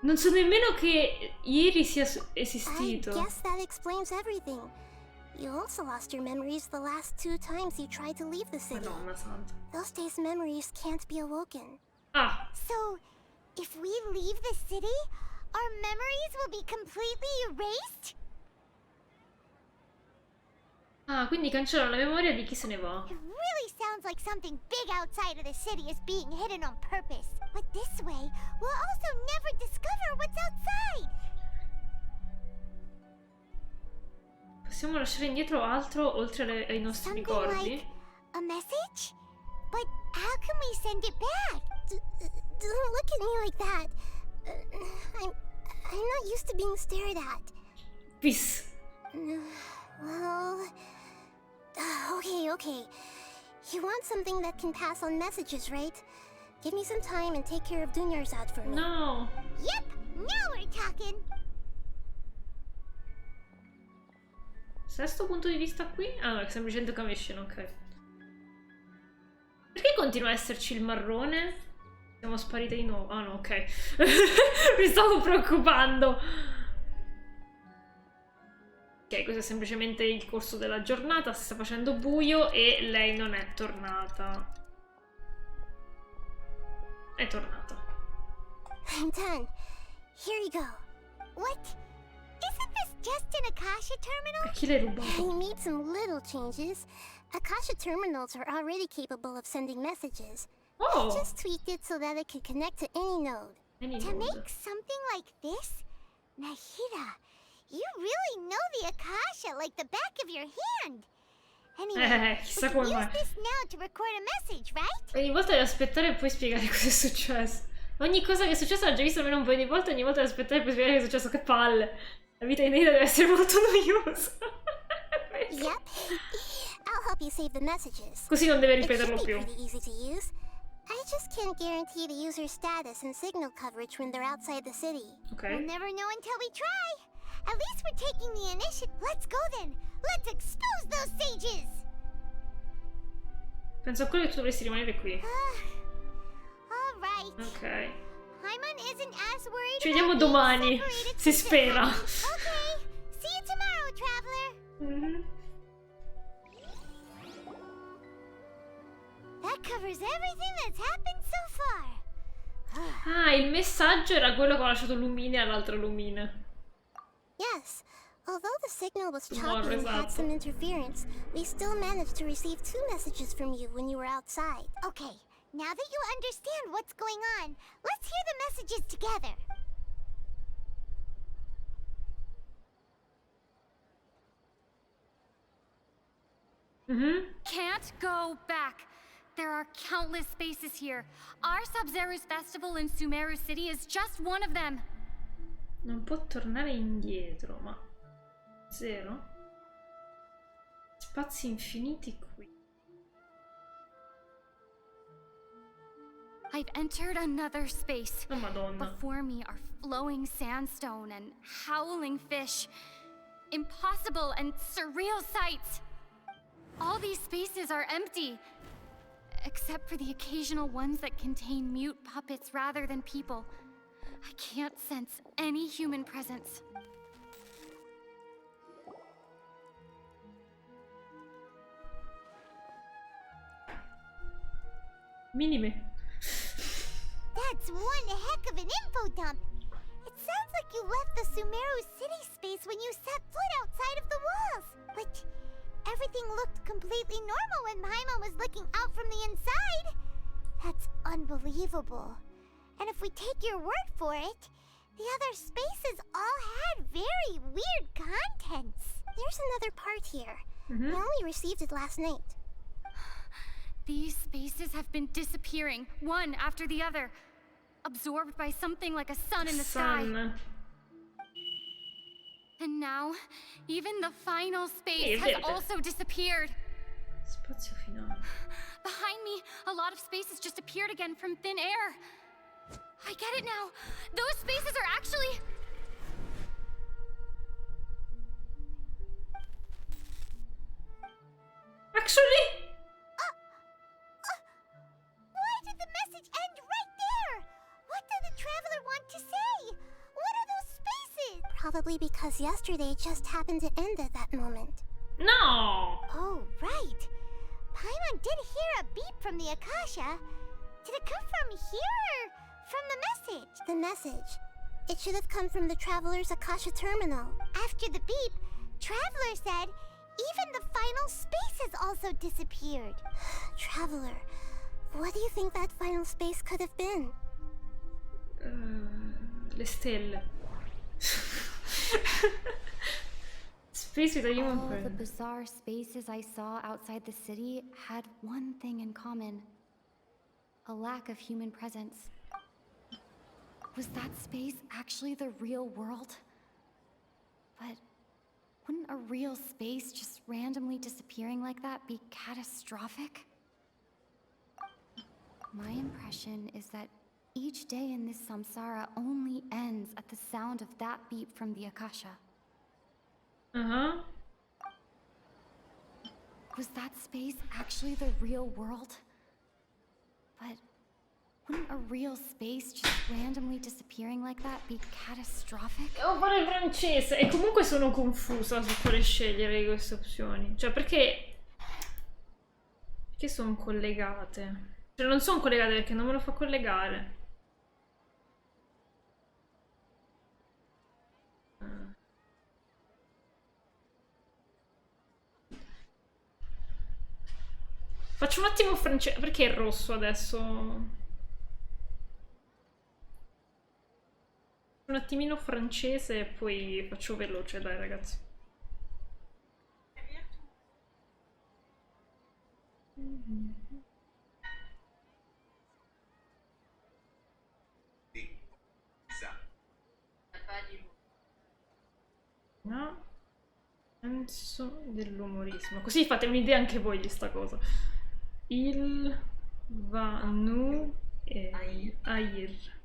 Non so nemmeno che ieri sia I esistito. guess that explains everything. You also lost your memories the last 2 times you tried to leave the city. Madonna santa. Those days' memories can't be awoken. Ah, So, if we leave the city, our memories will be completely erased? Ah, quindi cancellano la memoria di chi se ne va. It really sounds like something big outside of the city is being hidden on purpose. But this way, we'll also never discover what's outside. Possiamo lasciare indietro altro oltre ai nostri ricordi? Like a message? But how can we send it back? Don't look at me like that. I'm not used to being stared at. Peace. Well... Okay. You want something that can pass on messages, right? Give me some time and take care of Dunyarzad for me. No. Yep, now we're talking. Sesto punto di vista qui? Ah no, è semplicemente Genshin, ok. Perché continua a esserci il marrone? Siamo sparite di nuovo. Ah no, ok. Mi stavo preoccupando. Ok, questo è semplicemente il corso della giornata. Si sta facendo buio e lei non è tornata. È tornata. I'm done. Here you go. What? Isn't this just an Akasha terminal? A chi l'hai rubato? I made some little changes. Akasha terminals are already capable of sending messages. Oh! I just tweaked it so that it could connect to any node. To make something like this? Nahida, you really know the Akasha like the back of your hand. Anyway, we can use this now to record a message, right? Ogni volta devi aspettare e poi spiegare cosa è successo. Ogni cosa che è successa l'ho già vista almeno un paio di volte, ogni volta devi aspettare e poi spiegare che è successo. Che palle! La vita in Nahida deve essere molto noiosa. Yep. I'll help you save the messages. Così non deve ripeterlo più. Pretty easy to use. I just can't guarantee the user's status and signal coverage when they're outside the city. Okay. We'll never know until we try. At least we're taking the initiative. Let's go then. Let's expose those sages. Penso a quello che tu dovresti rimanere qui. All right. Ok. Paimon isn't as worried. Ci vediamo domani. Si spera. Okay. See you tomorrow, traveler. That covers everything that's happened so far. Ah, il messaggio era quello che ho lasciato Lumine all'altra Lumine. Yes. Although the signal was choppy and had some interference, we still managed to receive 2 messages from you when you were outside. Okay, now that you understand what's going on, let's hear the messages together. Can't go back. There are countless spaces here. Our Sub-Zero's festival in Sumeru City is just one of them. Non può tornare indietro, ma... Zero? Spazi infiniti qui. I've entered another space. Oh, Madonna. Before me are flowing sandstone and howling fish. Impossible and surreal sights. All these spaces are empty. Except for the occasional ones that contain mute puppets rather than people. I can't sense any human presence. Minime. That's one heck of an info dump. It sounds like you left the Sumeru city space when you set foot outside of the walls. But everything looked completely normal when Paimon was looking out from the inside. That's unbelievable. And if we take your word for it, the other spaces all had very weird contents. There's another part here. I only received it last night. These spaces have been disappearing, one after the other, absorbed by something like a sun in the sky. And now, even the final space has also disappeared. Spazio finale. Behind me, a lot of spaces just appeared again from thin air. I get it now. Those spaces are actually... Actually? Why did the message end right there? What did the traveler want to say? What are those spaces? Probably because yesterday just happened to end at that moment. No! Oh, right. Paimon did hear a beep from the Akasha. Did it come from here or from the message? The message. It should have come from the Traveler's Akasha terminal. After the beep, Traveler said, Even the final space has also disappeared. Traveler, what do you think that final space could have been? Le stelle. Space with a human All the presence. bizarre spaces I saw outside the city had one thing in common. A lack of human presence. Was that space actually the real world? But wouldn't a real space just randomly disappearing like that be catastrophic? My impression is that each day in this samsara only ends at the sound of that beep from the Akasha. Uh-huh. Was that space actually the real world? But wouldn't a real space just randomly disappearing like that be catastrophic? Devo fare il francese e comunque sono confusa su quale scegliere di queste opzioni. Cioè, perché sono collegate? Cioè, non sono collegate perché non me lo fa collegare. Faccio un attimo francese. Perché è rosso adesso? Un attimino francese e poi faccio veloce, dai ragazzi. No. Senso dell'umorismo. Così fate un'idea anche voi di sta cosa. Il Vanu e Air.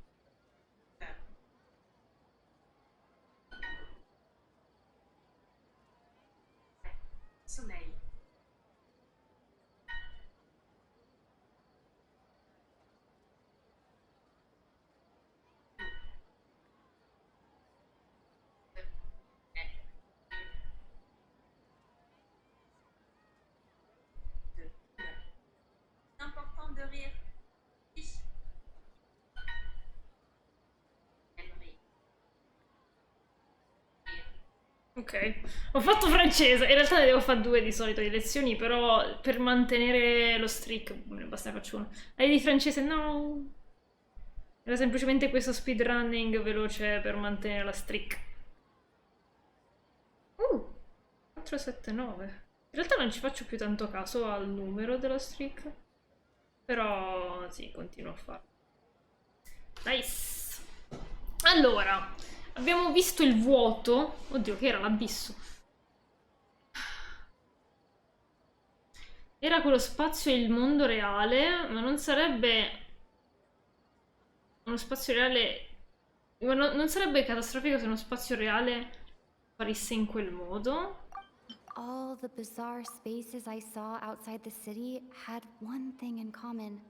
Ok, ho fatto francese, in realtà ne devo fare 2 di solito di lezioni, però per mantenere lo streak basta ne faccio una. Hai di francese? No! Era semplicemente questo speedrunning veloce per mantenere la streak. 479. In realtà non ci faccio più tanto caso al numero della streak, però sì, continuo a farlo. Nice! Allora, abbiamo visto il vuoto. Oddio, che era l'abisso. Era quello spazio il mondo reale, ma non sarebbe uno spazio reale. Ma non sarebbe catastrofico se uno spazio reale apparisse in quel modo? All the bizarre spaces I saw outside the city had one thing in common.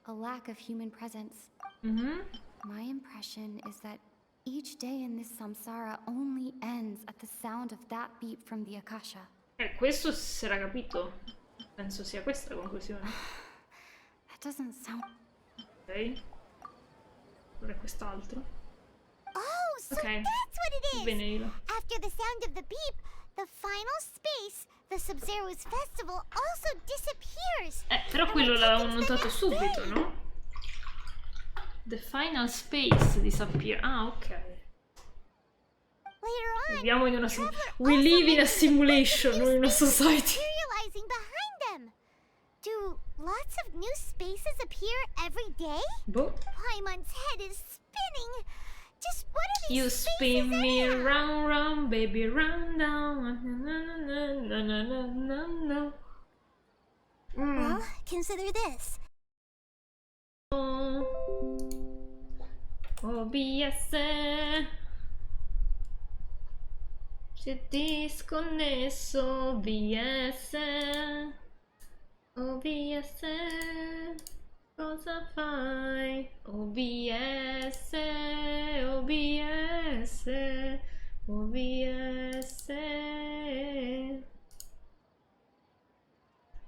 A lack of human presence. My impression is that each day in this samsara only ends at the sound of that beep from the Akasha. Questo si era capito. Penso sia questa la conclusione. That doesn't sound... Ok. Allora è quest'altro. Oh, so okay. That's what it is! Bene, After the sound of the beep, the final space, the Sub-Zero's festival, also disappears. Però quello l'avevamo notato subito, no? The final space disappear. Ah, ok. Viviamo in una we live in a simulation, non in una society. Materializing behind them. Do lots of new spaces appear every day? Boh. Paimon's head is spinning. Just what are these You spin me round, round, baby, round, down. No, no, no, no, no. Well, consider this. OBS. C'è disconnesso. OBS. OBS. Cosa fai? OBS. OBS. OBS.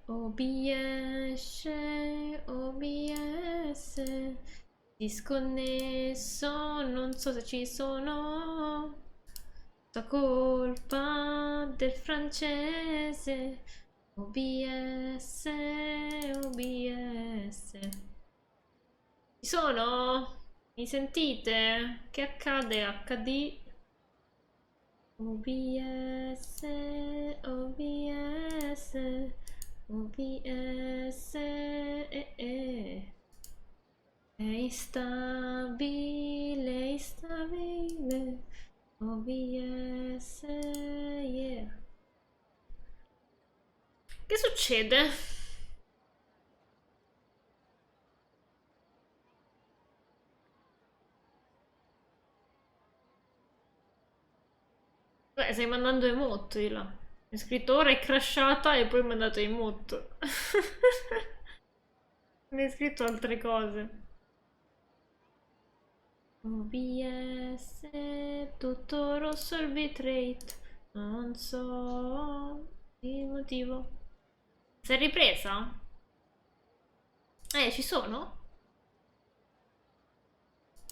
OBS. OBS. Disconnesso, non so se ci sono. Tutta colpa del francese. OBS, OBS. Ci sono? Mi sentite? Che accade? HD? OBS, OBS, OBS, è instabile, instabile, OBS, yeah. Che succede? Beh, stai mandando emote di là. Hai scritto ora è crashata e poi hai mandato emote. Non hai scritto altre cose. OBS, tutto rosso il bitrate. Non so il motivo. Si è ripresa? Ci sono?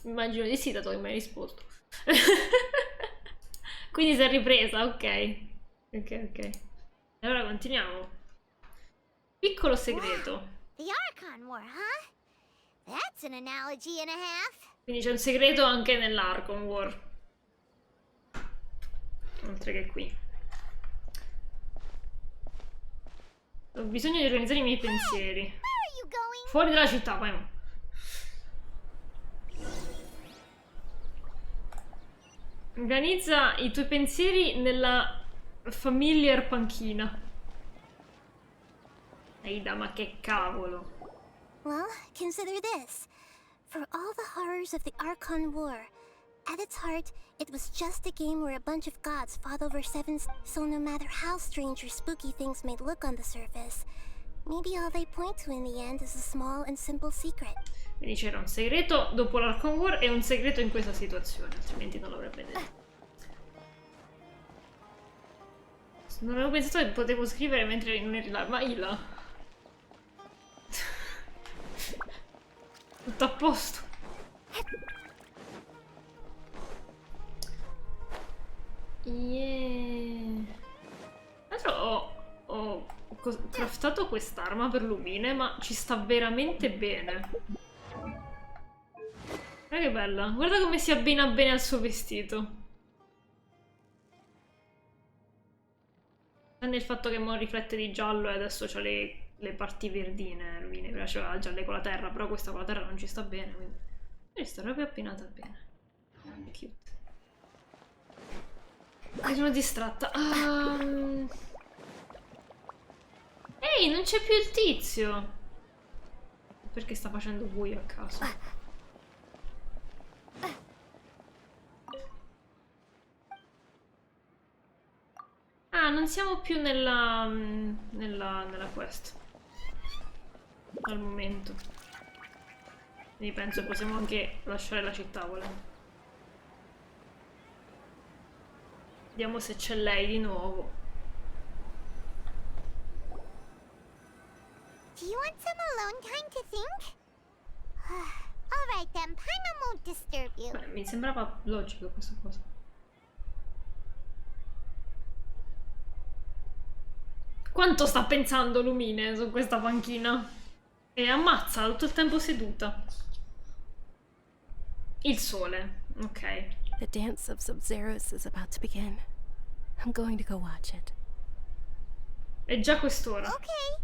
Immagino di sì, dato che mi hai risposto. Quindi si è ripresa, ok. Ok. Allora continuiamo. Piccolo segreto. The Archon War, huh? That's an analogy and a half. Quindi c'è un segreto anche nell'Archon War. Oltre che qui. Ho bisogno di organizzare i miei pensieri. Fuori dalla città, vai. Organizza i tuoi pensieri nella familiar panchina. Aida, ma che cavolo. Well, consider this. For all the horrors of the Archon War, at its heart, it was just a game where a bunch of gods fought over so no matter how strange or spooky things may look on the surface, maybe all they point to in the end is a small and simple secret. Quindi c'era un segreto dopo l'Archon War e un segreto in questa situazione, altrimenti non l'avrebbe detto. Non avevo pensato che potevo scrivere mentre non eri là, ma Ila. Tutto a posto. Yeah. Tra l'altro ho craftato quest'arma per Lumine, ma ci sta veramente bene. Guarda che bella. Guarda come si abbina bene al suo vestito. Tranne il fatto che mo riflette di giallo e adesso c'ha le parti verdine. Lumine prima c'aveva gialle con la terra, però questa con la terra non ci sta bene, quindi sta proprio abbinata bene. Cute. Sono distratta. Ehi, non c'è più il tizio. Perché sta facendo buio a caso. Ah, non siamo più nella quest. Al momento. Quindi penso possiamo anche lasciare la città volendo. Vediamo se c'è lei di nuovo. Do you want some alone time to think? Alright then, Paimon won't disturb you. Beh, mi sembrava logico questa cosa. Quanto sta pensando Lumine su questa panchina? E ammazza tutto il tempo seduta. Il sole, ok. The dance of Sub-Zeros is about to begin. I'm going to go watch it. È già quest'ora. Okay.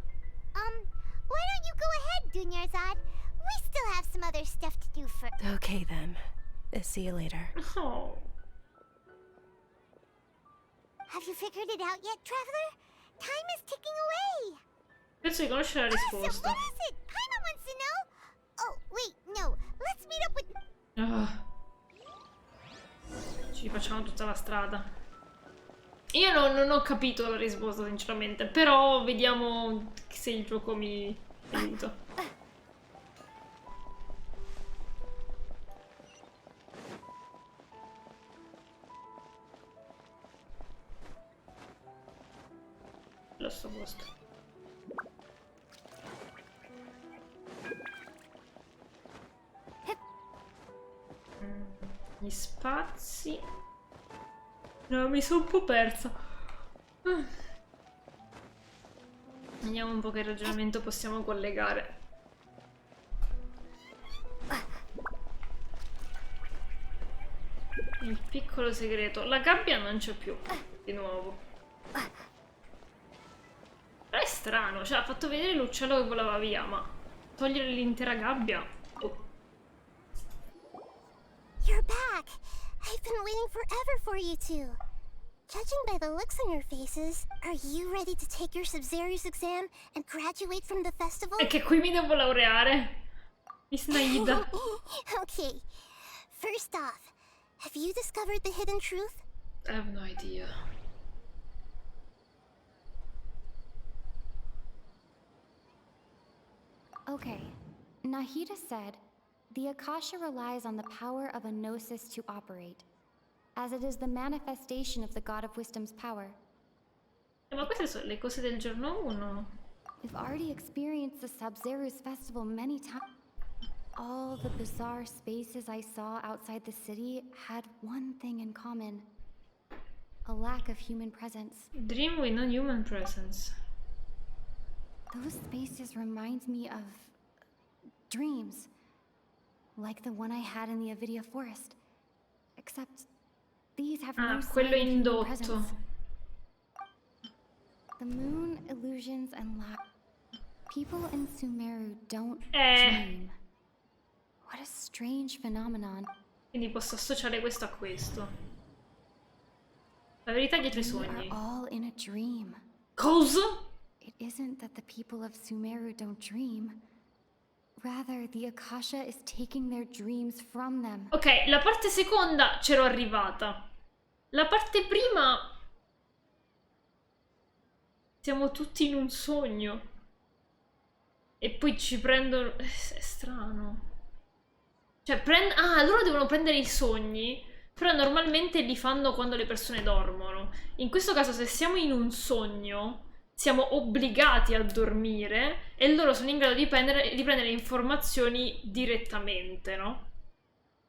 Why don't you go ahead, Dunyarzad? We still have some other stuff to do first. Okay then. See you later. Oh. Have you figured it out yet, Traveler? Time is ticking away. Penso di conoscere la risposta. So what is it? Paimon wants to know. Oh, wait, no. Let's meet up with... Ci facciamo tutta la strada. Io non ho capito la risposta sinceramente, però vediamo se il gioco mi aiuta. Lo sto posto. Gli spazi. No, mi sono un po' persa. Vediamo un po' che ragionamento possiamo collegare. Il piccolo segreto. La gabbia non c'è più, di nuovo. Però è strano, cioè ha fatto vedere l'uccello che volava via, ma togliere l'intera gabbia? Oh. You're back! I've been waiting forever for you two. Judging by the looks on your faces, are you ready to take your Sub-Zero's exam and graduate from the festival? È che qui mi devo laureare. Miss Naida. Okay. First off, have you discovered the hidden truth? I have no idea. Okay. Nahida said, the Akasha relies on the power of a gnosis to operate, as it is the manifestation of the God of Wisdom's power. Ma queste sono le cose del giorno 1. We've already experienced the Sub-Zero's festival many times. All the bizarre spaces I saw outside the city had one thing in common. A lack of human presence. Dream with no human presence. Those spaces remind me of dreams. Like the one I had in the Avidia forest. Except these have no sign quello of human indotto. presence. The moon, illusions, and people in Sumeru don't dream. What a strange phenomenon. Quindi posso associare questo a questo. La verità dietro i We sogni. are all in a dream. Cosa? It isn't that the people of Sumeru don't dream. Rather, the Akasha is taking their dreams from them. Ok, la parte seconda c'ero arrivata. La parte prima... Siamo tutti in un sogno. E poi ci prendono... È strano. Cioè, loro devono prendere i sogni, però normalmente li fanno quando le persone dormono. In questo caso, se siamo in un sogno, siamo obbligati a dormire e loro sono in grado di prendere informazioni direttamente, no?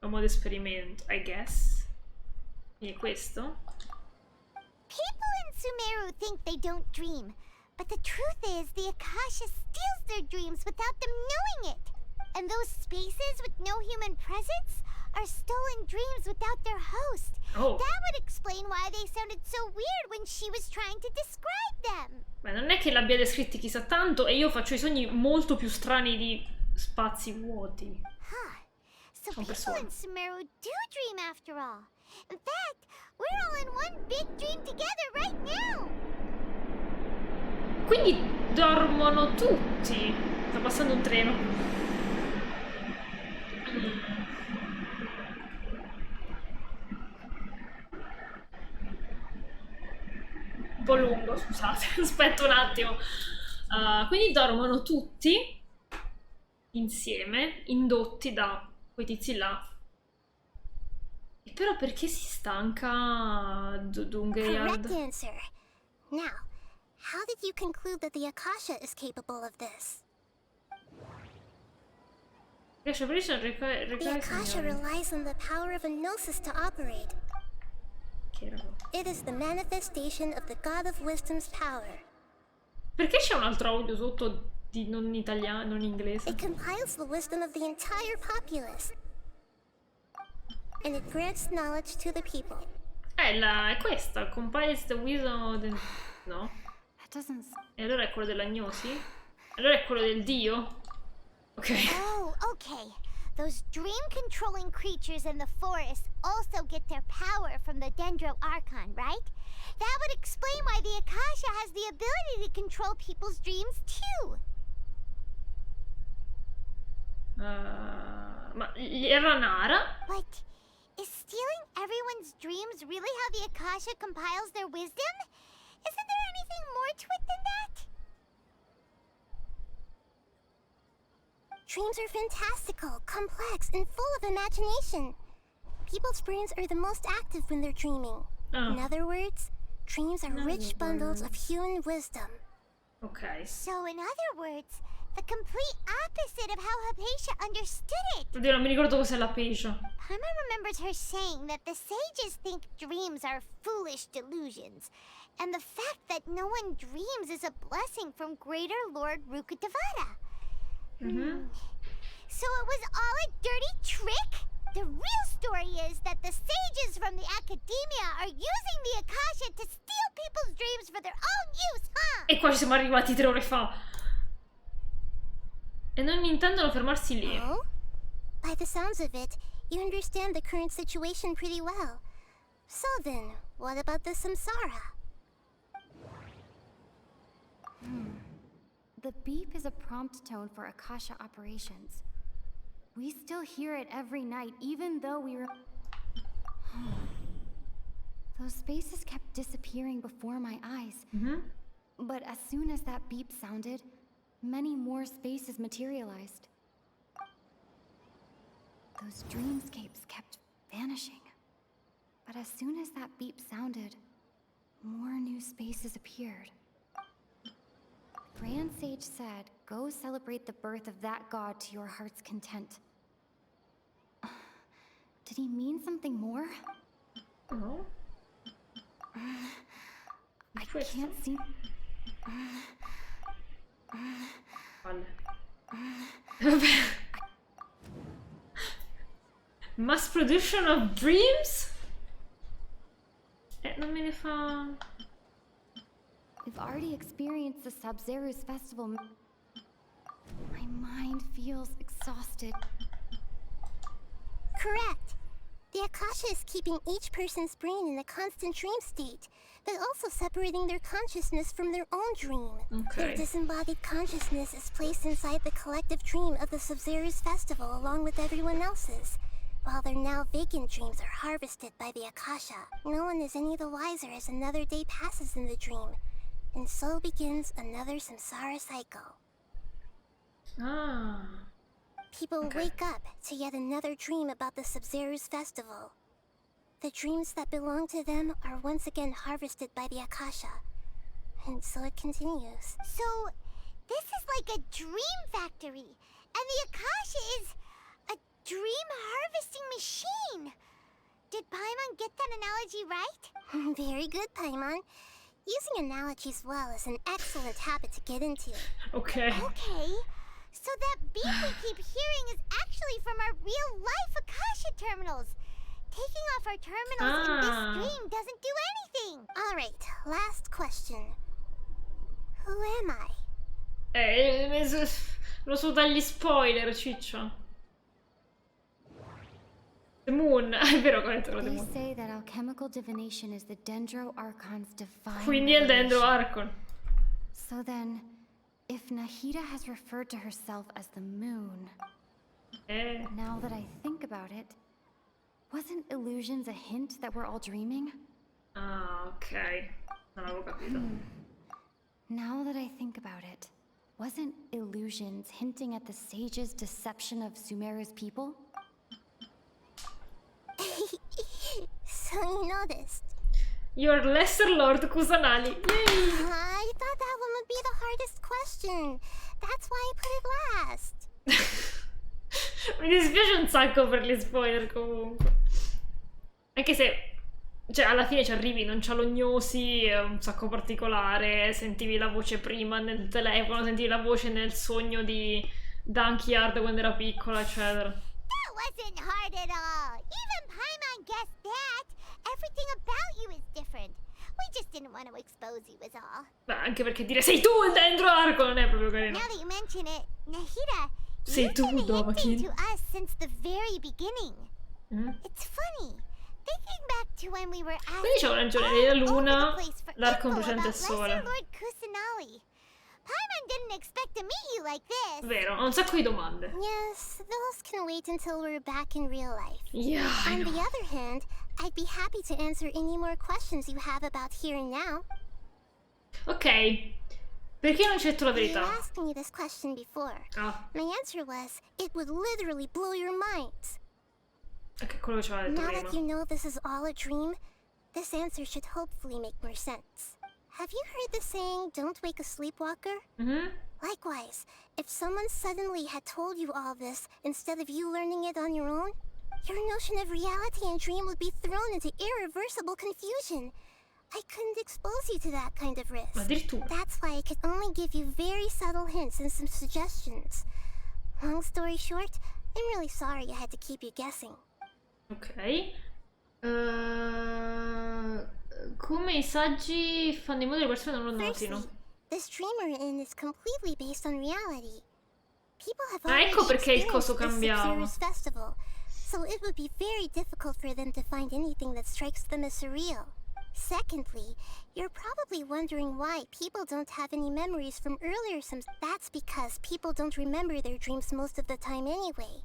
A modo esperimento, I guess. Quindi questo. People in Sumeru think they don't dream, but the truth is the Akasha steals their dreams without them knowing it. And those spaces with no human presence are stolen dreams without their host. Oh. That would explain why they sounded so weird when she was trying to describe them. Beh, non è che l'abbia descritti chissà tanto e io faccio i sogni molto più strani di spazi vuoti. Huh. So people in Sumeru do dream after all. In fact, we're all in one big dream together right now. Quindi dormono tutti. Sta passando un treno. Un po' lungo, scusate, aspetta un attimo. Quindi dormono tutti insieme, indotti da quei tizi là. E però perché si stanca Dungeyard? Correct answer. Now, how did you conclude that the Akasha is capable of this? The Akasha relies on the power of a gnosis to operate. It is the manifestation of the God of Wisdom's power. Perché c'è un altro audio sotto di non italiano, non inglese? It compiles the wisdom of the entire populace. And it grants knowledge to the people. È questa, compiles the wisdom of the... No? E allora è quello dell'agnosi? Allora è quello del dio? Ok. Oh, okay. Those dream-controlling creatures in the forest also get their power from the Dendro Archon, right? That would explain why the Akasha has the ability to control people's dreams, too. Ma era Nara? But is stealing everyone's dreams really how the Akasha compiles their wisdom? Isn't there anything more to it than that? Dreams are fantastical, complex, and full of imagination. People's brains are the most active when they're dreaming. In other words, dreams are rich bundles of human wisdom. Okay. So in other words, The complete opposite of how Hypatia understood it. Oddio, non mi ricordo cos'è la Hypatia. Paimon remembers her saying that the sages think dreams are foolish delusions, and the fact that no one dreams is a blessing from Greater Lord Rukkhadevata. So it was all a dirty trick? The real story is that the sages from the Academia are using the Akasha to steal people's dreams for their own use, huh? E qua ci siamo arrivati 3 ore fa. E non intendono fermarsi lì. Oh? By the sounds of it, you understand the current situation pretty well. So then, what about the samsara? The beep is a prompt tone for Akasha operations. We still hear it every night, even though we were... Those spaces kept disappearing before my eyes. But as soon as that beep sounded, many more spaces materialized. Those dreamscapes kept vanishing. But as soon as that beep sounded, more new spaces appeared. Grand Sage said, go celebrate the birth of that god to your heart's content. Did he mean something more? No. I can't see... Mass production of dreams? Non me ne fa... We've already experienced the Sub-Zeru's festival. My mind feels exhausted. Correct. The Akasha is keeping each person's brain in a constant dream state, but also separating their consciousness from their own dream. Their disembodied consciousness is placed inside the collective dream of the Sub-Zeru's festival along with everyone else's, while their now vacant dreams are harvested by the Akasha. No one is any the wiser as another day passes in the dream, and so begins another samsara cycle. People wake up to yet another dream about the Sub-Zeru's festival. The dreams that belong to them are once again harvested by the Akasha, and so it continues. So, this is like a dream factory, and the Akasha is a dream harvesting machine. Did Paimon get that analogy right? Very good, Paimon. Using analogies well is an excellent habit to get into. Okay. So that beep we keep hearing is actually from our real-life Akasha terminals. Taking off our terminals in this dream doesn't do anything. All right, last question. Who am I? Lo so dagli spoiler, ciccia. The Moon, è vero che ho detto The Moon. They say that alchemical divination is the Dendro Archon's divine Quindi è il Dendro Archon. So then, if Nahida has referred to herself as the moon, now that I think about it, wasn't illusions a hint that we're all dreaming? Ah, ok. Non avevo capito. Now that I think about it, wasn't illusions hinting at the sage's deception of Sumeru's people? So you noticed. You're Lesser Lord Kusanali. Yay! I thought that one would be the hardest question. That's why I put it last. Mi dispiace un sacco per gli spoiler comunque. Anche se, cioè, alla fine ci arrivi, non cialognosi, è un sacco particolare. Sentivi la voce prima nel telefono, sentivi la voce nel sogno di Dunkyard quando era piccola, eccetera. That wasn't hard at all. Even Paimon guessed that. Everything about you is different. We just didn't want to expose you is all. Beh, anche perché dire sei tu il Dendro Arco non è proprio carino. Now that you mention it, Nahida, Sei tu, Dovahkiin. to us since the very beginning. It's funny. Thinking back to when we were Quindi c'ho ragione, la luna, l'arco precedente il sole. Lord Kusanali. Paimon didn't expect to meet you like this. Vero, ho un sacco di domande. Yes, those can wait until we're back in real life. Yeah, I On know. the other hand, I'd be happy to answer any more questions you have about here and now. Ok, perché non c'è detto la You verità? asked me this question before. Ah, My answer was, it would literally blow your minds. ok, quello che ci aveva detto Now prima. that you know this is all a dream, this answer should hopefully make more sense. Have you heard the saying, don't wake a sleepwalker? Likewise, if someone suddenly had told you all this instead of you learning it on your own, your notion of reality and dream would be thrown into irreversible confusion. I couldn't expose you to that kind of risk. That's why I could only give you very subtle hints and some suggestions. Long story short, I'm really sorry I had to keep you guessing. Ok. Come I saggi fanno in modo che le persone non lo notino. This dream we're in is completely based on reality. People have Ah, ecco perché il coso experienced this cambiava. Sub-Zero's festival, so it would be very difficult for them to find anything that strikes them as surreal. Secondly, you're probably wondering why people don't have any memories from earlier sims. That's because people don't remember their dreams most of the time anyway.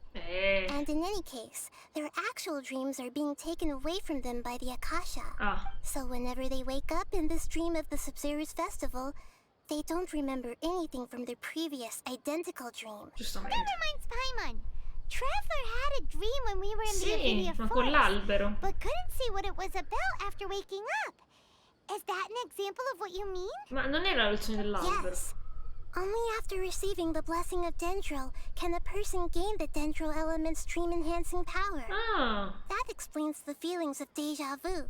And in any case, their actual dreams are being taken away from them by the Akasha. So whenever they wake up in this dream of the Sub-Zero's festival, they don't remember anything from their previous identical dream. Never mind Paimon. Traveler had a dream when we were in the Avinia ma con l'albero. but couldn't see what it was about after waking up. Is that an example of what you mean? Ma non era la versione dell'albero. Yes. Only after receiving the blessing of Dendro can a person gain the Dendro element's dream-enhancing power. That explains the feelings of deja vu.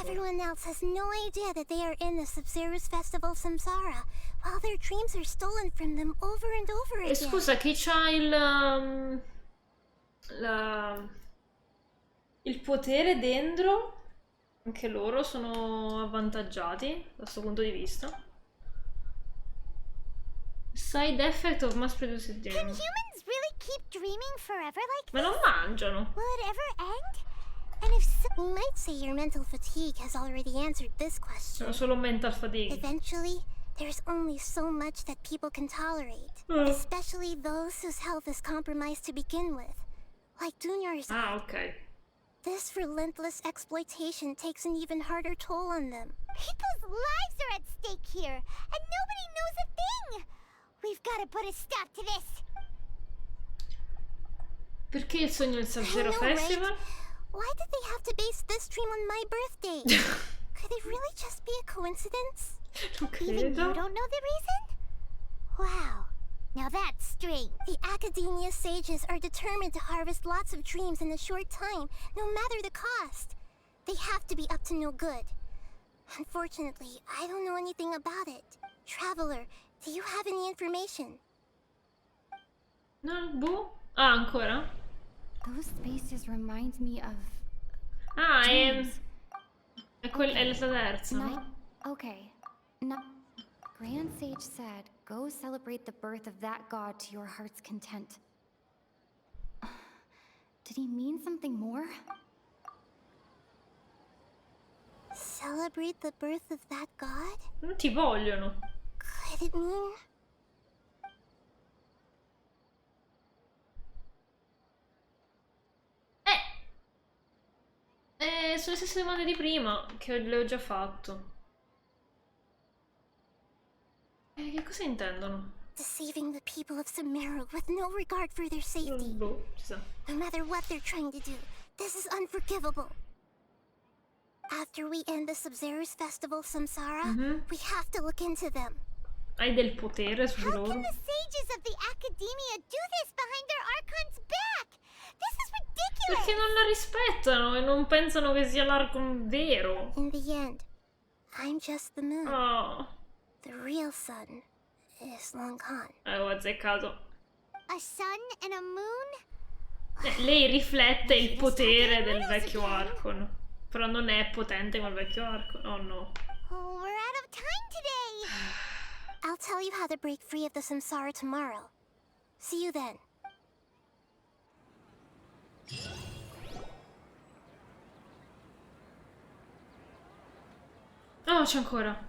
Everyone else has no idea that they are in the Sub-Zero's festival Samsara, while their dreams are stolen from them over and over again. Scusa, chi c'ha il potere dentro, anche loro sono avvantaggiati da questo punto di vista. Side effect of mass produced Can dream. humans really keep dreaming forever like Ma non this? mangiano. Will it ever end? And if so, we might say your mental fatigue has already answered this question. Sono solo mental fatigue. Eventually, there's only so much that people can tolerate, especially those whose health is compromised to begin with, like Dunyarzad. Ah, ok. This relentless exploitation takes an even harder toll on them. People's lives are at stake here, and nobody knows a thing! We've got to put a stop to this! Perché il sogno del Sub-Zero Festival? Right? Why did they have to base this dream on my birthday? Could it really just be a coincidence? Even you don't know the reason? Wow. Now that's strange. The Academia sages are determined to harvest lots of dreams in a short time, no matter the cost. They have to be up to no good. Unfortunately, I don't know anything about it. Traveler, do you have any information? No, boh. Ah, ancora? Those spaces remind me of... Ah, è la terza, no? Okay. No. Grand Sage said, go celebrate the birth of that god to your heart's content. Did he mean something more? Celebrate the birth of that god? Non ti vogliono. Could it mean... Sono le stesse domande di prima, che le ho già fatto. Che cosa intendono? Deceiving the people of Sumeru with no regard for their safety. Boh, ci sa. No matter what they're trying to do, this is unforgivable. After we end the Sub-Zero's festival Samsara, we have to look into them. Hai del potere su di How loro? can the sages of the Academia do this behind their Archon's back? This is ridiculous! Perché non la rispettano e non pensano che sia l'Archon vero. In the end, I'm just the moon. Oh. The real sun is Long Khan. Avevo azzeccato. A sun and a moon? Lei riflette il potere del vecchio Archon. Però non è potente come il vecchio Archon. Oh no. Oh, we're out of time today! I'll tell you how to break free of the Samsara tomorrow. See you then. Oh, c'è ancora.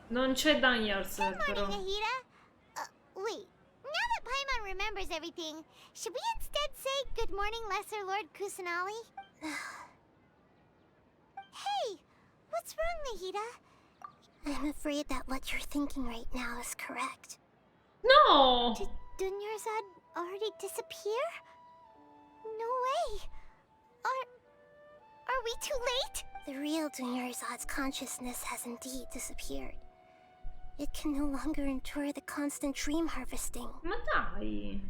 Non c'è Dunyarzad, Good però. morning, Nahida. Wait. Now that Paimon remembers everything, should we instead say good morning, Lesser Lord Kusanali? Hey! What's wrong, Nahida? I'm afraid that what you're thinking right now is correct. No! Did Dunyarzad already disappear? No way! Are we too late? The real Dunyarzad's consciousness has indeed disappeared. It can no longer endure the constant dream harvesting. Ma dai!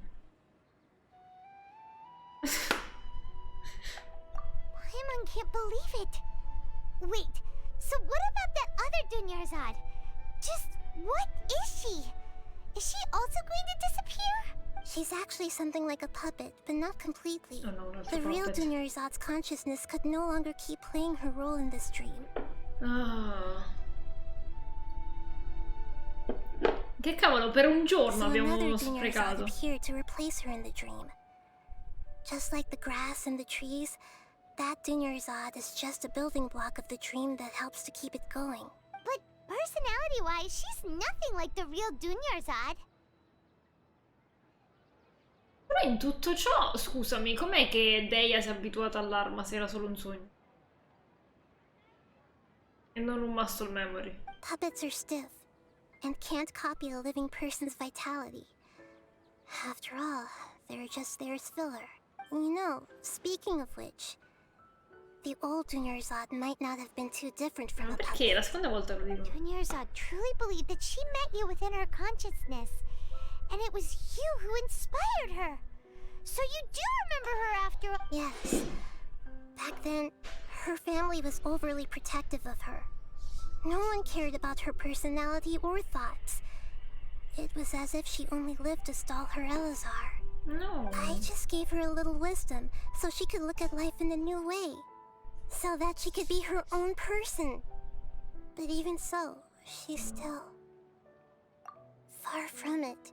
Paimon can't believe it. Wait, so what about that other Dunyarzad? Just what is she? Is she also going to disappear? She's actually something like a puppet, but not completely. Oh no, not The a real puppet. Dunyarzad's consciousness could no longer keep playing her role in this dream. Ah. Che cavolo, per un giorno So abbiamo another Dunyarzad sprecato. appeared to replace her in the dream. Just like the grass and the trees, that Dunyarzad is just a building block of the dream that helps to keep it going. But personality-wise, she's nothing like the real Dunyarzad. Però in tutto ciò, scusami, com'è che Deia si è abituata all'arma se era solo un sogno? E non un muscle memory. Puppets are stiff and can't copy a living person's vitality. After all, they're just there as filler. You know, speaking of which, the old Dunyarzad might not have been too different from a puppet. Perché? La seconda volta lo dico. Dunyarzad truly believed that she met you within her consciousness, and it was you who inspired her. So you do remember her after all? Yes. Back then, her family was overly protective of her. No one cared about her personality or thoughts. It was as if she only lived to stall her Elazar. No. I just gave her a little wisdom so she could look at life in a new way. So that she could be her own person. But even so, she's still far from it.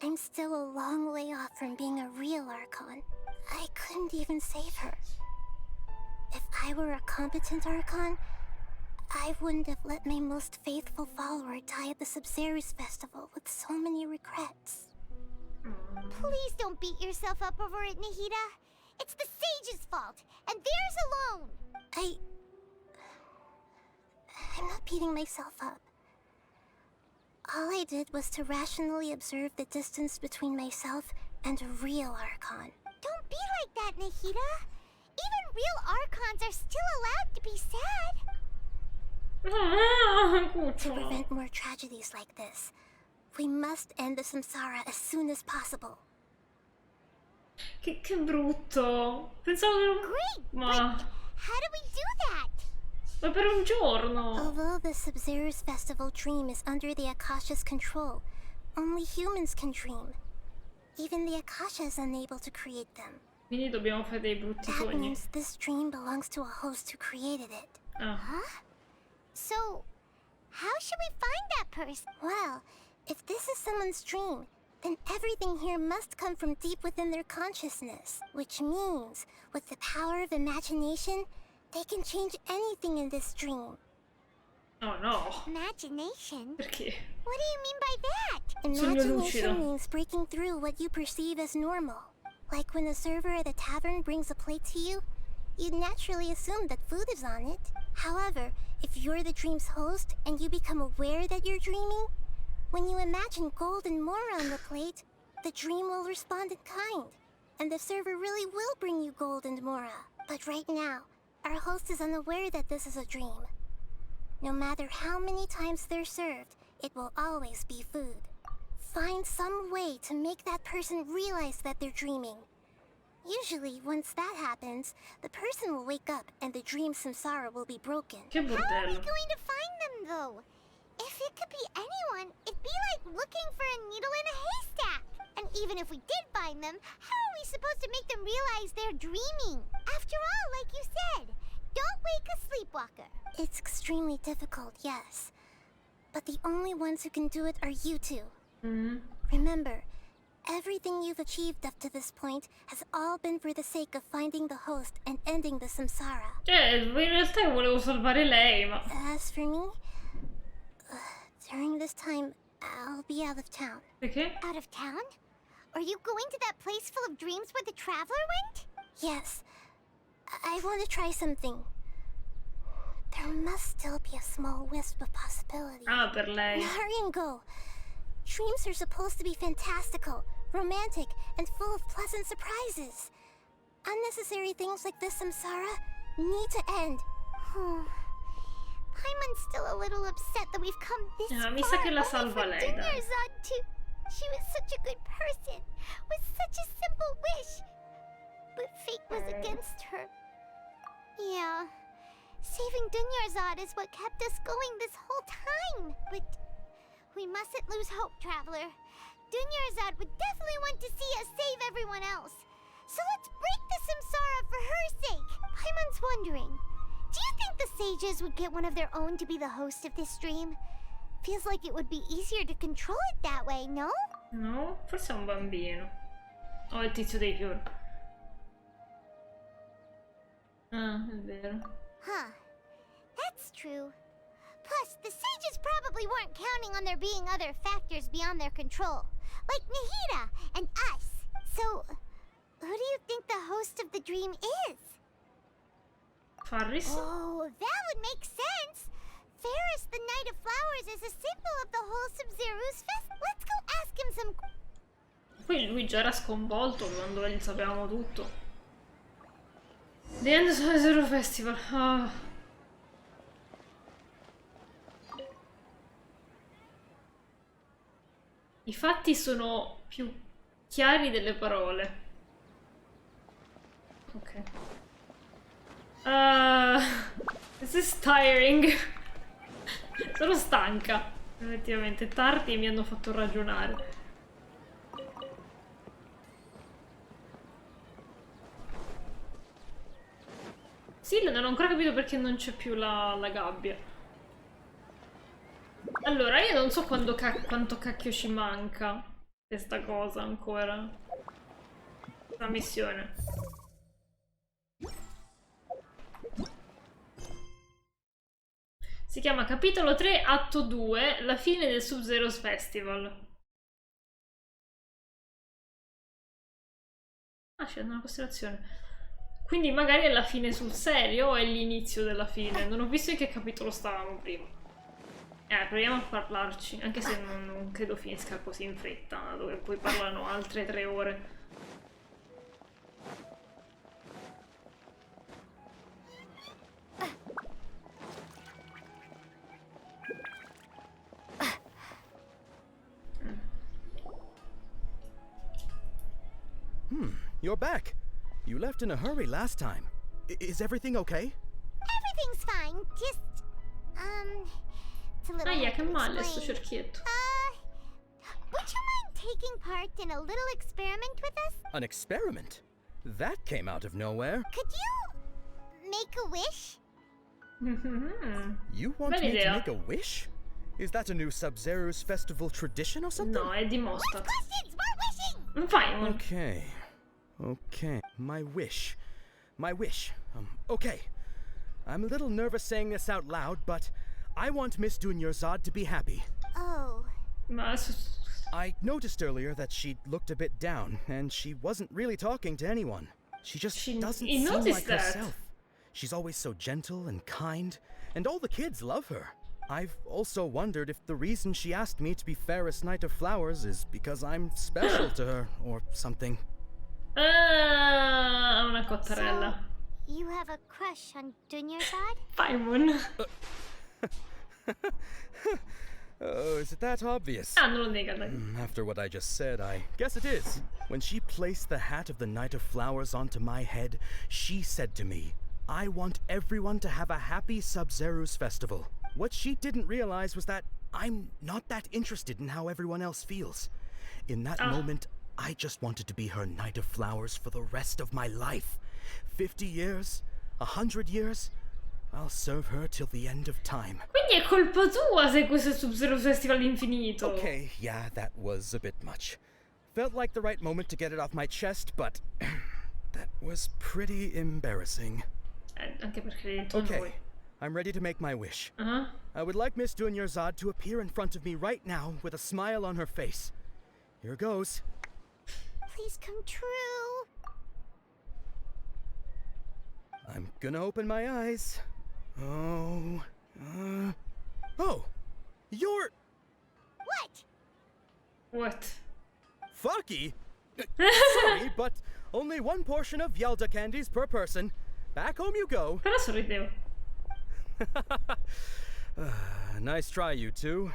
I'm still a long way off from being a real Archon. I couldn't even save her. If I were a competent Archon, I wouldn't have let my most faithful follower die at the Sub-Zerus festival with so many regrets. Please don't beat yourself up over it, Nahida. It's the sage's fault, and theirs alone. I'm not beating myself up. All I did was to rationally observe the distance between myself and a real Archon. Don't be like that, Nahida. Even real Archons are still allowed to be sad. To prevent more tragedies like this, we must end the samsara as soon as possible. Che brutto. Pensavo che non... Great, Ma... but how do we do that? Ma per un giorno. Although the Sub-Zerus festival dream is under the Akasha's control, only humans can dream. Even the Akasha is unable to create them. Quindi dobbiamo fare dei brutti That sogni. means this dream belongs to a host who created it. Ah. Huh? So, how should we find that person? Well, if this is someone's dream, then everything here must come from deep within their consciousness. Which means, with the power of imagination, they can change anything in this dream. Oh no. Imagination? Perché? What do you mean by that? Imagination means breaking through what you perceive as normal. Like when a server at a tavern brings a plate to you, you'd naturally assume that food is on it. However, if you're the dream's host and you become aware that you're dreaming, when you imagine gold and more on the plate, the dream will respond in kind, and the server really will bring you gold and mora. But right now, our host is unaware that this is a dream. No matter how many times they're served, it will always be food. Find some way to make that person realize that they're dreaming. Usually, once that happens, the person will wake up and the dream samsara will be broken. Che How are we bordello. going to find them, though? If it could be anyone, it'd be like looking for a needle in a haystack. And even if we did find them, how are we supposed to make them realize they're dreaming? After all, like you said, don't wake a sleepwalker. It's extremely difficult, yes. But the only ones who can do it are you two. Remember, everything you've achieved up to this point has all been for the sake of finding the host and ending the samsara. In realtà io volevo salvare lei, ma... As for me, during this time, I'll be out of town. Perché? Out of town? Are you going to that place full of dreams where the traveler went? Yes. I want to try something. There must still be a small wisp of possibility. Ah, per lei. Hurry and go. Dreams are supposed to be fantastical, romantic, and full of pleasant surprises. Unnecessary things like this samsara need to end. Paimon's still a little upset that we've come this far. Mi sa che la only salva for lei, dai. Dunyarzad to... She was such a good person, with such a simple wish. But fate was against her. Yeah. Saving Dunyarzad is what kept us going this whole time. But we mustn't lose hope, Traveler. Dunyarzad would definitely want to see us save everyone else. So let's break the samsara for her sake. Paimon's wondering, do you think the sages would get one of their own to be the host of this stream? Feels like it would be easier to control it that way, no? No, forse è un bambino. O il tizio dei fiori. Ah, è vero. Huh. That's true. Plus, the sages probably weren't counting on there being other factors beyond their control. Like Nahida and us. So, who do you think the host of the dream is? Farris? Oh, that would make sense. Ferris, the Knight of Flowers, is a symbol of the whole Sub-Zero's fest. Let's go ask him some... Poi lui già era sconvolto quando sapevamo tutto. The End of the Zero Festival. Ah. I fatti sono più chiari delle parole. Ok. This is tiring. Sono stanca. Effettivamente, tardi e mi hanno fatto ragionare. Sì, non ho ancora capito perché non c'è più la gabbia. Allora, io non so quanto cacchio ci manca questa cosa ancora. La missione. Si chiama Capitolo 3, Atto 2, la fine del Sub-Zero's Festival. Ah, c'è una costellazione. Quindi magari è la fine sul serio o è l'inizio della fine. Non ho visto in che capitolo stavamo prima. Proviamo a parlarci, anche se non credo finisca così in fretta, dove poi parlano altre 3 ore. You're back. You left in a hurry last time. Is everything okay? Everything's fine, just... it's a little hard che to male sto explain. cerchietto. Would you mind taking part in a little experiment with us? An experiment? That came out of nowhere. Could you... make a wish? You want Bella me to idea. make a wish? Is that a new Sub-Zero's festival tradition or something? No, è di Mostat. Questions, more wishing! Fai un... Okay. My wish. Okay. I'm a little nervous saying this out loud, but I want Miss Dunyarzad to be happy. Oh. I noticed earlier that she looked a bit down, and she wasn't really talking to anyone. She just doesn't seem like herself. She's always so gentle and kind, and all the kids love her. I've also wondered if the reason she asked me to be Ferris Knight of Flowers is because I'm special to her, or something. Una cottarella. So, you have a crush on Dunyarzad? Paimon. Oh, is it that obvious? Ah, non lo nega, dai. After what I just said, I guess it is. When she placed the hat of the Knight of Flowers onto my head, she said to me, I want everyone to have a happy Sub-Zero's festival. What she didn't realize was that I'm not that interested in how everyone else feels. In that moment, I just wanted to be her Knight of Flowers for the rest of my life. 50 years, 100 years, I'll serve her till the end of time. Quindi è colpa tua se questo è Sub-Zero Festival infinito. Okay, yeah, that was a bit much. Felt like the right moment to get it off my chest, but that was pretty embarrassing. Anche perché l'hai detto Okay, noi. I'm ready to make my wish. I would like Miss Dunyarzad to appear in front of me right now with a smile on her face. Here goes. Please come true. I'm gonna open my eyes. Oh, you're... What? Fucky? Sorry, but only one portion of Yelda candies per person. Back home you go. Però sorridevo. Nice try, you two.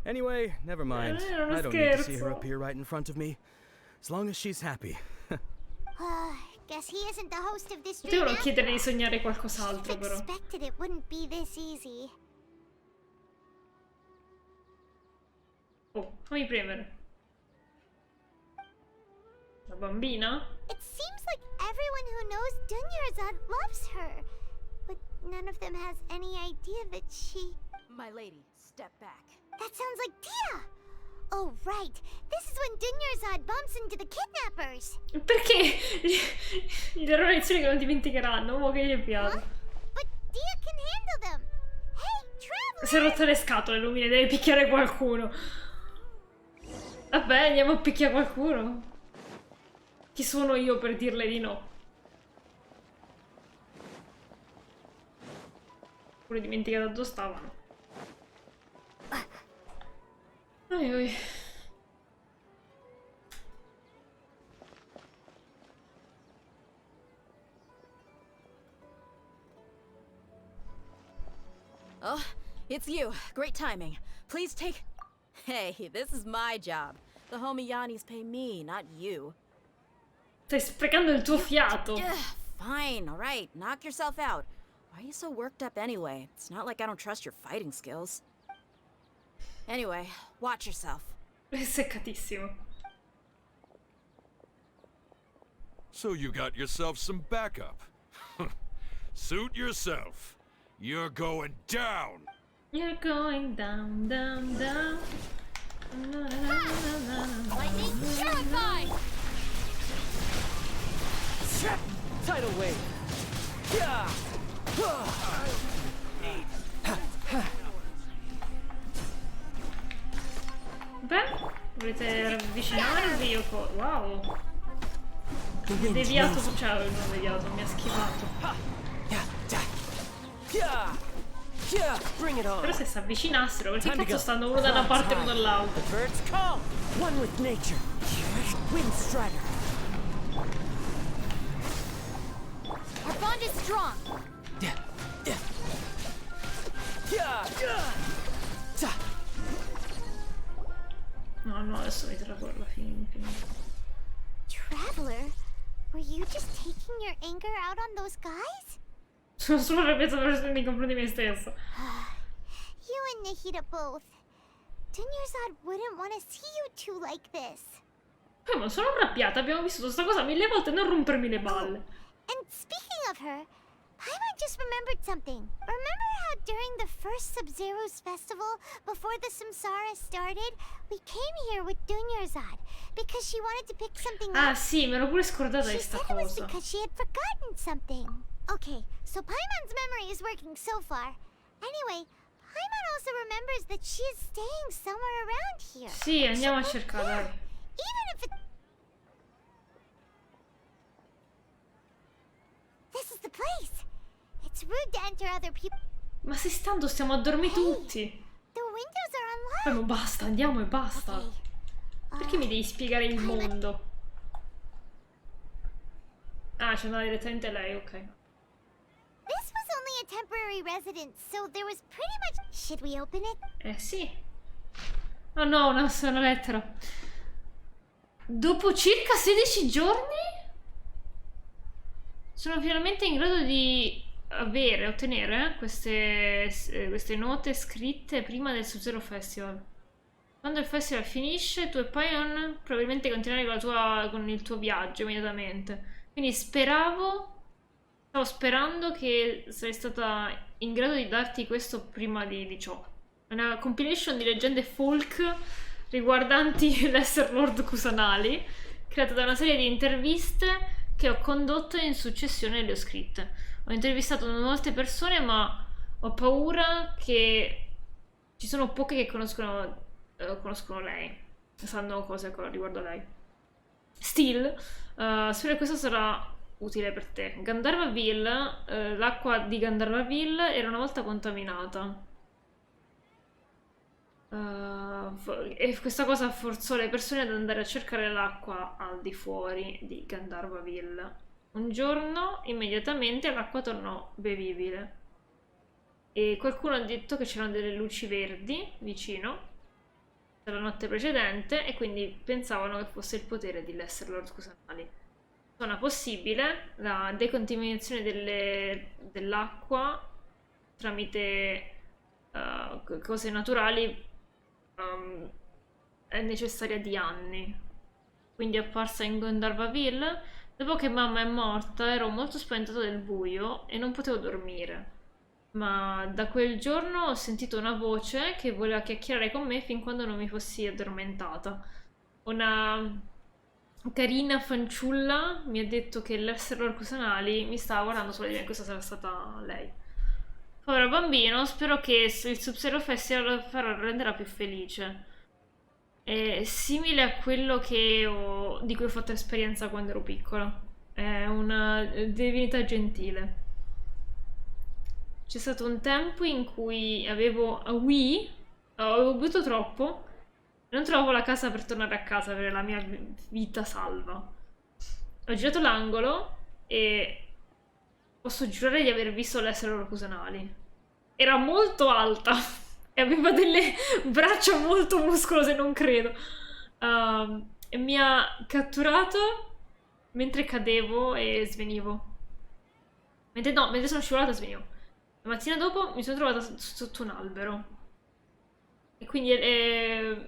Anyway, never mind. I don't need to see her appear right in front of me. As long as she's happy. Guess he isn't the host of this dream. Devono chiedere di sognare qualcos'altro, però. Expected it wouldn't be this easy. Oh, fammi premere. La bambina? It seems like everyone who knows Dunyarzad loves her, but none of them has any idea that she... My lady, step back. That sounds like Tia! Oh, right. This is when Dunyarzad bumps into the kidnappers. Perché? Gli darò lezioni che non dimenticheranno, uomo che gli è piaciuto. But Tia can handle them. Hey, traveler! Si è rotto le scatole, Lumine, deve picchiare qualcuno. Vabbè, andiamo a picchiare qualcuno. Chi sono io per dirle di no? Pure dimenticato dove stavano. Oi, oi. Oh, it's you. Great timing. Please take... Hey, this is my job. The Homiyanis pay me, not you. Stai sprecando il tuo fiato. Fine, alright. Knock yourself out. Why are you so worked up anyway? It's not like I don't trust your fighting skills. Anyway, watch yourself. È seccatissimo. So you got yourself some backup. Suit yourself. You're going down. You're going down, down, down. Lightning purified! Tidal wave. Yeah. Beh, volete avvicinarvi o wow. Deviato, cioè non deviato, mi ha schivato. Però se si avvicinassero, perché cazzo stanno uno da una parte e uno dall'altra? One with nature. Wind strider. Our bond is strong. No, no, adesso vedrò alla fine. Traveler, were you just taking your anger out on those guys? Sono solo arrabbiato nei confronti di me stesso. You and Nahida both. Dunyarzad wouldn't want to see you two like this. Ma sono arrabbiata, abbiamo vissuto sta cosa 1000 volte, non rompermi le balle. And speaking of her, Paimon just remembered something. Remember how during the first Sub-Zero's festival, before the Samsara started, we came here with Dunyarzad because she wanted to pick something up? Ah sì, me l'ho pure scordata di sta She said it was cosa. because she had forgotten something. Okay, so Paimon's memory is working so far. Anyway, Paimon also remembers that she is staying somewhere around here. Sì, andiamo a cercare. Even if it... This is the place. It's rude to enter other people. Ma se stando stiamo a dormire tutti. The windows are unlocked. Ma basta, andiamo e basta. Perché mi devi spiegare il mondo? Ah, c'è andata direttamente lei, ok. This was only a temporary residence, so there was pretty much... Should we open it? Sì. Oh no, una lettera. Dopo circa 16 giorni? Sono finalmente in grado di ottenere queste note scritte prima del Sub-Zero Festival. Quando il festival finisce, tu e Paimon probabilmente continuerai con il tuo viaggio immediatamente. Quindi stavo sperando che sarei stata in grado di darti questo prima di ciò. Una compilation di leggende folk riguardanti l'Esser Lord Kusanali, creata da una serie di interviste che ho condotto in successione e le ho scritte. Ho intervistato molte persone, ma ho paura che ci sono poche che conoscono lei, sanno cose riguardo lei. Still, spero che questo sarà utile per te. Gandharvaville, l'acqua di Gandharvaville era una volta contaminata. E questa cosa forzò le persone ad andare a cercare l'acqua al di fuori di Gandharvaville. Un giorno, immediatamente, l'acqua tornò bevibile. E qualcuno ha detto che c'erano delle luci verdi vicino la notte precedente e quindi pensavano che fosse il potere di Lesser Lord Kusanali. Zona possibile, la decontaminazione dell'acqua tramite cose naturali è necessaria di anni. Quindi è apparsa in Gondarvaville. Dopo che mamma è morta ero molto spaventato del buio e non potevo dormire. Ma da quel giorno ho sentito una voce che voleva chiacchierare con me fin quando non mi fossi addormentata. Una carina fanciulla mi ha detto che l'essere Kusanali mi stava guardando sulla di me, questa sarà stata lei. Povero bambino, spero che il Sub-Zero Festival renderà più felice. È simile a quello di cui ho fatto esperienza quando ero piccola. È una divinità gentile. C'è stato un tempo in cui avevo bevuto troppo e non trovavo la casa per tornare a casa per la mia vita salva. Ho girato l'angolo e posso giurare di aver visto l'essere Kusanali. Era molto alta e aveva delle braccia molto muscolose, non credo. E mi ha catturato mentre cadevo e svenivo. Mentre sono scivolata svenivo. La mattina dopo mi sono trovata sotto un albero. E quindi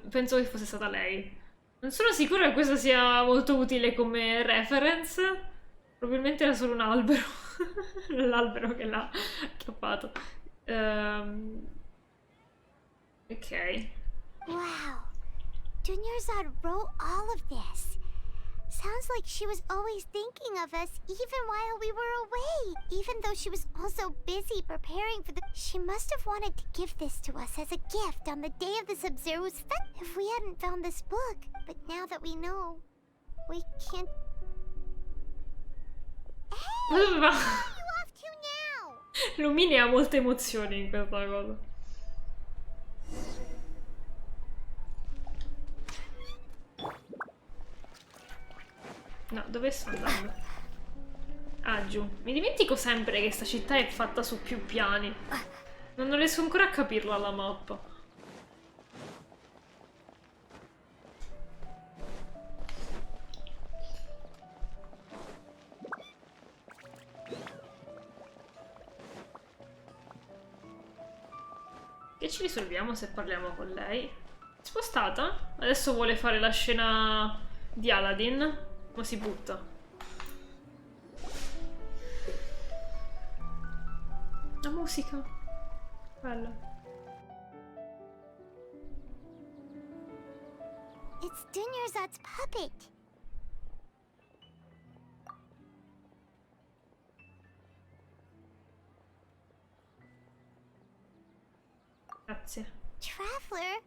penso che fosse stata lei. Non sono sicura che questo sia molto utile come reference. Probabilmente era solo un albero. L'albero che l'ha acchiappato. Ok. Wow. Dunyarzad wrote all of this. Sounds like she was always thinking of us even while we were away. Even though she was also busy preparing for the... She must have wanted to give this to us as a gift on the day of the Sub-Zero's fest if we hadn't found this book. But now that we know, we can't... Hey! Where are you off to now? Lumini ha molte emozioni in questa cosa. No, dove sto andando? Ah, giù. Mi dimentico sempre che sta città è fatta su più piani. Non riesco ancora a capirla la mappa. Che ci risolviamo se parliamo con lei? Spostata? Adesso vuole fare la scena di Aladdin. Ma si butta. La musica. Bella. It's Dunyarzad's puppet. Grazie. Traveler?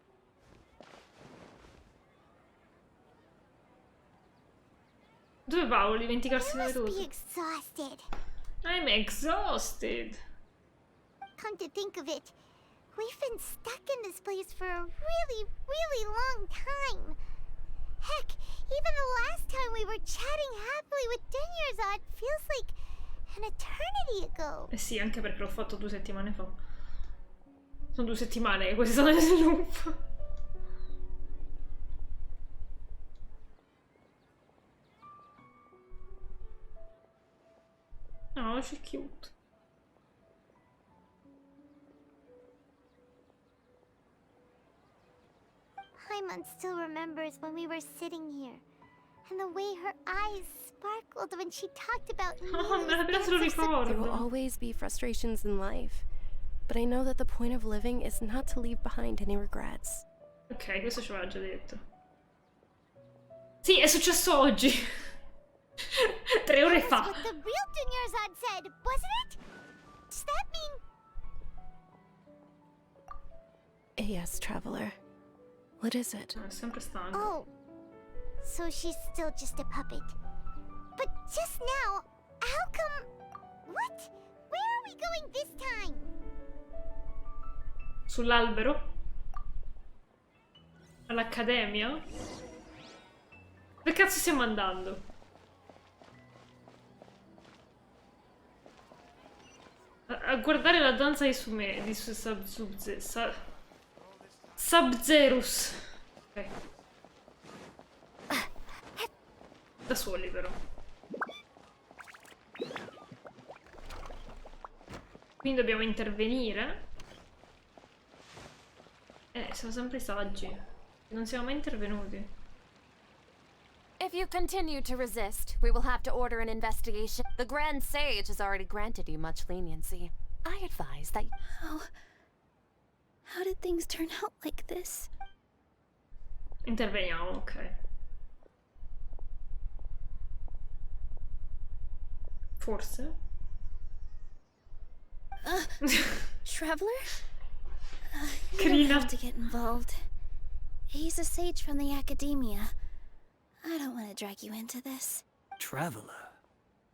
Dove va? Vuole dimenticarsi dove You must tutto. be exhausted. I'm exhausted. Come to think of it, we've been stuck in this place for a really, really long time. Heck, even the last time we were chatting happily with Dunyarzad feels like an eternity ago. Eh sì, anche perché l'ho fatto 2 settimane fa. Sono 2 settimane che queste sono nel loop. Oh, she's cute. Paimon still remembers when we were sitting here, and the way her eyes sparkled when she talked about There will always be frustrations in life, but I know that the point of living is not to leave behind any regrets. Ok, questo ce l'aveva già detto. Sì, è successo oggi. 3 ore fa. That's what the real Dunyarzad said, wasn't it? Does that mean... Yes, traveler. What is it? È sempre stanco. Oh, so she's still just a puppet. But just now, how come... What? Where are we going this time? Sull'albero? All'accademia? Dove cazzo stiamo andando? A guardare la danza di Sub-Zerus. Ok. Da soli però. Quindi dobbiamo intervenire. Siamo sempre saggi. Non siamo mai intervenuti. If you continue to resist, we will have to order an investigation. The Grand Sage has already granted you much leniency. I advise that... How did things turn out like this? Interveniamo, ok. Forse? Traveler? You Krina. don't have to get involved. He's a sage from the academia. I don't want to drag you into this. Traveler?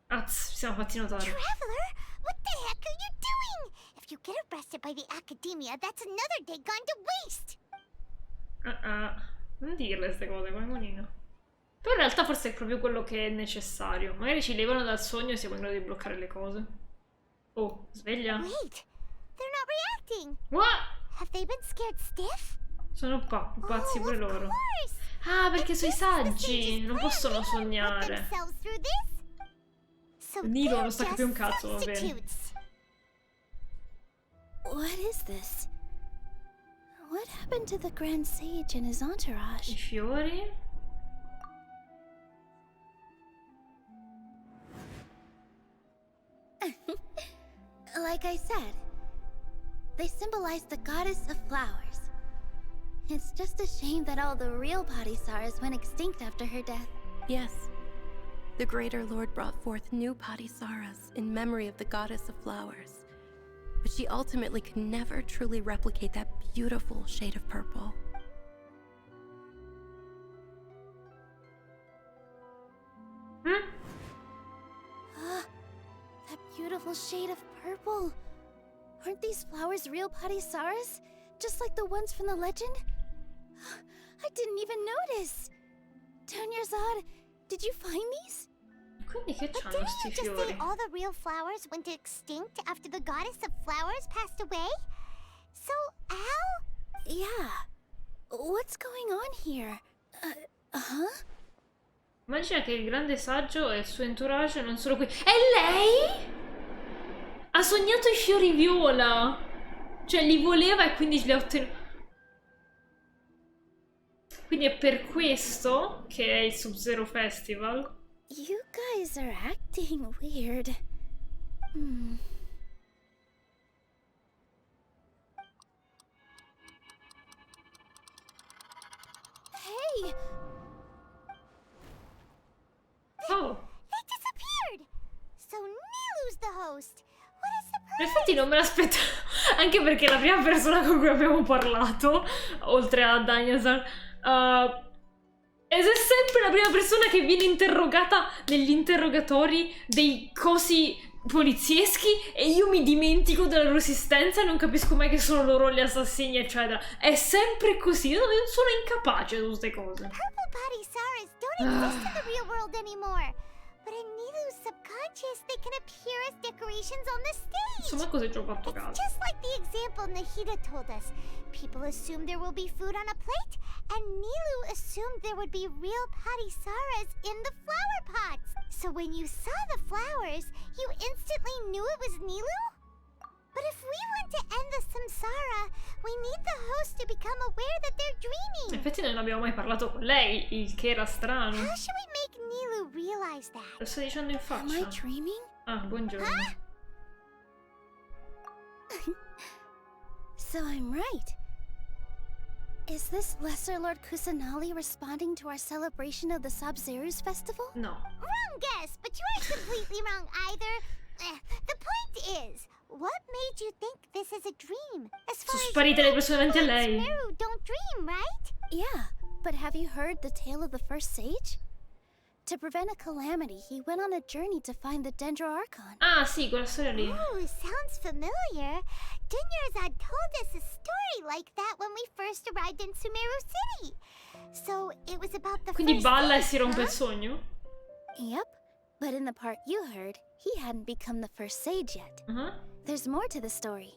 Ci siamo fatti notare. Traveler? What the heck are you doing? If you get arrested by the academia, that's another day gone to waste. Non dirle queste cose, Coinolino. Però in realtà forse è proprio quello che è necessario. Magari ci levano dal sogno e siamo in grado di bloccare le cose. Oh, sveglia. Wait, they're not reacting. What? Have they been scared stiff? Sono pazzi pure loro. Ah, perché sono i saggi. Non possono sognare. Nilo non sta capendo un cazzo, va bene. What is this? What happened to the Grand Sage and his entourage? I fiori? Like I said, they symbolize the goddess of flowers. It's just a shame that all the real Patisaras went extinct after her death. Yes. The Greater Lord brought forth new Patisaras in memory of the goddess of flowers. But she ultimately could never truly replicate that beautiful shade of purple. That beautiful shade of purple. Aren't these flowers real Patisaras? Just like the ones from the legend? I didn't even notice. Dunyarzad, did you find these? Quindi che But c'hanno didn't sti you just fiori? say all the real flowers went extinct after the goddess of flowers passed away? So, how? Yeah. What's going on here? Immagina che il grande saggio e il suo entourage non sono qui. È lei? Ha sognato i fiori viola. Cioè li voleva e quindi li ha ottenuti. Quindi è per questo che è il Sub-Zero Festival. You guys are acting weird. Hey! Oh. They disappeared! So Nilu's the host. What is the In effetti non me l'aspettavo. Anche perché la prima persona con cui abbiamo parlato, oltre a Dunyarzad, è sempre la prima persona che viene interrogata negli interrogatori dei cosi polizieschi e io mi dimentico della loro esistenza e non capisco mai che sono loro gli assassini, eccetera. È sempre così. Io sono incapace di queste cose. Purple Patisaras don't exist in the real world anymore. But in Nilu's subconscious, they can appear as decorations on the stage. Insomma, cosa ci ho fatto caso? Just like the example Nahida told us. People assumed there will be food on a plate, and Nilu assumed there would be real Patisaras in the flower pots. So when you saw the flowers, you instantly knew it was Nilu? But if we want to end the samsara, we need the host to become aware that they're dreaming. In effetti non abbiamo mai parlato con lei, il che era strano. How should we make Nilu realize that? Lo sto dicendo in faccia. Am I dreaming? Ah, buongiorno. Huh? So I'm right. Is this Lesser Lord Kusanali responding to our celebration of the Sub-Zerus festival? No. Wrong guess, but you aren't completely wrong either. The point is, what made you think this is a dream? As far Sono sparite le persone davanti a lei. Sumeru don't dream, right? Yeah, but have you heard the tale of the first sage? To prevent a calamity, he went on a journey to find the Dendro Archon. Ah, sì, quella storia lì. Oh, sounds familiar. Dunyarzad told us a story like that when we first arrived in Sumeru City. So it was about the Quindi first balla e sage, si rompe huh? il sogno? Yep, but in the part you heard, he hadn't become the first sage yet. There's more to the story.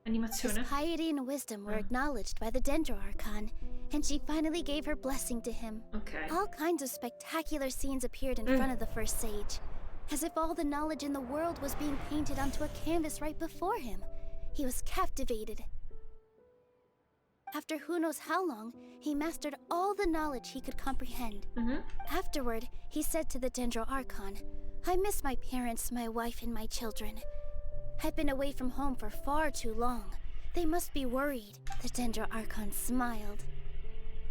Animazione. His piety and wisdom were acknowledged by the Dendro Archon, and she finally gave her blessing to him. Okay. All kinds of spectacular scenes appeared in front of the first sage, as if all the knowledge in the world was being painted onto a canvas right before him. He was captivated. After who knows how long, he mastered all the knowledge he could comprehend. Afterward, he said to the Dendro Archon, "I miss my parents, my wife, and my children. I've been away from home for far too long. They must be worried." The Dendro Archon smiled.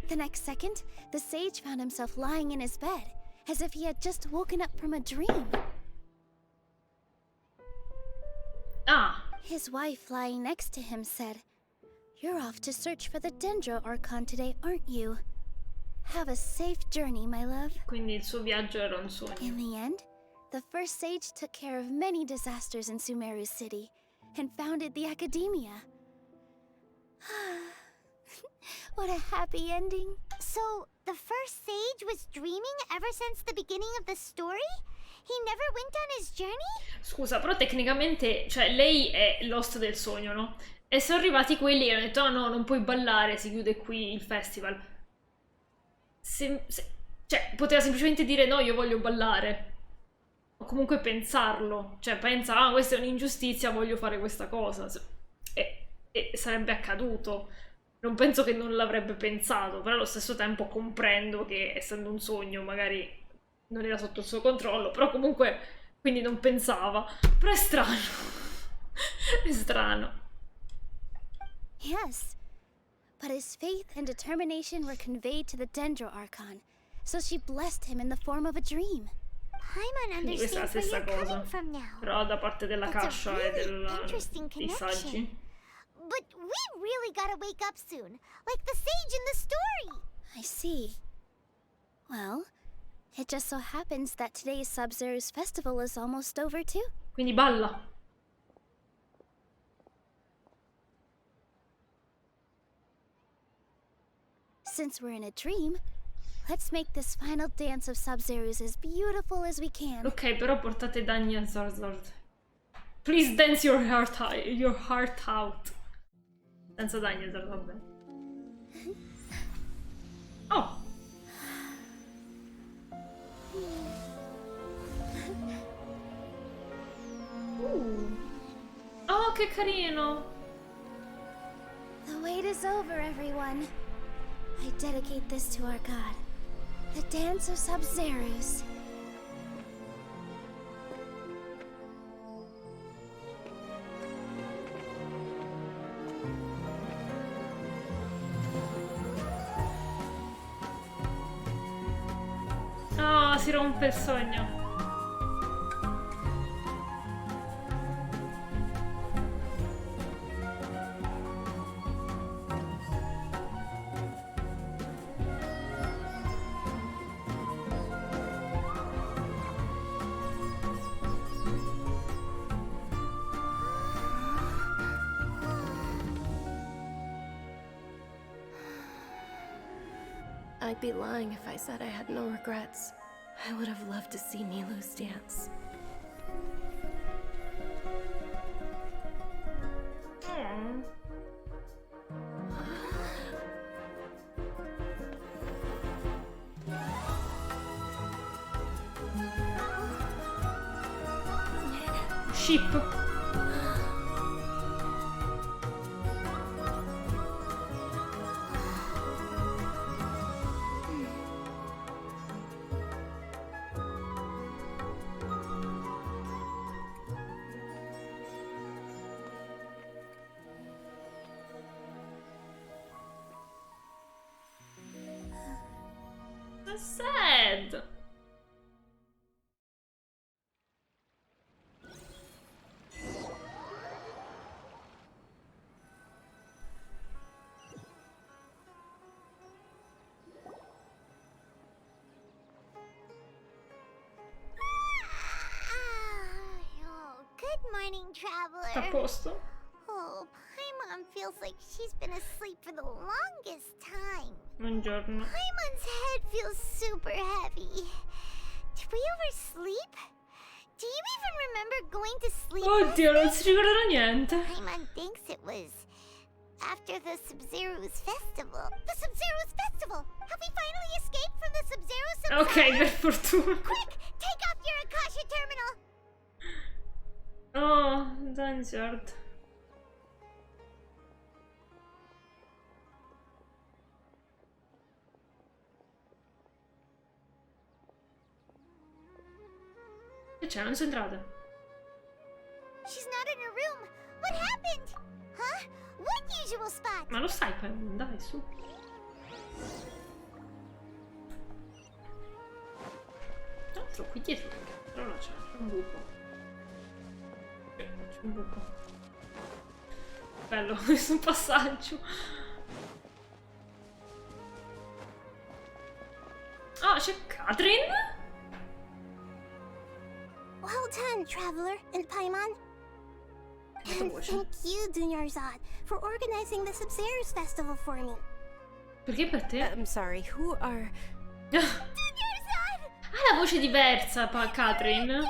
The next second, the sage found himself lying in his bed, as if he had just woken up from a dream. His wife, lying next to him, said, "You're off to search for the Dendro Archon today, aren't you? Have a safe journey, my love." Quindi il suo viaggio era un sogno. In the end, the first sage took care of many disasters in Sumeru City and founded the academia. What a happy ending. So, the first sage was dreaming ever since the beginning of the story? He never went on his journey? Scusa, però tecnicamente, cioè, lei è l'host del sogno, no? E sono arrivati quelli che hanno detto, "Ah no, non puoi ballare, si chiude qui il festival." Cioè, poteva semplicemente dire, "No, io voglio ballare." O comunque pensarlo. Cioè, pensa, "Ah, questa è un'ingiustizia, voglio fare questa cosa." E sarebbe accaduto. Non penso che non l'avrebbe pensato, però allo stesso tempo comprendo che, essendo un sogno, magari non era sotto il suo controllo, però comunque, quindi non pensava. Però è strano. È strano. Yes, but his faith and determination were conveyed to the Dendro Archon, so she blessed him in the form of a dream. Paimon Quindi questa è la understands where stessa you're cosa, coming from now. però da parte della That's a Kasha e really interesting dei saggi. connection. But we really gotta wake up soon, like the sage in the story. I see. Well, it just so happens that today's Sub-Zero's festival is almost over too. Quindi balla. Since we're in a dream, let's make this final dance of Sub-Zero's as beautiful as we can. Ok, però portate Dagny a Zorzord. Please dance your heart out. Senza Dagny a Zorzord, va bene. Oh! Oh, che carino! The wait is over, everyone. I dedicate this to our god, the dance of Sub-Zero's. Oh, si rompe il sogno. I'd be lying if I said I had no regrets. I would have loved to see Nilou's dance. Ship. That's sad. Oh, good morning, traveler. A posto? Oh, Paimon feels like she's been asleep for the longest time. Buongiorno. Paimon's head feels super heavy. Did we oversleep? Do you even remember going to sleep? Oddio, non si ricordano niente. Paimon thinks it was after the Sub-Zero's festival. The Sub-Zero's festival! Have we finally escaped from the Sub-Zero Samsara? Ok, per fortuna. Quick, take off your Akasha terminal! Oh, Dansard. Che c'è? Non sono entrata. She's not in her room. What happened? Huh? What usual spot? Ma lo sai, Paimon, dai, su. Tra l'altro qui dietro, però no, c'è un buco. C'è un buco. Bello, questo passaggio. Ah, c'è Chiacchierine? Well done, Traveler and Paimon. And thank you, Dunyarzad, for organizing the Sub-Zero's festival for me. Perché per te? I'm sorry, who are... Dunyarzad! Ha la voce diversa, Chiacchierine.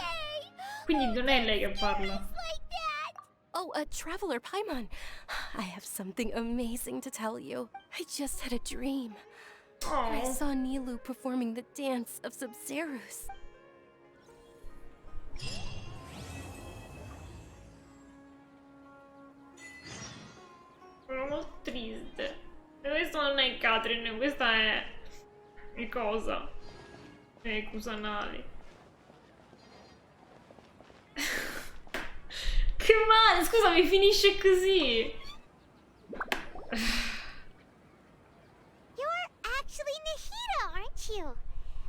Quindi non è lei che parla. Oh, Traveler Paimon. I have something amazing to tell you. I just had a dream. I saw Nilou performing the dance of Sub-Zero's. Sono molto triste. E questo non è Chiacchierine, questa è cosa? È Kusanagi. Che male, scusami, finisce così. You're actually Nahida, aren't you?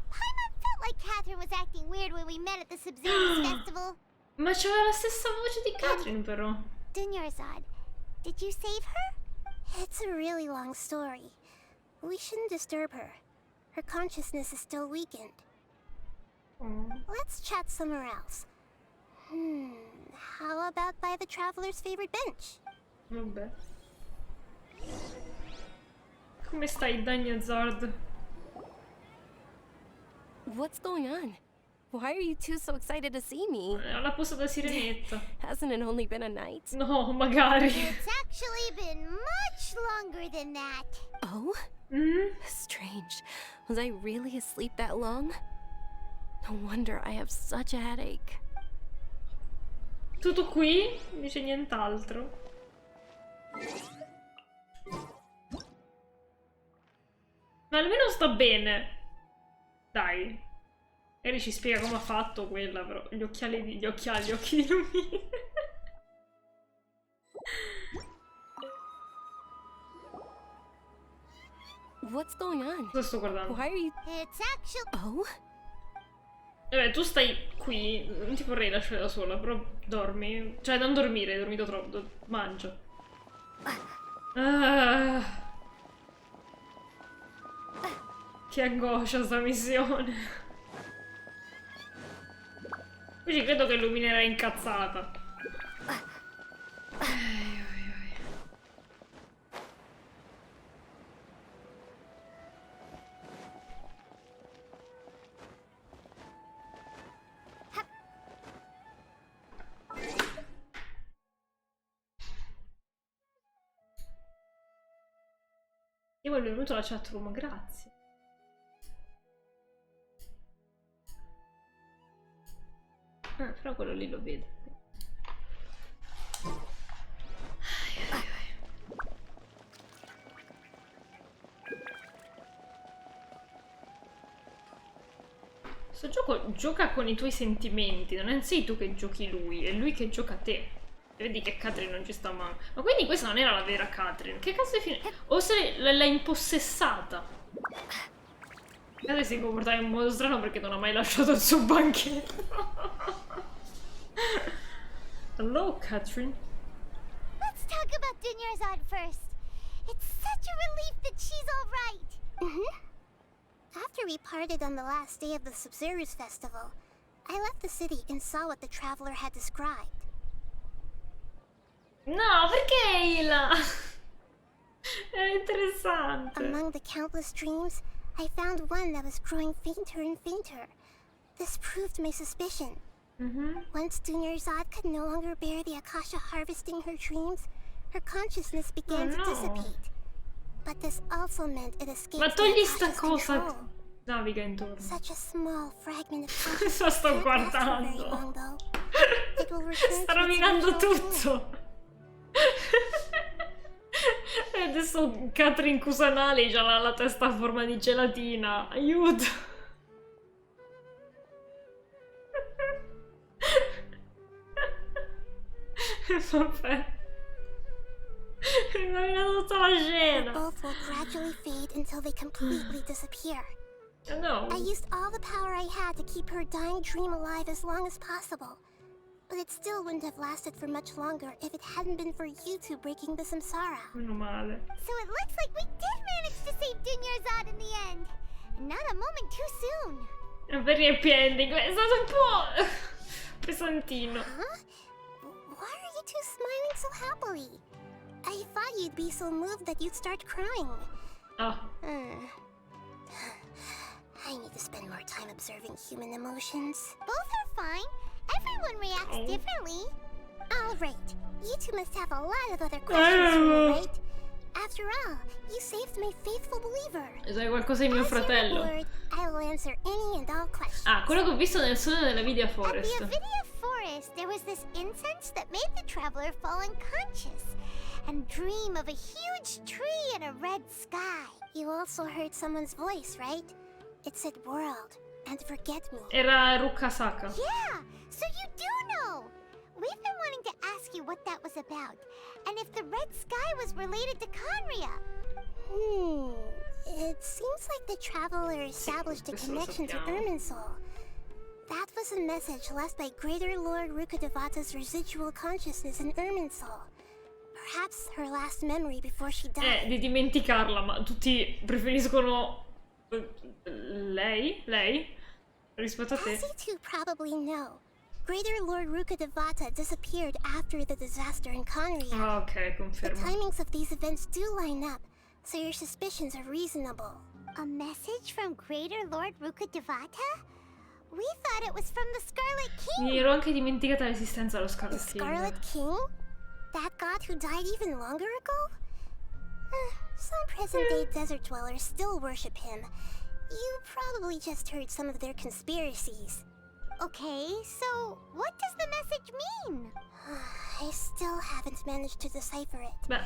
Paimon felt like Catherine was acting weird when we met at the Sub-Zero's festival. Ma c'aveva la stessa voce di Chiacchierine, però. Dunyarzad, did you save her? It's a really long story. We shouldn't disturb her. Her consciousness is still weakened. Let's chat somewhere else. How about by the Traveler's favorite bench? Vabbè. Come stai, Dunyarzad? What's going on? Why are you two so excited to see me? Alla posta da sirenetta. Hasn't it only been a night? No, magari. It's actually been much longer than that. Oh? Strange. Was I really asleep that long? No wonder I have such a headache. Tutto qui? Non dice nient'altro. Ma almeno sta bene. Dai. Eri ci spiega come ha fatto quella, però. Gli occhi di lumine. What's going on? Cosa sto guardando? Why are you... It's actually... Oh? Vabbè, tu stai qui. Non ti vorrei lasciare da sola, però dormi. Cioè, non dormire, hai dormito troppo. Mangia. Che angoscia sta missione. Invece credo che illuminerà incazzata. Io ho benvenuto alla chat room, grazie. Però quello lì lo vedo. Questo gioco gioca con i tuoi sentimenti, non sei tu che giochi lui, è lui che gioca te. Vedi che Chiacchierine non ci sta male. Ma quindi questa non era la vera Chiacchierine. Che cazzo è finita? O se l'ha impossessata? Chiacchierine si comportava in modo strano perché non ha mai lasciato il suo banchetto. Hello, Chiacchierine. Let's talk about Dunyarzad first. It's such a relief that she's all right. After we parted on the last day of the Sub-Zero's festival, I left the city and saw what the Traveler had described. No, perché Ila? È interessante. Among the countless dreams, I found one that was growing fainter and fainter. This proved my suspicion. Once Dunyarzad could no longer bear the Akasha harvesting her dreams, her consciousness began to dissipate. But this also meant it escaped Ma the togli sta Akasha's cosa control. naviga intorno. Such a small fragment of Cosa consciousness sto can't last for very guardando? long, though. It will return Sta to its rovinando original form. tutto. E adesso Catherine Kusanali c'ha la testa a forma di gelatina. Aiuto. Vabbè. Mi ha rovinato tutta la scena. Both will gradually fade until they completely disappear. Oh no. I used all the power I had to keep her dying dream alive as long as possible. But it still wouldn't have lasted for much longer if it hadn't been for you two breaking the samsara. Meno male. So it looks like we did manage to save Dunyarzad in the end. And not a moment too soon. È un vero happy ending. È stato un po' pesantino. Huh? Why are you two smiling so happily? I thought you'd be so moved that you'd start crying. Oh. I need to spend more time observing human emotions. Both are fine. Everyone reacts differently. All right. You two must have a lot of other questions for me, right? After all, you saved my faithful believer. Sai qualcosa di mio fratello. Word, I will answer any and all questions. Ah, quello che ho visto nel sogno della Vidia Forest. At the Avidia Forest, there was this incense that made the traveler fall unconscious and dream of a huge tree and a red sky. You also heard someone's voice, right? It said world and forget me. Era Rukasaka. Yeah, so you do know. We've been wanting to ask you what that was about, and if the red sky was related to Conria. It seems like the traveler established a connection to Irminsul. That was a message left by Greater Lord Rukkhadevata's residual consciousness in Irminsul. Perhaps her last memory before she died. Di dimenticarla, ma tutti preferiscono lei rispetto a te. As you two probably know, Greater Lord Rukkhadevata disappeared after the disaster in Conria. Ah, ok, The confermo. timings of these events do line up, so your suspicions are reasonable. A message from Greater Lord Rukkhadevata? We thought it was from the Scarlet King. Mi ero anche dimenticata l'esistenza dello Scarlet King. Scarlet King? That god who died even longer ago? Some present-day desert dwellers still worship him. You probably just heard some of their conspiracies. Okay, so what does the message mean? I still haven't managed to decipher it. Beh.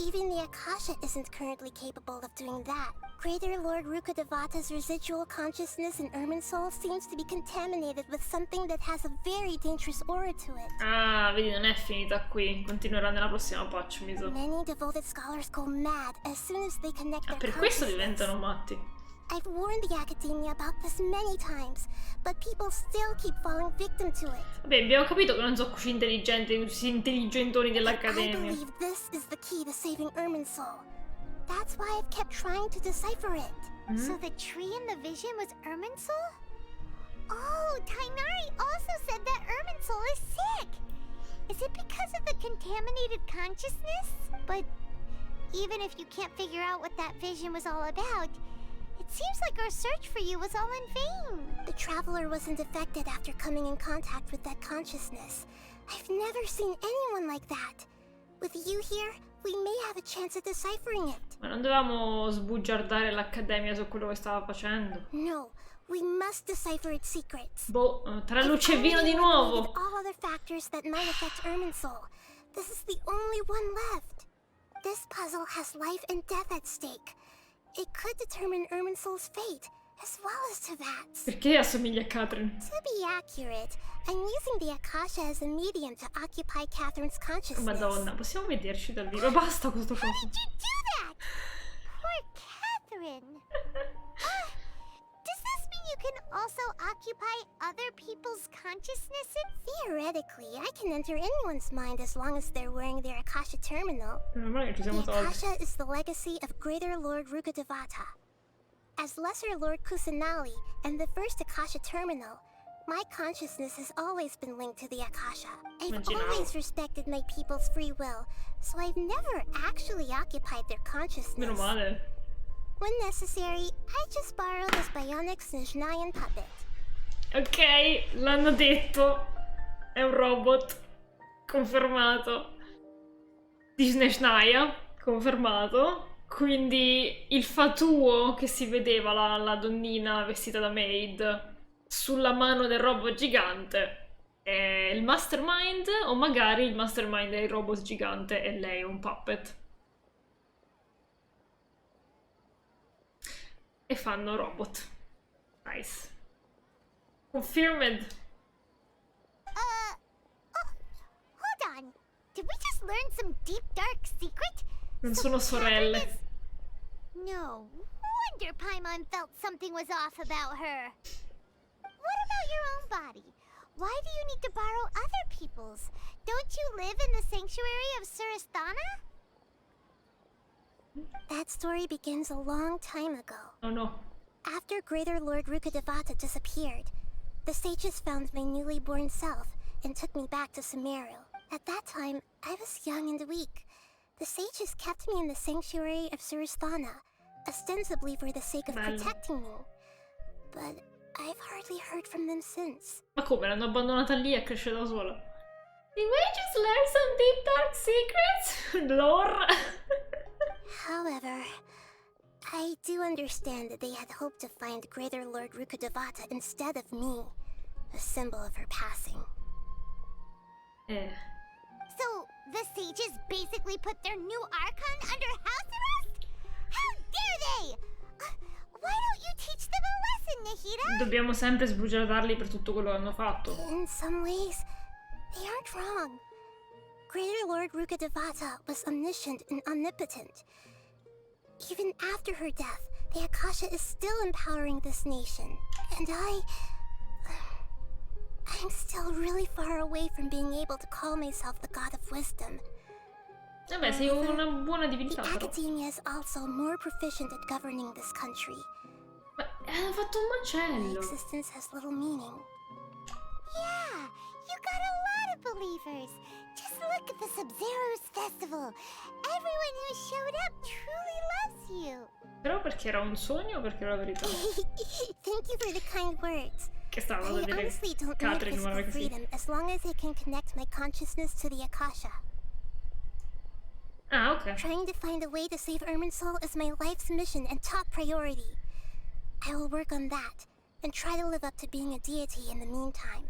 Even the Akasha isn't currently capable of doing that. Greater Lord Rukkhadevata's residual consciousness in Irminsul seems to be contaminated with something that has a very dangerous aura to it. Ah, vedi, non è finita qui. Continuerà nella prossima patch, mi sa. Many devoted scholars go mad as soon as they connect their Per questo consciousness. diventano matti. I've warned the Academia about this many times, but people still keep falling victim to it. Vabbè, abbiamo capito che non sono così intelligenti, così intelligentoni I dell'Accademia. believe this is the key to saving Irminsul. That's why I've kept trying to decipher it. So the tree in the vision was Irminsul? Oh, Tainari also said that Irminsul is sick. Is it because of the contaminated consciousness? But even if you can't figure out what that vision was all about, it seems like our search for you was all in vain. The traveler wasn't affected after coming in contact with that consciousness. I've never seen anyone like that. With you here, we may have a chance at deciphering it. Ma non dovevamo sbugiardare l'Accademia su quello che stava facendo? No, we must decipher its secrets. Boh, tra luce e vino di nuovo. All other factors that might affect Irminsul. This is the only one left. This puzzle has life and death at stake. It could determine Irminsul's fate, as well as Tevat's. Perché assomiglia a Catherine? To be accurate, I'm using the Akasha as a medium to occupy Catherine's consciousness. Madonna, possiamo vederci dal vivo? Basta questo How coso. did you do that? Poor Catherine. Does this mean you can also occupy other people's consciousnesses? Theoretically, I can enter anyone's mind as long as they're wearing their Akasha terminal. Meno male che ci siamo The tolti. Akasha is the legacy of Greater Lord Rukkhadevata. As Lesser Lord Kusanali and the first Akasha terminal, my consciousness has always been linked to the Akasha. I've always respected my people's free will, so I've never actually occupied their consciousness. Meno male. When necessary, I just borrow this bionic Snezhnayan puppet. Ok, l'hanno detto. È un robot. Confermato. Disney Schnaya, confermato. Quindi il fatuo che si vedeva, la donnina vestita da maid, sulla mano del robot gigante, è il mastermind, o magari il mastermind è il robot gigante e lei è un puppet. E fanno robot. Nice. Confirmed. Hold on. Did we just learn some deep dark secret? Non sono sorelle. No wonder Paimon felt something was off about her. What about your own body? Why do you need to borrow other people's? Don't you live in the sanctuary of Surasthana? That story begins a long time ago. Oh no. After Greater Lord Rukkhadevata disappeared, the sages found my newly born self and took me back to Sumeru. At that time, I was young and weak. The sages kept me in the sanctuary of Surasthana, ostensibly for the sake of protecting me. But I've hardly heard from them since. Ma come, l'hanno abbandonata lì e cresce da sola? Did we just learn some deep dark secrets? Lore. However, I do understand that they had hoped to find Greater Lord Rukkhadevata instead of me, a symbol of her passing. So, the sages basically put their new Archon under house arrest? How dare they! Why don't you teach them a lesson, Nahida? Dobbiamo sempre sbugiardarli per tutto quello che hanno fatto. In some ways, they aren't wrong. Greater Lord Rukkhadevata was omniscient and omnipotent. Even after her death, the Akasha is still empowering this nation. And I'm still really far away from being able to call myself the God of Wisdom. Vabbè, sei una buona divinità, The però. Academia is also more proficient at governing this country. Ma hanno fatto un My macello. existence has little meaning. Yeah, you got a lot of believers. Just look at the Sub-Zero's festival. Everyone who showed up truly loves you. Però perché era un sogno o perché era la verità? Thank you for the kind words. Che stava da I vedere honestly don't need Chiacchierine in una physical freedom as long as I can connect my consciousness to the Akasha. Ah, ok. Trying to find a way to save Irminsul is my life's mission and top priority. I will work on that, and try to live up to being a deity in the meantime.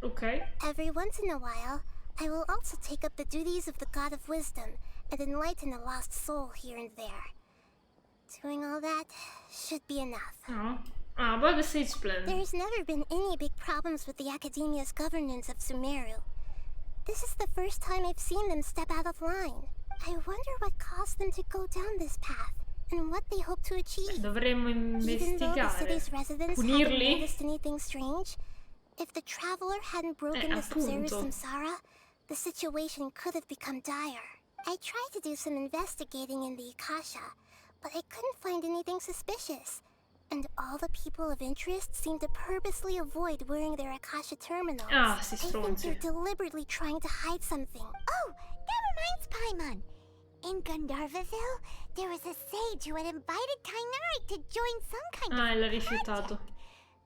Ok. Every once in a while, I will also take up the duties of the God of Wisdom and enlighten a lost soul here and there. Doing all that should be enough. No. Ah, but the Sage Plan. There's never been any big problems with the Academia's governance of Sumeru. This is the first time I've seen them step out of line. I wonder what caused them to go down this path, and what they hope to achieve. Dovremmo Even though the investigare. city's residents haven't Punirli? noticed anything strange, if the traveler hadn't broken the Sub-Zero's appunto. samsara, the situation could have become dire. I tried to do some investigating in the Akasha, but I couldn't find anything suspicious. And all the people of interest seem to purposely avoid wearing their Akasha terminals. Ah, sti I think stronzi. they're deliberately trying to hide something. Oh, that reminds Paimon. In Gandharvaville, there was a sage who had invited Tainari to join some kind Ah, e l'ha of rifiutato.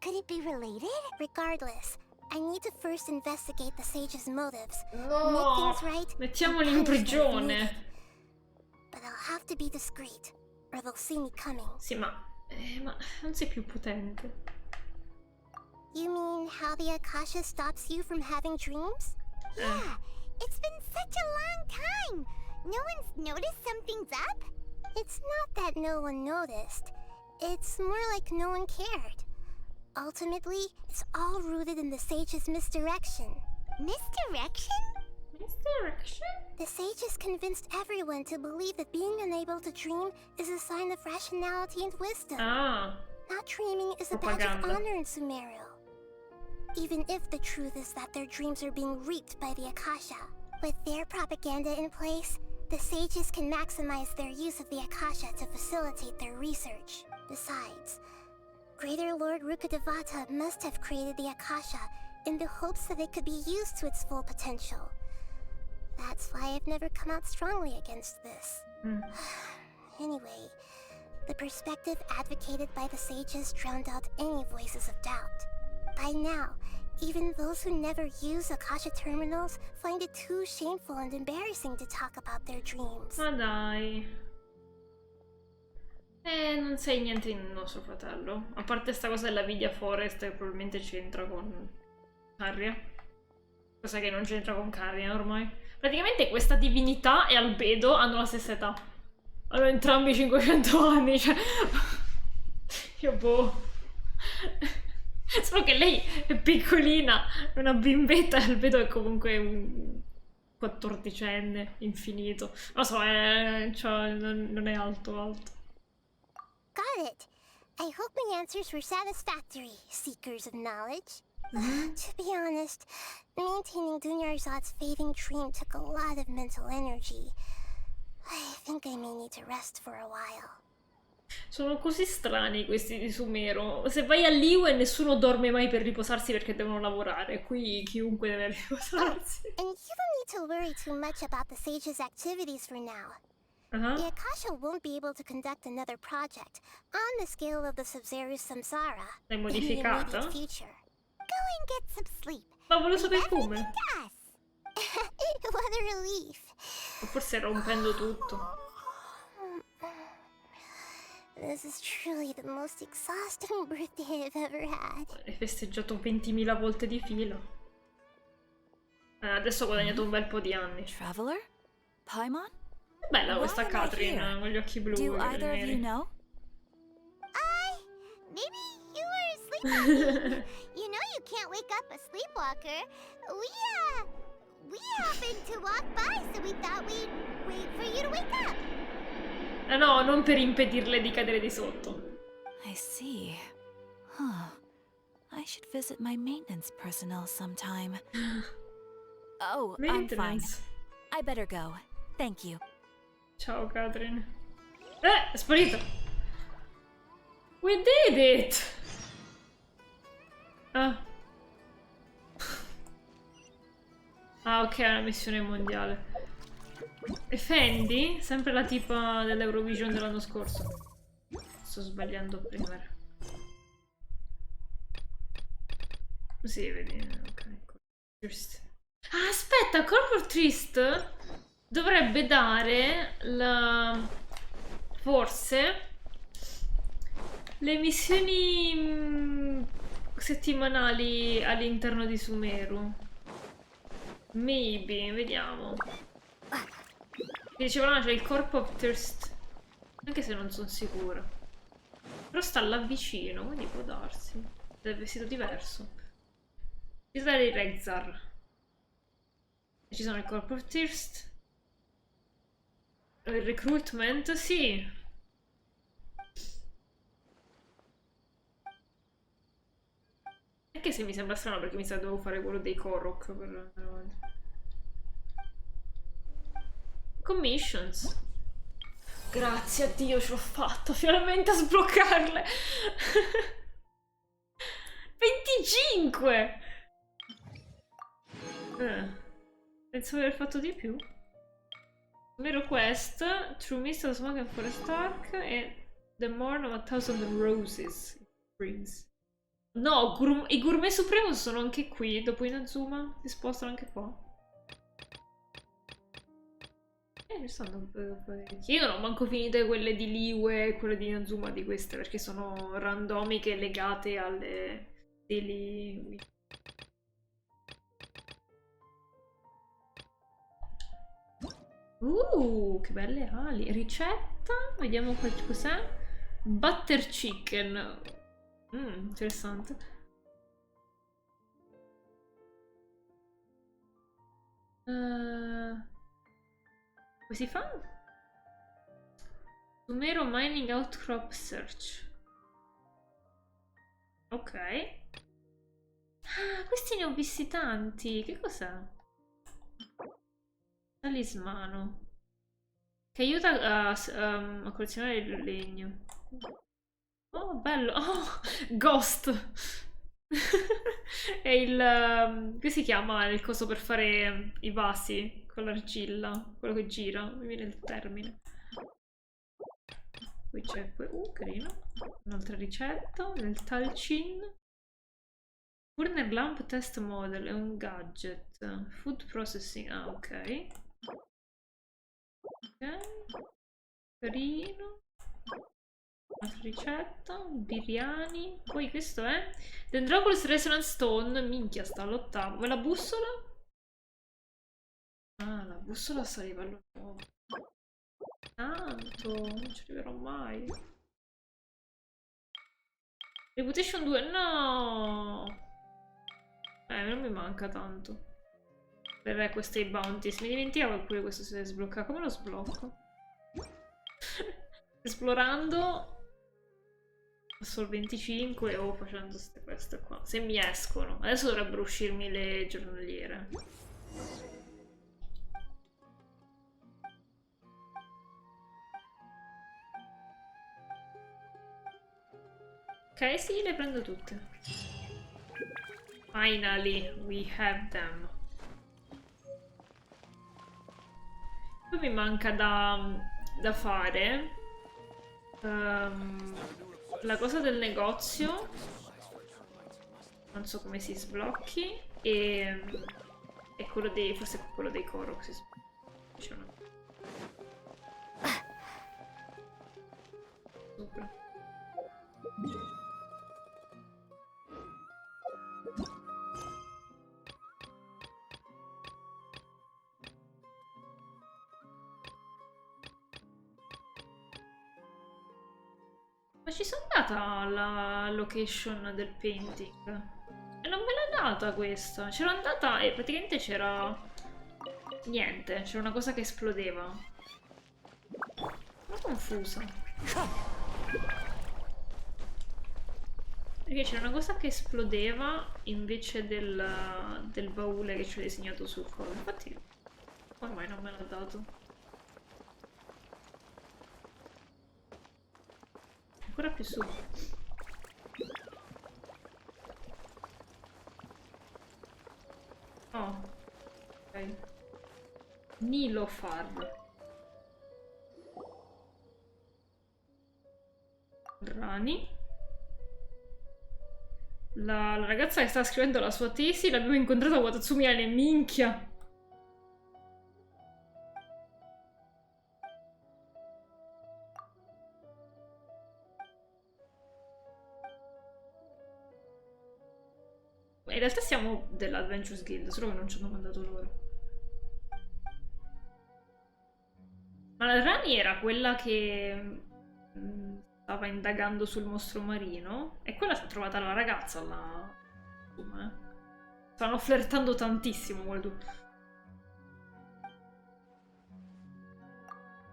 Could it be related? Regardless, I need to first investigate the sage's motives, No, make things right, mettiamoli and in punish them if prigione. needed. But I'll have to be discreet, or they'll see me coming. Sì, ma non sei più potente. You mean how the Akasha stops you from having dreams? Yeah, it's been such a long time. No one's noticed something's up? It's not that no one noticed. It's more like no one cared. Ultimately, it's all rooted in the sage's misdirection. Misdirection? Misdirection? The sages convinced everyone to believe that being unable to dream is a sign of rationality and wisdom. Ah. Not dreaming is a badge of Propaganda. honor in Sumeru. Even if the truth is that their dreams are being reaped by the Akasha. With their propaganda in place, the sages can maximize their use of the Akasha to facilitate their research. Besides, Greater Lord Rukkhadevata must have created the Akasha in the hopes that it could be used to its full potential. That's why I've never come out strongly against this. Anyway, the perspective advocated by the sages drowned out any voices of doubt. By now, even those who never use Akasha terminals find it too shameful and embarrassing to talk about their dreams. Ma dai. Non sai niente di nostro fratello. A parte sta cosa della Vidia Forest che probabilmente c'entra con Carria. Cosa che non c'entra con Carria ormai. Praticamente questa divinità e Albedo hanno la stessa età. Hanno entrambi 500 anni, cioè... Io boh... Solo che lei è piccolina, è una bimbetta, e Albedo è comunque un 14enne, infinito. Non lo so, cioè, non è alto. Got it. I hope my answers were satisfactory, seekers of knowledge. To be honest, maintaining Dunyarzad's fading dream took a lot of mental energy. I think I may need to rest for a while. Sono così strani questi di Sumero. Se vai all'Iwe nessuno dorme mai per riposarsi perché devono lavorare. Qui chiunque deve riposarsi. And you don't need to worry too much about the sage's activities for now. The Akasha won't be able to conduct another project on the scale of the Sub-Zero Samsara L'hai in the modificata? immediate future. Go and get some sleep. Ma volevo sapere come. What a relief. O forse rompendo tutto. This is truly the most exhausting birthday I've ever had. Hai festeggiato 20.000 volte di fila. Adesso ho guadagnato un bel po' di anni. Traveler? Paimon? È bella questa Catherine con gli occhi blu. Do either of you know? Maybe you were sleepwalking. You know you can't wake up a sleepwalker. We happened to walk by, so we thought we'd wait for you to wake up. No, non per impedirle di cadere di sotto. I see. Huh. I should visit my maintenance personnel sometime. Oh, I'm fine. I better go. Thank you. Ciao, Catherine. È sparito. We did it! Ah, ok, è una missione mondiale. E Fendi? Sempre la tipa dell'Eurovision dell'anno scorso. Sto sbagliando a premere. Sì, vedi. Ok. Ah, aspetta, Corporate Trist dovrebbe dare la... forse le missioni settimanali all'interno di Sumeru. Maybe, vediamo. Mi dicevano c'è il Corp of Thirst. Anche se non sono sicura. Però sta là vicino, quindi può darsi. È vestito diverso. Visitare il Rexar. Ci sono il Corp of Thirst. Il recruitment, sì. Anche se mi sembra strano perché mi sa che devo fare quello dei Korok per andare avanti. Commissions. Grazie a Dio ce l'ho fatta finalmente a sbloccarle. 25! Penso di aver fatto di più. Mero quest, True Mist of Smoke and Forest Dark e The Morn of a Thousand Roses Springs. No, i Gourmet Supremo sono anche qui, dopo Inazuma si spostano anche qua. Io non ho manco finite quelle di Liwe e quelle di Inazuma di queste, perché sono randomiche legate alle daily... che belle ali. Ricetta, vediamo cos'è. Butter chicken. Interessante. Come si fa? Sumero Mining Outcrop Search. Ok. Ah, questi ne ho visti tanti. Che cos'è? Talismano. Che aiuta a collezionare il legno. Oh, bello. Oh, Ghost. È il... che si chiama il coso per fare i vasi con l'argilla? Quello che gira. Mi viene il termine. Qui c'è... carino. Un'altra ricetta. Nel talcin. Burner Lamp Test Model è un gadget. Food Processing, ah ok. Ok. Carino. Un'altra ricetta. Birriani. Poi questo è Dendroculus Resonance Stone. Minchia, sta all'8º. E la bussola? Ah, la bussola sta a livello nuovo. Tanto, non ci arriverò mai. Reputation 2, no! Non mi manca tanto. Per questi bounties. Mi dimenticavo che pure questo si deve sbloccare. Come lo sblocco? Esplorando. Solo 25 o facendo queste qua. Se mi escono. Adesso dovrebbero uscirmi le giornaliere. Ok, sì, le prendo tutte. Finally, we have them. Poi mi manca da fare la cosa del negozio. Non so come si sblocchi. E quello dei. Forse quello dei Korok si sblocca. Sopra. Ma ci sono andata alla location del painting e non me l'ha data questa. C'ero andata e praticamente c'era niente, c'era una cosa che esplodeva. Sono confusa. Perché c'era una cosa che esplodeva invece del baule che ci ho disegnato sul collo. Infatti ormai non me l'ha dato. Ancora più su. Oh. Ok. Nilofar. Rani. La ragazza che stava scrivendo la sua tesi l'abbiamo incontrata a Watatsumiane, minchia! In realtà siamo dell'Adventures Guild, solo che non ci hanno mandato loro. Ma la Rani era quella che stava indagando sul mostro marino? E quella si è trovata la ragazza là. Stanno flirtando tantissimo quelle due.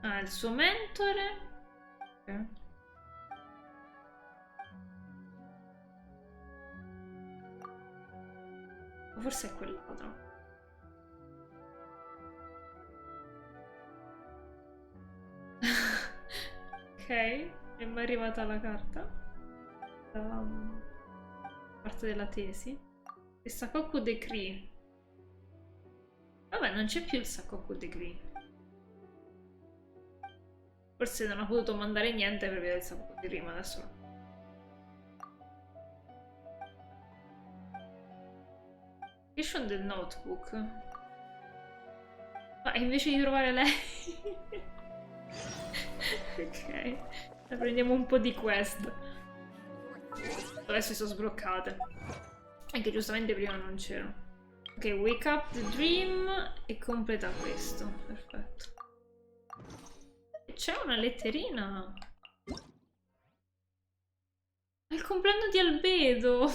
Ah, il suo mentore. Ok. Forse è quell'altro. Ok, è mai arrivata la carta. Parte della tesi. Il Sakoku Decree. Vabbè, non c'è più il Sakoku Decree. Forse non ha potuto mandare niente per vedere il Sakoku Decree, ma adesso no. Location del notebook. Ma invece di trovare lei. Ok. Prendiamo un po' di quest. Adesso si sono sbloccate. Anche giustamente prima non c'erano. Ok, wake up the dream e completa questo. Perfetto. C'è una letterina. È il compleanno di Albedo.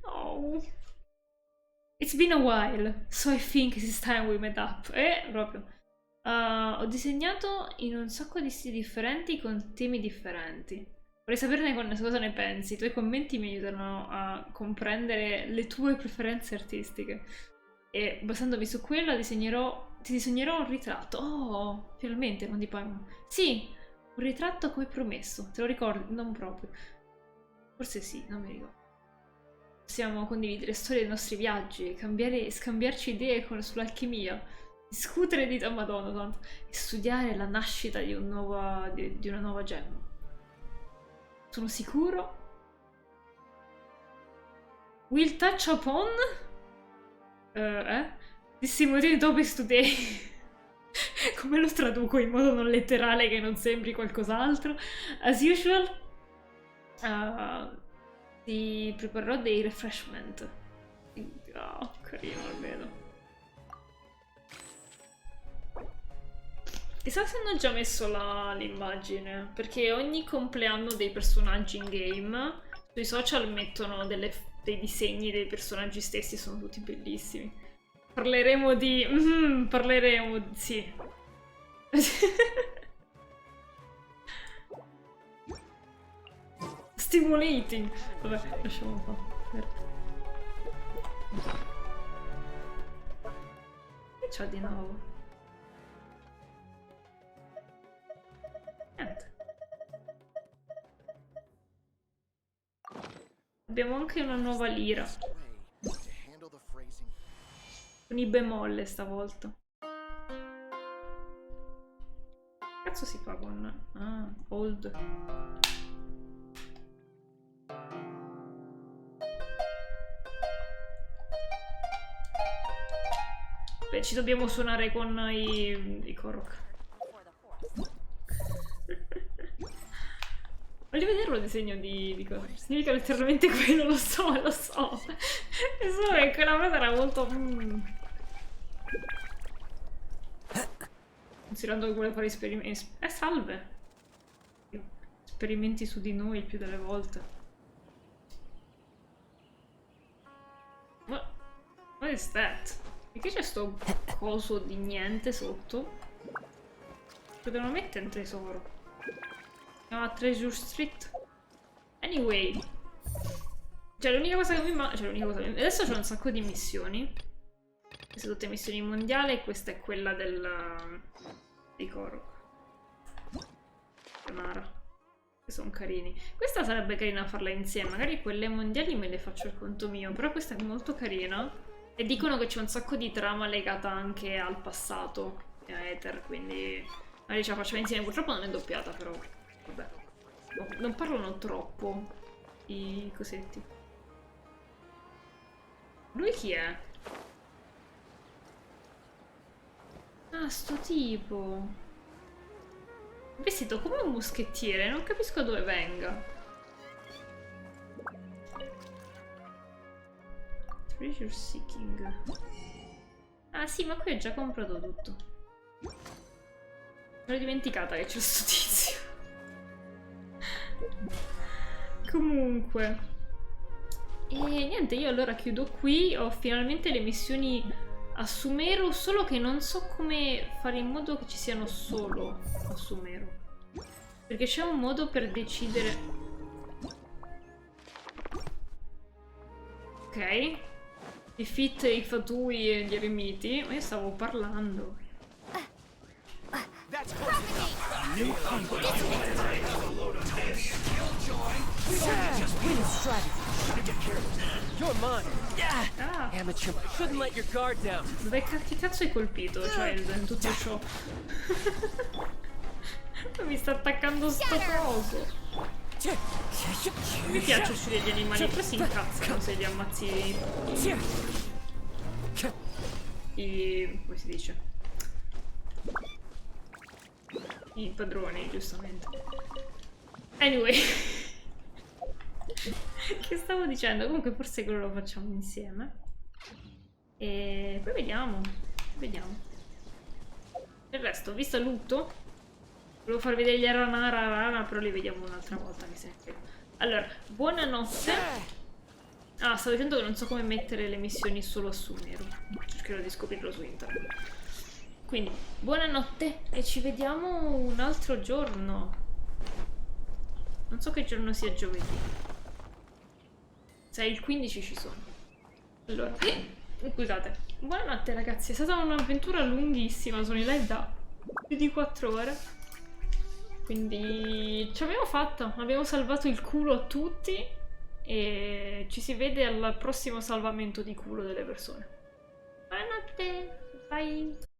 Oh. It's been a while, so I think it's time we met up. Proprio. Ho disegnato in un sacco di stili differenti con temi differenti. Vorrei saperne cosa ne pensi. I tuoi commenti mi aiutano a comprendere le tue preferenze artistiche. E basandomi su quello ti disegnerò un ritratto. Oh, finalmente, non di Paimon. Sì, un ritratto come promesso. Te lo ricordi? Non proprio. Forse sì, non mi ricordo. Possiamo condividere storie dei nostri viaggi, scambiarci idee sull'alchimia, discutere di Madonna tanto, e studiare la nascita di una nuova gemma. Sono sicuro Will touch upon? This emoting topics today. Come lo traduco in modo non letterale che non sembri qualcos'altro? As usual, ti preparerò dei refreshment. Oh, carino, lo vedo. Chissà se hanno già messo l'immagine, perché ogni compleanno dei personaggi in game sui social mettono dei disegni dei personaggi stessi, sono tutti bellissimi. Parleremo di... sì. Stimulating. Vabbè, lasciamo un po'. Che c'ho di nuovo? Niente. Abbiamo anche una nuova lira. Con i bemolle stavolta. Che cazzo si fa con... Ah, old. Beh, ci dobbiamo suonare con i Korok. Voglio vederlo il disegno di cosa? Significa letteralmente quello, lo so. E solo che quella cosa era molto... Considerando che vuole fare esperimenti... salve! Esperimenti su di noi più delle volte. What is that? Perché c'è sto coso di niente sotto? Potevano mettere un tesoro. No, Treasure Street. Anyway. Cioè, l'unica cosa che mi manca... Cioè, l'unica cosa che... Adesso c'è un sacco di missioni. Queste sono tutte missioni mondiali e questa è quella di Korok. Canara. Che sono carini. Questa sarebbe carina farla insieme. Magari quelle mondiali me le faccio il conto mio. Però questa è molto carina. E dicono che c'è un sacco di trama legata anche al passato. E a Ether, quindi... Magari ce la facciamo insieme. Purtroppo non è doppiata, però... Vabbè. Non parlano troppo i cosetti. Lui chi è? Ah, sto tipo. Vestito come un moschettiere, non capisco dove venga. Treasure seeking. Ah sì, ma qui ho già comprato tutto. Me l'ho dimenticata che c'è sto tizio. Comunque. E niente, io allora chiudo qui. Ho finalmente le missioni a Sumeru, solo che non so come fare in modo che ci siano solo a Sumeru. Perché c'è un modo per decidere... Ok. Defeat i fatui e gli eremiti. Ma io stavo parlando. Amateur, shouldn't let your guard down. Dove che cazzo hai colpito? Cioè, in tutto ciò. Mi sta attaccando sto coso. Mi piace uccidere gli animali, però si incazzano se li ammazzi. Come si dice? I padroni, giustamente. Anyway. Che stavo dicendo? Comunque forse quello lo facciamo insieme. E poi vediamo. Vediamo. Il resto, ho visto lutto. Volevo far vedere gli rana, però li vediamo un'altra volta, mi sembra. Allora, buonanotte. Ah, stavo dicendo che non so come mettere le missioni solo a Sumeru. Cercherò di scoprirlo su internet. Quindi, buonanotte e ci vediamo un altro giorno. Non so che giorno sia giovedì. Se è il 15 ci sono. Allora, scusate. Buonanotte ragazzi, è stata un'avventura lunghissima, sono in live da più di 4 ore. Quindi ci abbiamo fatta, abbiamo salvato il culo a tutti e ci si vede al prossimo salvamento di culo delle persone. Buonanotte, bye!